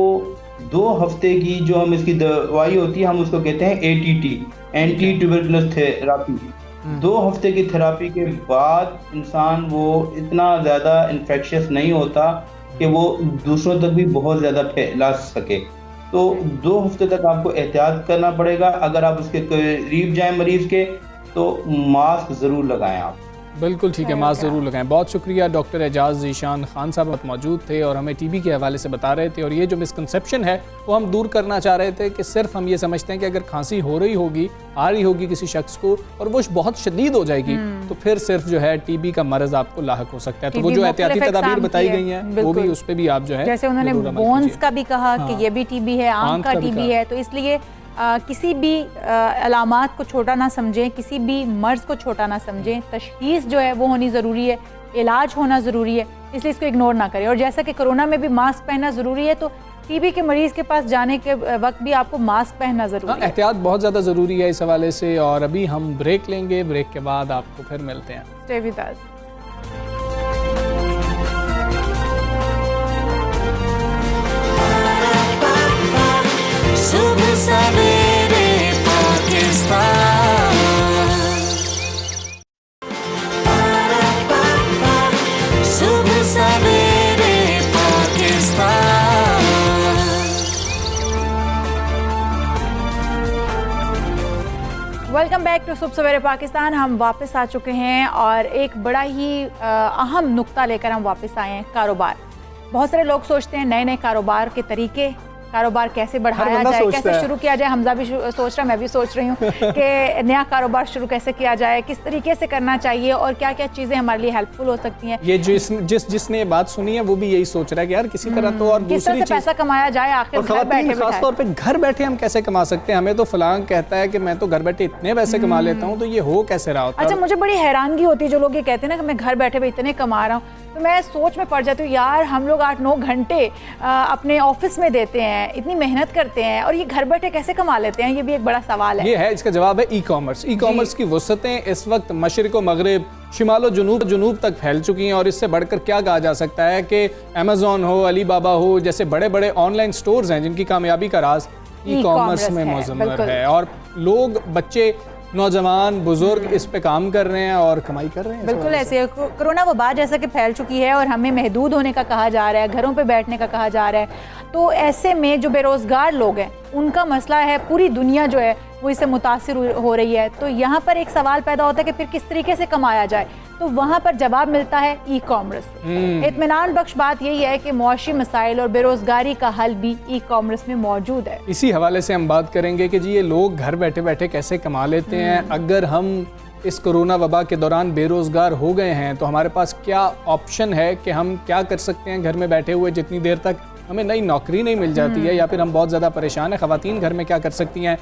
2 हफ्ते की जो हम इसकी दवाई होती है हम उसको कहते हैं ATT, एंटी ट्यूबरकुलोस थेरापी। 2 हफ्ते की थेरापी के बाद इंसान वो इतना ज़्यादा इन्फेक्शियस नहीं होता कि वो दूसरों तक भी बहुत ज़्यादा फैला सके। तो 2 हफ्ते तक आपको एहतियात करना पड़ेगा। अगर आप उसके करीब जाएं मरीज़ के तो मास्क ज़रूर लगाएं आप। बिल्कुल ठीक है, मास्क ज़रूर लगाएं। बहुत शुक्रिया। डॉक्टर एजाज ज़ीशान खान साहब मौजूद थे और हमें टीबी के हवाले से बता रहे थे, और ये जो मिसकंसेप्शन है वो हम दूर करना चाह रहे थे कि सिर्फ हम ये समझते हैं कि अगर खांसी हो रही होगी, आ रही होगी किसी शख्स को और वो बहुत शदीद हो जाएगी तो फिर सिर्फ जो है टीबी का मरज़ आपको लाहक हो सकता है। तो वो जो एहतियाती तदाबीर बताई गई हैं वो भी, उस पर भी आप जो है, जैसे उन्होंने बोन्स का भी कहा कि ये भी टीबी है, आंख का टीबी है, तो इसलिए किसी भी अलामात को छोटा ना समझें, किसी भी मर्ज़ को छोटा ना समझें। तशख़ीस जो है वो होनी ज़रूरी है, इलाज होना ज़रूरी है, इसलिए इसको इग्नोर ना करें। और जैसा कि कोरोना में भी मास्क पहनना ज़रूरी है, तो टीबी के मरीज़ के पास जाने के वक्त भी आपको मास्क पहनना ज़रूरी है। एहतियात बहुत ज़्यादा ज़रूरी है इस हवाले से। और अभी हम ब्रेक लेंगे, ब्रेक के बाद आपको फिर मिलते हैं। Stay with us. सुबह सवेरे पाकिस्तान, सुबह सवेरे पाकिस्तान। वेलकम बैक टू सुबह सवेरे पाकिस्तान। हम वापस आ चुके हैं और एक बड़ा ही अहम नुक्ता लेकर हम वापस आए हैं, कारोबार। बहुत सारे लोग सोचते हैं नए नए कारोबार के तरीके, कारोबार कैसे बढ़ाया जाए, कैसे शुरू किया जाए। हमजा भी सोच रहा, मैं भी सोच रही हूँ कि नया कारोबार शुरू कैसे किया जाए, किस तरीके से करना चाहिए और क्या क्या चीज़ें हमारे लिए हेल्पफुल हो सकती हैं। ये जिसने ये बात सुनी है वो भी यही सोच रहा है कि यार किसी तरह तो और किस तरह से पैसा कमाया जाए, आखिर घर बैठे खासतौर पे घर बैठे हम कैसे कमा सकते हैं। हमें तो फलां कहता है कि मैं तो घर बैठे इतने पैसे कमा लेता हूँ, तो ये हो कैसे रहा होता है। अच्छा, मुझे बड़ी हैरानगी होती है जो लोग ये कहते हैं ना कि मैं घर बैठे इतने कमा रहा हूँ, तो मैं सोच में पड़ जाती हूँ यार हम लोग 8-9 घंटे अपने ऑफिस में देते हैं, इतनी मेहनत करते हैं और ये घर बैठे कैसे कमा लेते हैं, ये भी एक बड़ा सवाल है। ये है, इसका जवाब है ई कॉमर्स। ई कॉमर्स की वसअतें इस वक्त मशरिक़ व मगरिब, शिमाल व जुनूब तक फैल चुकी हैं और इससे बढ़कर क्या कहा जा सकता है कि अमेज़ॉन हो, अली बाबा हो, जैसे बड़े बड़े ऑनलाइन स्टोर्स हैं जिनकी कामयाबी का राज ई कॉमर्स में मुज़म्मर है। और लोग, बच्चे, नौजवान, बुजुर्ग इस पे काम कर रहे हैं और कमाई कर रहे हैं। बिल्कुल ऐसे कोरोना वबा जैसा कि फैल चुकी है और हमें महदूद होने का कहा जा रहा है, घरों पे बैठने का कहा जा रहा है, तो ऐसे में जो बेरोज़गार लोग हैं उनका मसला है, पूरी दुनिया जो है वो इससे मुतासिर हो रही है। तो यहाँ पर एक सवाल पैदा होता है कि फिर किस तरीके से कमाया जाए, तो वहाँ पर जवाब मिलता है ई कॉमर्स। इत्मीनान बख्श बात यही है कि मुआशी मसाइल और बेरोज़गारी का हल भी ई कॉमर्स में मौजूद है। इसी हवाले से हम बात करेंगे कि जी ये लोग घर बैठे बैठे कैसे कमा लेते हैं। अगर हम इस कोरोना वबा के दौरान बेरोज़गार हो गए हैं तो हमारे पास क्या ऑप्शन है कि हम क्या कर सकते हैं घर में बैठे हुए, जितनी देर तक हमें नई नौकरी नहीं मिल जाती है या फिर हम बहुत ज़्यादा परेशान हैं। ख़वातीन घर में क्या कर सकती हैं।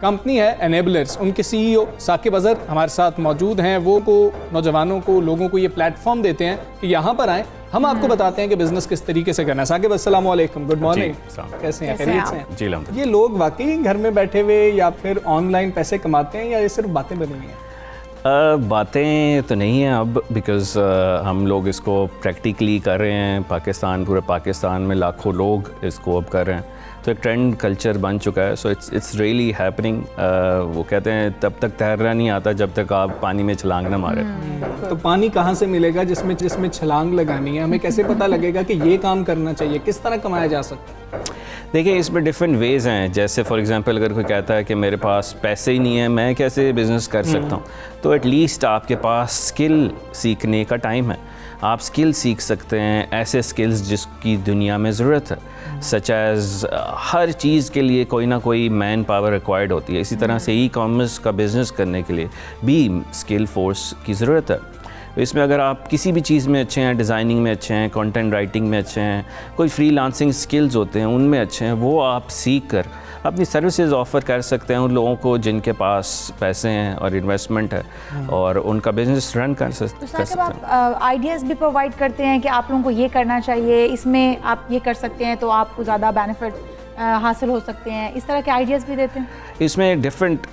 कंपनी है एनेबलर्स, उनके CEO साकिब अज़हर हमारे साथ मौजूद हैं। वो को नौजवानों को, लोगों को ये प्लेटफॉर्म देते हैं कि यहाँ पर आएँ, हम आपको बताते हैं कि बिज़नेस किस तरीके से करना है। साकिब अस्सलाम वालेकुम, गुड मॉर्निंग, कैसे हैं, खैरियत से हैं? जी अलहम्दुलिल्लाह। ये लोग वाकई घर में बैठे हुए या फिर ऑनलाइन पैसे कमाते हैं या ये सिर्फ बातें बनी हुई हैं? बातें तो नहीं हैं अब, बिकॉज़ हम लोग इसको प्रैक्टिकली कर रहे हैं। पाकिस्तान, पूरे पाकिस्तान में लाखों लोग इसको अब कर रहे हैं, तो एक ट्रेंड कल्चर बन चुका है। So it's really happening. वो कहते हैं तब तक तैरना नहीं आता जब तक आप पानी में छलांग ना मारे। तो पानी कहाँ से मिलेगा जिसमें छलांग लगानी है? हमें कैसे पता लगेगा कि ये काम करना चाहिए, किस तरह कमाया जा सकता है? देखिए, इसमें डिफरेंट वेज़ हैं। जैसे फॉर एग्जांपल अगर कोई कहता है कि मेरे पास पैसे ही नहीं है, मैं कैसे बिज़नेस कर सकता हूँ, तो एटलीस्ट आपके पास स्किल सीखने का टाइम है। आप स्किल सीख सकते हैं, ऐसे स्किल्स जिसकी दुनिया में ज़रूरत है, सच एज़ हर चीज़ के लिए कोई ना कोई मैन पावर रिक्वायर्ड होती है। इसी तरह से ई कॉमर्स का बिज़नेस करने के लिए भी स्किल फोर्स की ज़रूरत है। इसमें अगर आप किसी भी चीज़ में अच्छे हैं, डिज़ाइनिंग में अच्छे हैं, कंटेंट राइटिंग में अच्छे हैं, कोई फ्रीलांसिंग स्किल्स होते हैं उनमें अच्छे हैं, वो आप सीख कर अपनी सर्विसेज ऑफ़र कर सकते हैं उन लोगों को जिनके पास पैसे हैं और इन्वेस्टमेंट है और उनका बिजनेस रन कर सकते हैं। आप आइडियाज़ भी प्रोवाइड करते हैं कि आप लोगों को ये करना चाहिए, इसमें आप ये कर सकते हैं तो आपको ज़्यादा बेनिफिट हासिल हो सकते हैं, इस तरह के आइडियाज़ भी देते हैं? इसमें डिफरेंट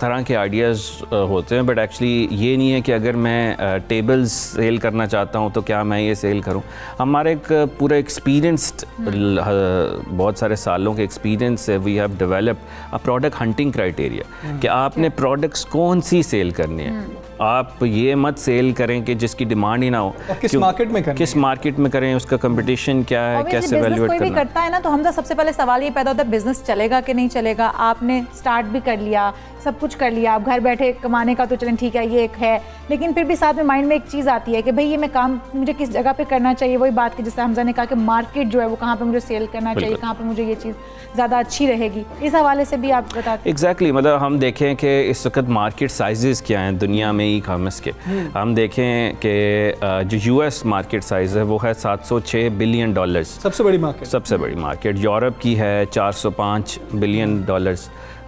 तरह के आइडियाज़ होते हैं, बट एक्चुअली ये नहीं है कि अगर मैं टेबल्स सेल करना चाहता हूँ तो क्या मैं ये सेल करूँ। हमारा एक पूरा एक्सपीरियंस्ड, बहुत सारे सालों के एक्सपीरियंस से we have developed a product hunting criteria कि आपने प्रोडक्ट्स कौन सी सेल करनी है। आप ये मत सेल करें कि जिसकी डिमांड ही ना हो। किस मार्केट में करें, किस मार्केट में करें, उसका कंपटीशन क्या है, कैसे वैल्यूएट करना। कोई भी करता है ना, तो हमदा सबसे पहले सवाल ये पैदा होता है बिजनेस चलेगा कि नहीं चलेगा। आपने स्टार्ट भी कर लिया, सब कुछ कर लिया, आप घर बैठे कमाने का तो चलें ठीक है ये एक है, लेकिन फिर भी साथ में माइंड में एक चीज़ आती है कि भाई ये मैं काम मुझे किस जगह पे करना चाहिए। वही बात कि जैसे हमजा ने कहा कि मार्केट जो है वो कहाँ पे मुझे सेल करना चाहिए, कहाँ पे मुझे ये चीज़ ज़्यादा अच्छी रहेगी, इस हवाले से भी आप बताते हैं। एग्जैक्टली मतलब हम देखें कि इस वक्त मार्केट साइजेस क्या हैं दुनिया में ई कॉमर्स के। हम देखें कि जो यूएस मार्केट साइज़ है वो है $706 बिलियन, सबसे बड़ी मार्केट। सबसे बड़ी मार्केट यूरोप की है $405 बिलियन,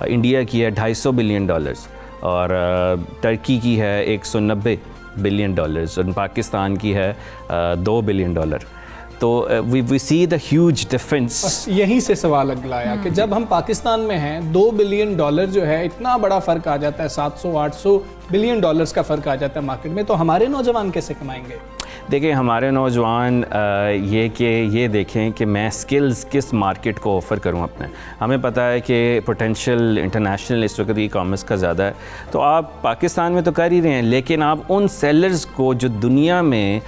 इंडिया की है $250 बिलियन, और टर्की की है $190 बिलियन, और पाकिस्तान की है $2 बिलियन। तो we see the huge difference. यहीं से सवाल अगला आया कि जब हम पाकिस्तान में हैं $2 बिलियन जो है, इतना बड़ा फ़र्क आ जाता है, 700-800 बिलियन डॉलर्स का फ़र्क आ जाता है मार्केट में, तो हमारे नौजवान कैसे कमाएंगे? देखिए हमारे नौजवान ये देखें कि मैं स्किल्स किस मार्केट को ऑफ़र करूं अपने। हमें पता है कि पोटेंशियल इंटरनेशनल इस वक्त ई कॉमर्स का ज़्यादा है, तो आप पाकिस्तान में तो कर ही रहे हैं, लेकिन आप उन सेलर्स को जो दुनिया में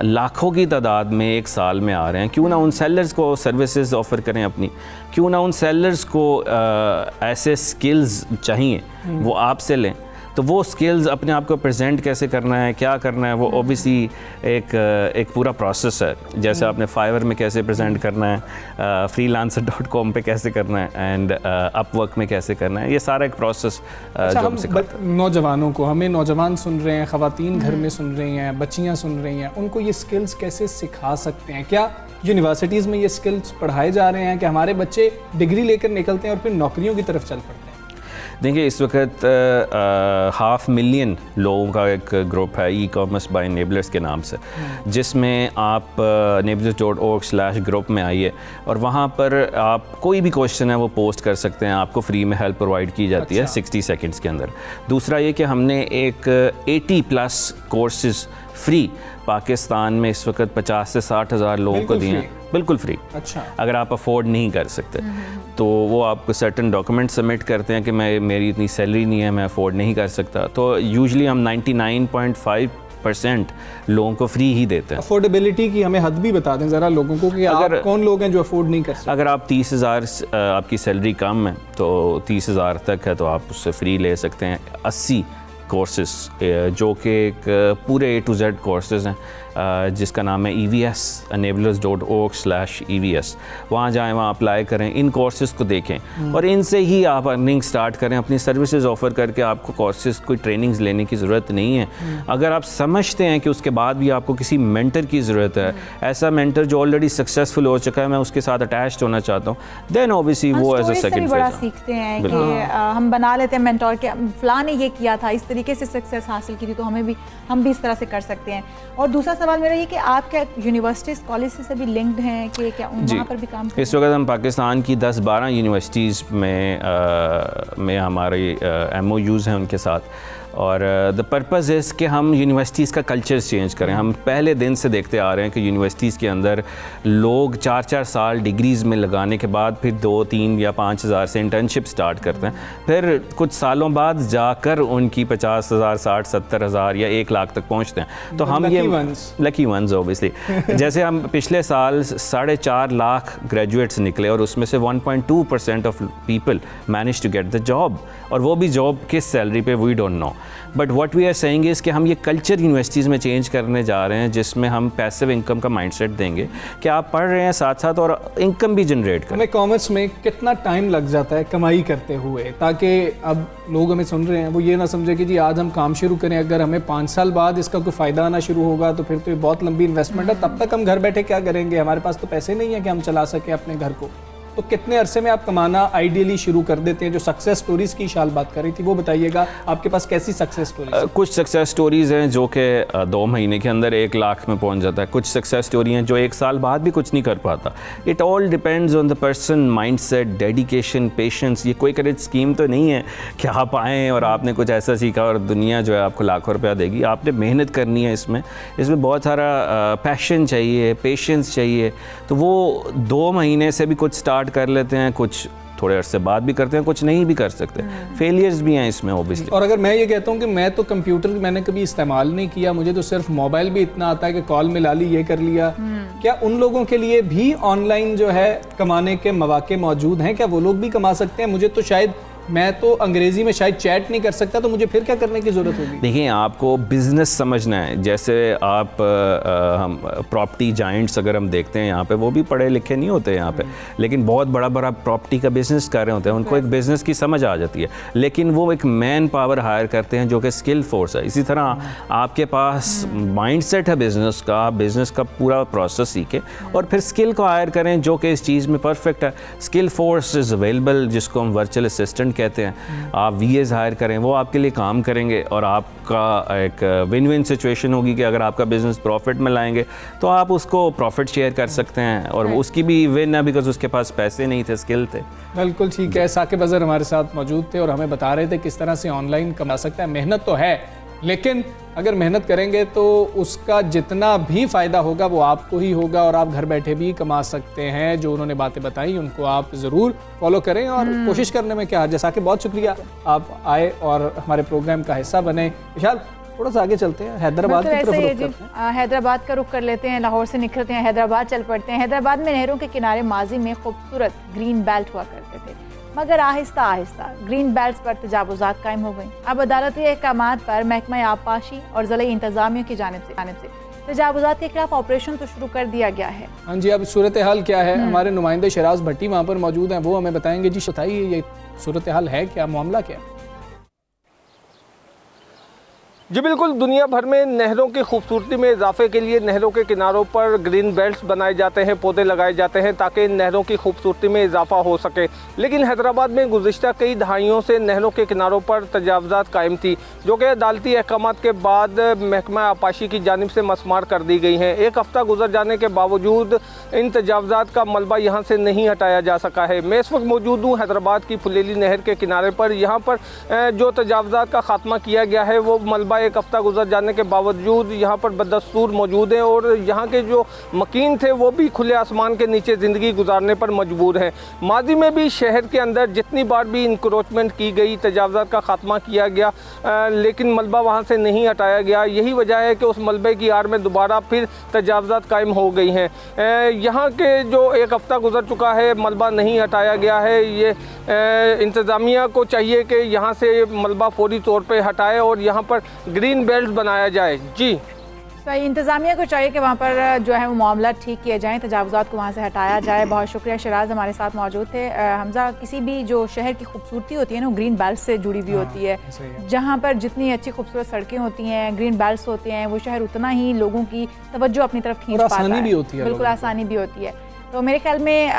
लाखों की तादाद में एक साल में आ रहे हैं, क्यों ना उन सेलर्स को सर्विसेज ऑफ़र करें अपनी, क्यों ना उन सेलर्स को ऐसे स्किल्स चाहिए वो आपसे लें। तो वो स्किल्स अपने आप को प्रेजेंट कैसे करना है, क्या करना है, वो ओबियसली एक पूरा प्रोसेस है। जैसे आपने फाइवर में कैसे प्रेजेंट करना है, freelancer.com पे कैसे करना है, एंड अपवर्क में कैसे करना है, ये सारा एक प्रोसेस जो हम सिखाते हैं। नौजवानों को, हमें नौजवान सुन रहे हैं, ख़वातीन घर में सुन रही हैं, बच्चियाँ सुन रही हैं, उनको ये स्किल्स कैसे सिखा सकते हैं? क्या यूनिवर्सिटीज़ में ये स्किल्स पढ़ाए जा रहे हैं कि हमारे बच्चे डिग्री लेकर निकलते हैं और फिर नौकरियों की तरफ चल पड़ते हैं? देखिए इस वक्त 500,000 लोगों का एक ग्रुप है ई कॉमर्स बाय एनेबलर्स के नाम से, जिसमें आप enablers.org/group में आइए और वहाँ पर आप कोई भी क्वेश्चन है वो पोस्ट कर सकते हैं, आपको फ्री में हेल्प प्रोवाइड की जाती है 60 सेकंड्स के अंदर। दूसरा ये कि हमने एक 80+ कोर्सेज़ फ्री पाकिस्तान में इस वक्त 50 से 60 हज़ार लोगों को दिए हैं, बिल्कुल फ्री। अच्छा, अगर अगर आप अफोर्ड नहीं कर सकते तो वो आपको सर्टन डॉक्यूमेंट सबमिट करते हैं कि मेरी इतनी सैलरी नहीं है, मैं अफोर्ड नहीं कर सकता, तो यूजुअली हम 99.5% लोगों को फ्री ही देते हैं। अफोर्डेबिलिटी की हमें हद भी बता दें ज़रा लोगों को कि अगर कौन लोग हैं जो अफोर्ड नहीं कर सकते। अगर आप 30,000 आपकी सैलरी कम है तो 30,000 तक है तो आप उससे फ्री ले सकते हैं। 80 कोर्सेस जो कि एक पूरे A to Z कोर्सेज हैं, जिसका नाम है EVS enablers.org/EVS। वहाँ जाएँ, वहाँ अप्लाई करें, इन कोर्सेज़ को देखें और इनसे ही आप अर्निंग स्टार्ट करें। अपनी सर्विसेज ऑफ़र करके आपको कोर्सेज़ कोई ट्रेनिंग्स लेने की ज़रूरत नहीं है। अगर आप समझते हैं कि उसके बाद भी आपको किसी मेंटर की ज़रूरत है, ऐसा मेंटर जो ऑलरेडी सक्सेसफुल हो चुका है, मैं उसके साथ अटैच्ड होना चाहता हूँ, देन ऑब्वियसली वो एज अ सेकंड बड़ा सीखते हैं कि हम बना लेते हैं मेंटर के, फ़लाँ ने ये किया था, इस तरीके से सक्सेस हासिल की थी, तो हम भी इस तरह से कर सकते हैं। और दूसरा सवाल मेरा ये कि आप क्या यूनिवर्सिटीज़ कॉलेज से भी लिंक्ड हैं कि क्या वहाँ पर भी काम? इस वक्त हम पाकिस्तान की 10-12 यूनिवर्सिटीज़ में हमारे MOUs हैं उनके साथ, और द पर्पज़ इज़ कि हम यूनिवर्सिटीज़ का कल्चर चेंज करें। हम पहले दिन से देखते आ रहे हैं कि यूनिवर्सिटीज़ के अंदर लोग 4-4 साल डिग्रीज़ में लगाने के बाद फिर 2-3 या 5 हज़ार से इंटर्नशिप स्टार्ट करते हैं, फिर कुछ सालों बाद जाकर उनकी 50,000, 60-70 हज़ार या 1 लाख तक पहुँचते हैं। तो हम ये लकी वंस ऑब्वियसली जैसे हम पिछले साल 4.5 लाख ग्रेजुएट्स निकले और उसमें से 1.2% of people manage to get the job, और वो भी जॉब किस सैलरी पे we don't know. But what we are saying is कि हम ये कल्चर यूनिवर्सिटीज़ में चेंज करने जा रहे हैं, जिसमें हम पैसिव इनकम का माइंडसेट देंगे कि आप पढ़ रहे हैं साथ साथ और इनकम भी जनरेट करें। हमें कॉमर्स में कितना टाइम लग जाता है कमाई करते हुए, ताकि अब लोग हमें सुन रहे हैं वो ये ना समझे कि जी आज हम काम शुरू करें, अगर हमें 5 साल बाद इसका कोई फ़ायदा आना शुरू होगा तो फिर तो ये बहुत लंबी इन्वेस्टमेंट है, तब तक हम घर बैठे क्या करेंगे, हमारे पास तो पैसे नहीं है कि हम चला सकें अपने घर को। तो कितने अरसे में आप कमाना आइडियली शुरू कर देते हैं? जो सक्सेस स्टोरीज़ की शाल बात कर रही थी वो बताइएगा, आपके पास कैसी सक्सेस स्टोरीज? कुछ सक्सेस स्टोरीज़ हैं जो कि 2 महीने के अंदर 1 लाख में पहुंच जाता है। कुछ सक्सेस स्टोरी हैं जो 1 साल बाद भी कुछ नहीं कर पाता। It all depends on the person, mindset, dedication, patience. ये कोई क्रेडिट स्कीम तो नहीं है कि आप आएँ और आपने कुछ ऐसा सीखा और दुनिया जो है आपको लाखों रुपया देगी। आपने मेहनत करनी है, इसमें बहुत सारा पैशन चाहिए, पेशेंस चाहिए। तो वो 2 महीने से भी कुछ स्टार्ट कर लेते हैं, कुछ थोड़े अरसे बाद भी करते हैं, कुछ नहीं भी कर सकते। फेलियर्स भी हैं इसमें ऑब्वियसली। और अगर मैं ये कहता हूँ कि मैं तो कंप्यूटर मैंने कभी इस्तेमाल नहीं किया, मुझे तो सिर्फ मोबाइल भी इतना आता है कि कॉल मिला ली, ये कर लिया, क्या उन लोगों के लिए भी ऑनलाइन जो है कमाने के मौके मौजूद हैं? क्या वो लोग भी कमा सकते हैं? मुझे तो शायद मैं तो अंग्रेजी में शायद चैट नहीं कर सकता, तो मुझे फिर क्या करने की ज़रूरत होगी? देखिए, आपको बिज़नेस समझना है। जैसे आप हम प्रॉपर्टी जाइंट्स अगर हम देखते हैं यहाँ पे, वो भी पढ़े लिखे नहीं होते यहाँ पे, लेकिन बहुत बड़ा बड़ा प्रॉपर्टी का बिज़नेस कर रहे होते हैं, उनको एक बिज़नेस की समझ आ जाती है, लेकिन वो एक मैन पावर हायर करते हैं जो कि स्किल फोर्स है। इसी तरह आपके पास माइंडसेट है बिज़नेस का, आप बिज़नेस का पूरा प्रोसेस सीखें और फिर स्किल को हायर करें जो कि इस चीज़ में परफेक्ट है। स्किल फोर्स इज़ अवेलेबल, जिसको हम वर्चुअल असिस्टेंट कहते हैं। आप वीएस हायर करें, वो आपके लिए काम करेंगे और आपका एक विन विन सिचुएशन होगी कि अगर आपका बिज़नेस प्रॉफिट में लाएंगे तो आप उसको प्रॉफिट शेयर कर सकते हैं, और उसकी भी विन है बिकॉज उसके पास पैसे नहीं थे, स्किल थे। बिल्कुल ठीक है। साकिब अज़हर हमारे साथ मौजूद थे और हमें बता रहे थे किस तरह से ऑनलाइन कमा सकता है। मेहनत तो है, लेकिन अगर मेहनत करेंगे तो उसका जितना भी फ़ायदा होगा वो आपको ही होगा, और आप घर बैठे भी कमा सकते हैं। जो उन्होंने बातें बताई उनको आप ज़रूर फॉलो करें और कोशिश करने में क्या हर्ज है। कि बहुत शुक्रिया आप आए और हमारे प्रोग्राम का हिस्सा बने। विशाल, थोड़ा सा आगे चलते हैं, हैदराबाद की तरफ रुख करते हैं। हैदराबाद का रुख कर लेते हैं, लाहौर से निकलते हैं, हैदराबाद चल पड़ते हैं। हैदराबाद में नहरों के किनारे माजी में खूबसूरत ग्रीन बेल्ट हुआ करते थे, मगर आहिस्ता आहिस्ता ग्रीन बेल्ट पर तजावुज़ात कायम हो गई। अब अदालती अहकामात पर महकमा आबपाशी और ज़िला इंतज़ामिया की जानिब से तजावुज़ात के खिलाफ ऑपरेशन तो शुरू कर दिया गया है। हाँ जी, अब सूरत हाल क्या है? हमारे नुमाइंदे शराज भट्टी वहाँ पर मौजूद हैं, वो हमें बताएंगे। जी बताइए, ये सूरत हाल है क्या, मामला क्या है? जी बिल्कुल, दुनिया भर में नहरों की खूबसूरती में इजाफे के लिए नहरों के किनारों पर ग्रीन बेल्ट्स बनाए जाते हैं, पौधे लगाए जाते हैं ताकि नहरों की खूबसूरती में इजाफा हो सके। लेकिन हैदराबाद में गुज़िश्ता कई दहाइयों से नहरों के किनारों पर तजावुज़ात कायम थी, जो कि अदालती अहकामात के बाद महकमा आबपाशी की जानिब से मसमार कर दी गई हैं। एक हफ़्ता गुजर जाने के बावजूद इन तजावुज़ात का मलबा यहाँ से नहीं हटाया जा सका है। मैं इस वक्त मौजूद हूँ हैदराबाद की फुलेली नहर के किनारे पर। यहाँ पर जो तजावुज़ात का खात्मा किया गया है वो मलबा एक हफ्ता गुजर जाने के बावजूद यहाँ पर बदस्तूर मौजूद हैं, और यहाँ के जो मकीन थे वो भी खुले आसमान के नीचे ज़िंदगी गुजारने पर मजबूर हैं। माजी में भी शहर के अंदर जितनी बार भी इंक्रोचमेंट की गई, तजावुज़ात का खात्मा किया गया, लेकिन मलबा वहाँ से नहीं हटाया गया। यही वजह है कि उस मलबे की आड़ में दोबारा फिर तजावुज़ात कायम हो गई हैं। यहाँ के जो एक हफ्ता गुजर चुका है, मलबा नहीं हटाया गया है। ये इंतज़ामिया को चाहिए कि यहाँ से मलबा फौरी तौर पर हटाए और यहाँ पर ग्रीन बेल्ट बनाया जाए। जी सही, इंतज़ामिया को चाहिए कि वहाँ पर जो है वो मामला ठीक किए जाएँ, तजावुज़ात को वहाँ से हटाया जाए। बहुत शुक्रिया, शराज हमारे साथ मौजूद थे। हमजा, किसी भी जो शहर की खूबसूरती होती है ना, ग्रीन बेल्ट से जुड़ी हुई होती है। जहाँ पर जितनी अच्छी खूबसूरत सड़कें होती हैं, ग्रीन बेल्ट होते हैं, वो शहर उतना ही लोगों की तवज्जो अपनी तरफ खींच पाता है। बिल्कुल आसानी भी होती है। तो मेरे ख्याल में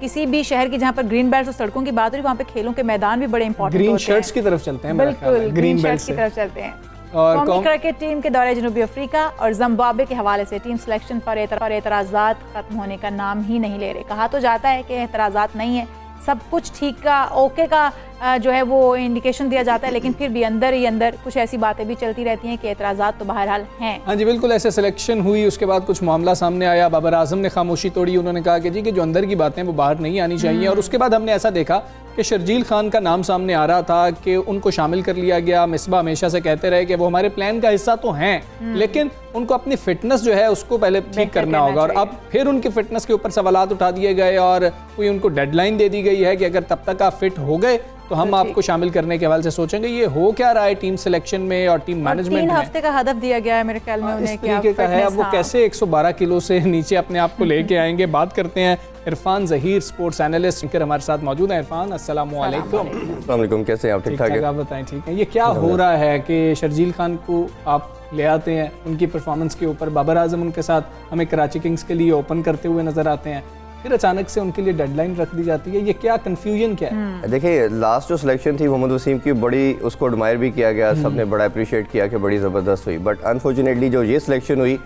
किसी भी शहर की जहाँ पर ग्रीन बेल्ट और सड़कों की बात हो रही, वहाँ पे खेलों के मैदान भी बड़े इंपॉर्टेंट होते हैं। ग्रीन शर्ट्स की तरफ चलते हैं, बिल्कुल ग्रीन शर्ट्स की तरफ चलते हैं। और कौमी क्रिकेट टीम के दौरे जनूबी अफ्रीका और जिम्बाब्वे के हवाले से टीम सिलेक्शन पर एतराज़ात खत्म होने का नाम ही नहीं ले रहे। कहा तो जाता है कि एतराज़ात नहीं है, सब कुछ ठीक का ओके का जो है वो इंडिकेशन दिया जाता है, लेकिन फिर भी अंदर ही अंदर कुछ ऐसी बातें भी चलती रहती हैं कि एतराज़ात तो बहरहाल हैं। हाँ जी बिल्कुल, ऐसे सिलेक्शन हुई, उसके बाद कुछ मामला सामने आया, बाबर आजम ने खामोशी तोड़ी। उन्होंने कहा कि जी कि जो अंदर की बातें वो बाहर नहीं आनी चाहिए। और उसके बाद हमने ऐसा देखा कि शर्जील खान का नाम सामने आ रहा था कि उनको शामिल कर लिया गया। मिसबा हमेशा से कहते रहे कि वो हमारे प्लान का हिस्सा तो हैं, लेकिन उनको अपनी फिटनेस जो है उसको पहले ठीक करना होगा। और अब फिर उनकी फिटनेस के ऊपर सवालात उठा दिए गए और कोई उनको डेडलाइन दे दी गई है कि अगर तब तक आप फिट हो गए तो हम आपको शामिल करने के हवाले से सोचेंगे। ये हो क्या रहा है टीम सिलेक्शन में और टीम मैनेजमेंट में? 3 हफ्ते का हदफ दिया गया है मेरे ख्याल में उन्हें, इस तरीके का है। अब वो कैसे 112 किलो से नीचे अपने आप को लेके आएंगे? बात करते हैं इरफान ज़हीर, स्पोर्ट्स एनालिस्ट फिर हमारे साथ मौजूद है। इरफान, अस्सलाम वालेकुम। कैसे हैं आप? ठीक ठाक है? आप बताएं। ठीक है। ये क्या हो रहा है कि शर्जील खान को आप ले आते हैं, उनकी परफॉर्मेंस के ऊपर बाबर आजम उनके साथ हमें कराची किंग्स के लिए ओपन करते हुए नजर आते हैं, फिर अचानक से उनके लिए डेडलाइन रख दी जाती है। ये क्या कन्फ्यूजन क्या है? देखिए, लास्ट जो सिलेक्शन थी मोहम्मद वसीम की, बड़ी उसको एडमायर भी किया गया, सबने बड़ा अप्रिशिएट किया कि बड़ी ज़बरदस्त हुई। बट अनफॉर्चुनेटली जो ये सिलेक्शन हुई,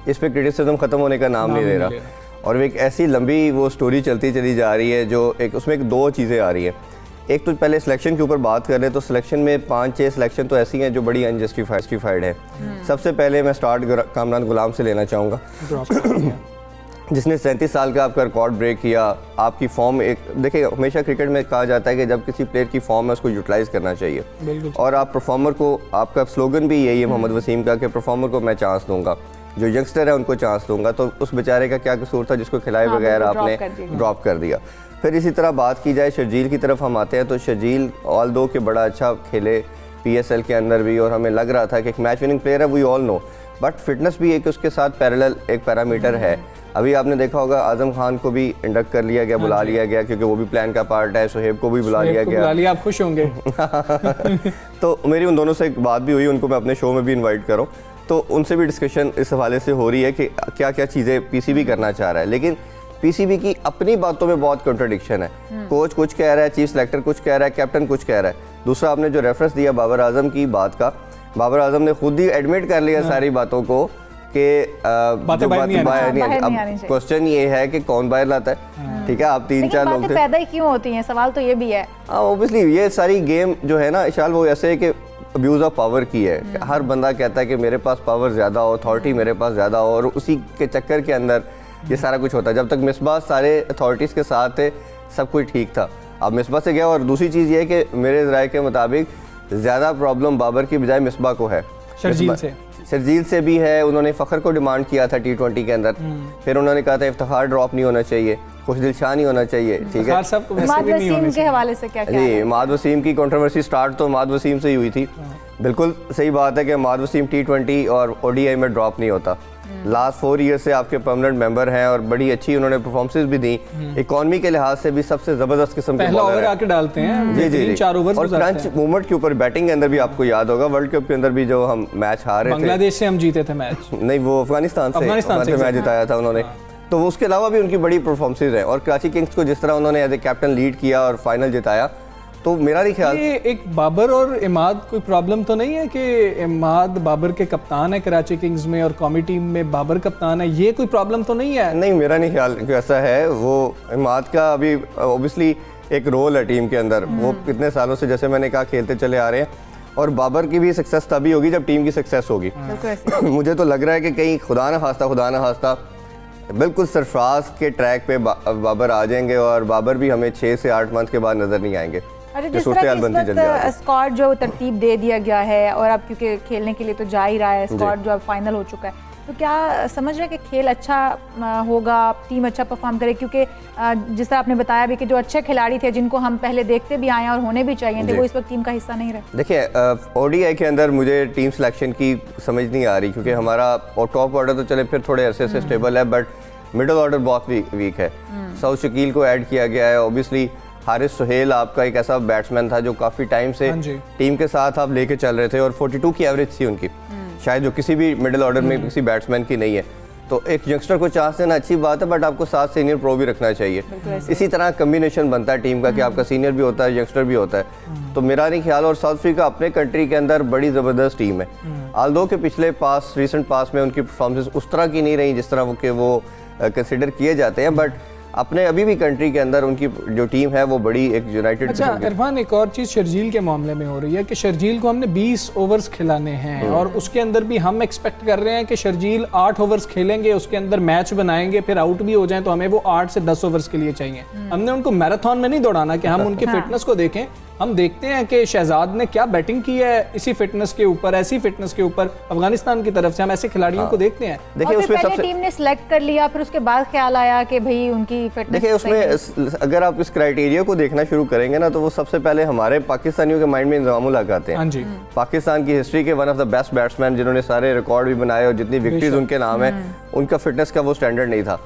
इस पर क्रिटिसिज्म ख़त्म होने का नाम नहीं ले रहा। और एक ऐसी लंबी वो स्टोरी चलती चली जा रही है जो उसमें 2 चीज़ें आ रही हैं। एक तो पहले सिलेक्शन के ऊपर बात कर रहे हैं, तो सिलेक्शन में 5-6 सिलेक्शन तो ऐसी हैं जो बड़ी अनजस्टिफाइड है। सबसे पहले मैं स्टार्ट कामरान गुलाम से लेना चाहूँगा, जिसने 37 साल का आपका रिकॉर्ड ब्रेक किया। आपकी फॉर्म देखिए, हमेशा क्रिकेट में कहा जाता है कि जब किसी प्लेयर की फॉर्म है उसको यूटिलाइज़ करना चाहिए, और आप परफॉर्मर को, आपका स्लोगन भी यही है मोहम्मद वसीम का कि परफॉर्मर को मैं चांस दूंगा। जो यंगस्टर है उनको चांस दूंगा, तो उस बेचारे का क्या कसूर था जिसको खिलाए बगैर आपने ड्रॉप कर दिया। फिर इसी तरह बात की जाए शर्जील की तरफ हम आते हैं, तो शर्जील ऑल दो के बड़ा अच्छा खेले PSL के अंदर भी, और हमें लग रहा था कि एक मैच विनिंग प्लेयर है, we all know, but fitness भी एक उसके साथ पैरेलल एक पैरामीटर है। अभी आपने देखा होगा आजम खान को भी इंडक्ट कर लिया गया, बुला लिया गया, क्योंकि वो भी प्लान का पार्ट है। सुहेब को भी बुला लिया गया। आप खुश होंगे। तो मेरी उन दोनों से एक बात भी हुई, उनको मैं अपने शो में भी इन्वाइट करूँ, तो उनसे भी डिस्कशन इस हवाले से हो रही है कि क्या क्या चीज़ें PCB करना चाह रहा है। लेकिन PCB की अपनी बातों में बहुत कॉन्ट्रडिक्शन है। कोच कुछ कह रहा है, चीफ सेलेक्टर कुछ कह रहा है, कैप्टन कुछ कह रहा है। दूसरा, आपने जो रेफरेंस दिया बाबर आजम की बात का, बाबर आजम ने खुद ही एडमिट कर लिया सारी बातों को कि बातें बाहर नहीं आनी। अब क्वेश्चन ये है कि कौन बाहर लाता है, ठीक है, आप 3-4 लोग थे, पैदा ही क्यों होती हैं, सवाल तो ये भी है। ऑब्वियसली ये सारी गेम जो है ना इशाल, वो ऐसे है कि अब्यूज़ ऑफ पावर की है। हर बंदा कहता है कि मेरे पास पावर ज़्यादा हो, अथॉरिटी मेरे पास ज़्यादा हो, और उसी के चक्कर के अंदर ये सारा कुछ होता है। जब तक मिसबाह सारे अथॉरिटीज़ के साथ थे सब कुछ ठीक था, अब मिसबाह से गया। और दूसरी चीज़ ये है कि मेरे राय के मुताबिक ज़्यादा प्रॉब्लम बाबर की बजाय मिसबाह को है, शर्जील से भी है। उन्होंने फ़खर को डिमांड किया था T20 के अंदर, फिर उन्होंने कहा था इफ्तिखार ड्रॉप नहीं होना चाहिए, खुशदिल शाह नहीं होना चाहिए, ठीक है। माद वसीम के हवाले से क्या जी, माद वसीम की कंट्रोवर्सी स्टार्ट तो माद वसीम से ही हुई थी। बिल्कुल सही बात है कि माद वसीम T20 और ODI में ड्रॉप नहीं होता। लास्ट 4 ईयर से आपके परमानेंट मेंबर हैं और बड़ी अच्छी उन्होंने परफॉर्मेंसेस भी दी। इकॉनमी के लिहाज से भी सबसे जबरदस्त किस्म के पहला ओवर आके डालते हैं। जी 4 ओवर और क्रंच मूवमेंट के ऊपर बैटिंग के अंदर भी आपको याद होगा वर्ल्ड कप के अंदर भी जो हम मैच हारे थे, बांग्लादेश से हम जीते थे मैच, नहीं वो अफगानिस्तान से मैच जिताया था उन्होंने। तो उसके अलावा भी उनकी बड़ी परफॉर्मेंसेस हैं, और कराची किंग्स को जिस तरह उन्होंने एज ए कैप्टन लीड किया और फाइनल जिताया, तो मेरा नहीं ख्याल। ये एक बाबर और इमाद कोई प्रॉब्लम तो नहीं है कि इमाद बाबर के कप्तान है कराची किंग्स में और कौमी टीम में बाबर कप्तान है, ये कोई प्रॉब्लम तो नहीं है? नहीं, मेरा नहीं ख्याल कि ऐसा है। वो इमाद का अभी ऑब्वियसली एक रोल है टीम के अंदर, वो कितने सालों से जैसे मैंने कहा खेलते चले आ रहे हैं, और बाबर की भी सक्सेस तभी होगी जब टीम की सक्सेस होगी। मुझे तो लग रहा है कि कहीं खुदा न खास्ता बिल्कुल सरफराज के ट्रैक पे बाबर आ जाएंगे, और बाबर भी हमें 6 से 8 मंथ के बाद नजर नहीं आएंगे। अच्छा, जिस तरह स्क्वाड जो तरतीब दे दिया गया है, और अब क्योंकि खेलने के लिए तो जा ही रहा है स्क्वाड जो अब फाइनल हो चुका है, तो क्या समझ रहे हैं कि खेल अच्छा होगा, टीम अच्छा परफॉर्म करे? क्योंकि जिस तरह आपने बताया भी कि जो अच्छे खिलाड़ी थे जिनको हम पहले देखते भी आए और होने भी चाहिए थे, वो इस वक्त टीम का हिस्सा नहीं रहे। देखिए ODI के अंदर मुझे टीम सिलेक्शन की समझ नहीं आ रही, क्योंकि हमारा टॉप ऑर्डर तो चले फिर थोड़े अरसे से स्टेबल है, बट मिडल ऑर्डर बहुत वीक है। सऊद शकील को ऐड किया गया है, ऑब्वियसली हारिस सुहेल आपका एक ऐसा बैट्समैन था जो काफ़ी टाइम से टीम के साथ आप लेके चल रहे थे, और 42 की एवरेज थी उनकी, शायद जो किसी भी मिडिल ऑर्डर में किसी बैट्समैन की नहीं है। तो एक यंगस्टर को चांस देना अच्छी बात है, बट आपको 7 सीनियर प्रो भी रखना चाहिए। इसी तरह कम्बिनेशन बनता है टीम का कि आपका सीनियर भी होता है, यंगस्टर भी होता है। तो मेरा नहीं ख्याल, और साउथ अफ्रीका अपने कंट्री के अंदर बड़ी ज़बरदस्त टीम है। आल्दो के पिछले रिसेंट पास में उनकी परफॉर्मेंस उस तरह की नहीं रही जिस तरह वो कंसिडर किए जाते हैं, बट अपने अभी भी कंट्री के अंदर उनकी जो टीम है वो बड़ी एक यूनाइटेड। अच्छा इरफान, एक और चीज़ शर्जील के मामले में हो रही है कि शर्जील को हमने 20 ओवर्स खिलाने हैं, और उसके अंदर भी हम एक्सपेक्ट कर रहे हैं कि शर्जील 8 ओवर्स खेलेंगे, उसके अंदर मैच बनाएंगे, फिर आउट भी हो जाएं तो हमें वो 8 से 10 ओवर्स के लिए चाहिए। हमने उनको मैराथन में नहीं दौड़ाना कि हम उनकी फिटनेस को देखें। हम देखते हैं कि शहजाद ने क्या बैटिंग की है इसी फिटनेस के ऊपर, ऐसी फिटनेस के ऊपर अफगानिस्तान की तरफ से हम ऐसे खिलाड़ियों को देखते हैं। देखिए उसमें सबसे टीम ने सिलेक्ट कर लिया, फिर उसके बाद ख्याल आया कि भाई उनकी फिटनेस। देखिए उसमें अगर आप इस क्राइटेरिया को देखना शुरू करेंगे ना, तो वो सबसे पहले हमारे पाकिस्तानियों के माइंड में इंतजामुल उल हक आते हैं। पाकिस्तान की हिस्ट्री के one of the best batsman जिन्होंने सारे रिकॉर्ड भी बनाए और जितनी विक्ट्रीज उनके नाम है, उनका फिटनेस का वो स्टैंडर्ड नहीं था।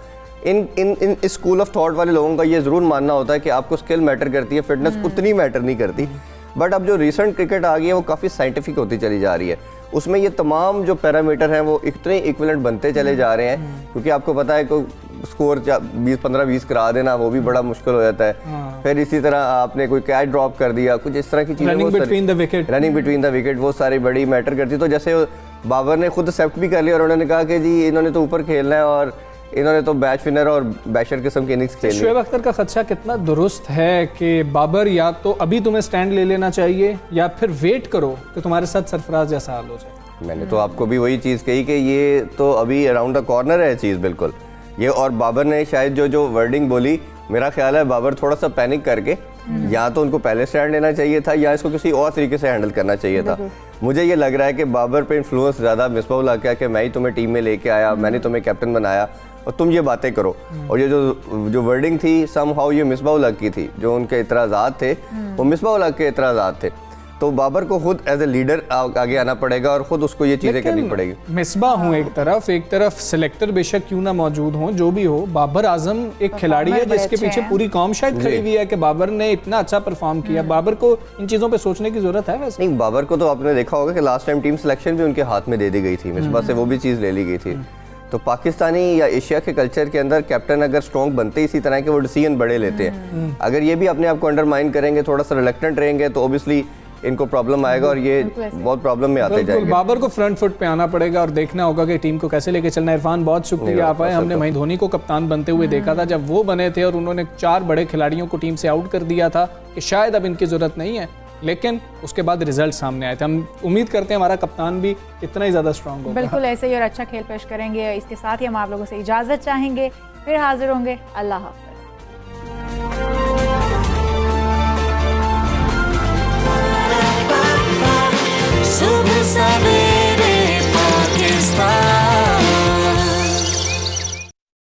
इन स्कूल ऑफ थॉट वाले लोगों का ये जरूर मानना होता है कि आपको स्किल मैटर करती है, फिटनेस उतनी मैटर नहीं करती। बट अब जो रिसेंट क्रिकेट आ गई है वो काफ़ी साइंटिफिक होती चली जा रही है, उसमें ये तमाम जो पैरामीटर हैं वो इतने इक्विवेलेंट बनते चले जा रहे हैं, क्योंकि आपको पता है कि स्कोर 15-20 करा देना वो भी बड़ा मुश्किल हो जाता है। फिर इसी तरह आपने कोई कैच ड्रॉप कर दिया, कुछ इस तरह की चीज़ें, रनिंग बिटवीन द विकेट, वो सारी बड़ी मैटर करती। तो जैसे बाबर ने खुद एक्सेप्ट भी कर लिया और उन्होंने कहा कि जी इन्होंने तो ऊपर खेलना है और इन्होंने तो मैच विनर और बैशर किस्म की इनिंग्स खेली। शोएब अख्तर का खदशा कितना दुरुस्त है कि बाबर या तो अभी तुम्हें स्टैंड ले लेना चाहिए या फिर वेट करो कि तुम्हारे साथ सरफराज जैसा हाल हो जाए। मैंने तो आपको भी वही चीज़ कही कि ये तो अभी अराउंड द कॉर्नर है चीज़ बिल्कुल ये, और बाबर ने शायद जो वर्डिंग बोली मेरा ख्याल है बाबर थोड़ा सा पैनिक करके या तो उनको पहले स्टैंड लेना चाहिए था या इसको किसी और तरीके से हैंडल करना चाहिए था। मुझे ये लग रहा है कि बाबर पे इन्फ्लुएंस ज़्यादा मिसबाह उल हक का कि मैं ही तुम्हें टीम में लेके आया, मैंने तुम्हें कैप्टन बनाया और तुम ये बातें करो। और ये जो वर्डिंग थी सम हाउ ये मिसबाह उल हक की थी, जो उनके इतराज़ात थे वो मिसबाह उल हक के इतराज़ात थे। तो बाबर को खुद एज ए लीडर आगे आना पड़ेगा और खुद उसको ये चीज़ें करनी पड़ेगी। मिसबाह हूँ एक तरफ सेलेक्टर बेशक क्यों ना मौजूद हों, जो भी हो, बाबर आजम एक खिलाड़ी है जिसके पीछे पूरी कौम शायद खड़ी हुई है कि बाबर ने इतना अच्छा परफॉर्म किया। बाबर को इन चीज़ों पे सोचने की जरूरत है। वैसे नहीं, बाबर को तो आपने देखा होगा कि लास्ट टाइम टीम सिलेक्शन भी उनके हाथ में दे दी गई थी, मिसबाह से वो भी चीज़ ले ली गई थी। तो पाकिस्तानी या एशिया के कल्चर के अंदर कैप्टन अगर स्ट्रॉन्ग बनते इसी तरह के वो डिसीजन बड़े लेते हैं। अगर ये भी अपने आप को अंडरमाइन करेंगे, थोड़ा सा रिलक्टेंट रहेंगे तो ऑब्वियसली इनको प्रॉब्लम आएगा और ये बहुत प्रॉब्लम में आते जाएंगे। बाबर को फ्रंट फुट पे आना पड़ेगा और देखना होगा कि टीम को कैसे लेके चलना है। इरफान, बहुत शुक्रिया आप आए। हमने महेंद्र धोनी को कप्तान बनते हुए देखा था जब वो बने थे और उन्होंने 4 बड़े खिलाड़ियों को टीम से आउट कर दिया था कि शायद अब इनकी जरूरत नहीं है, लेकिन उसके बाद रिजल्ट सामने आए थे। हम उम्मीद करते हैं हमारा कप्तान भी इतना ही ज़्यादा स्ट्रांग होगा। बिल्कुल ऐसे ही और अच्छा खेल पेश करेंगे। इसके साथ ही हम आप लोगों से इजाज़त चाहेंगे, फिर हाजिर होंगे। अल्लाह हाफ़िज़।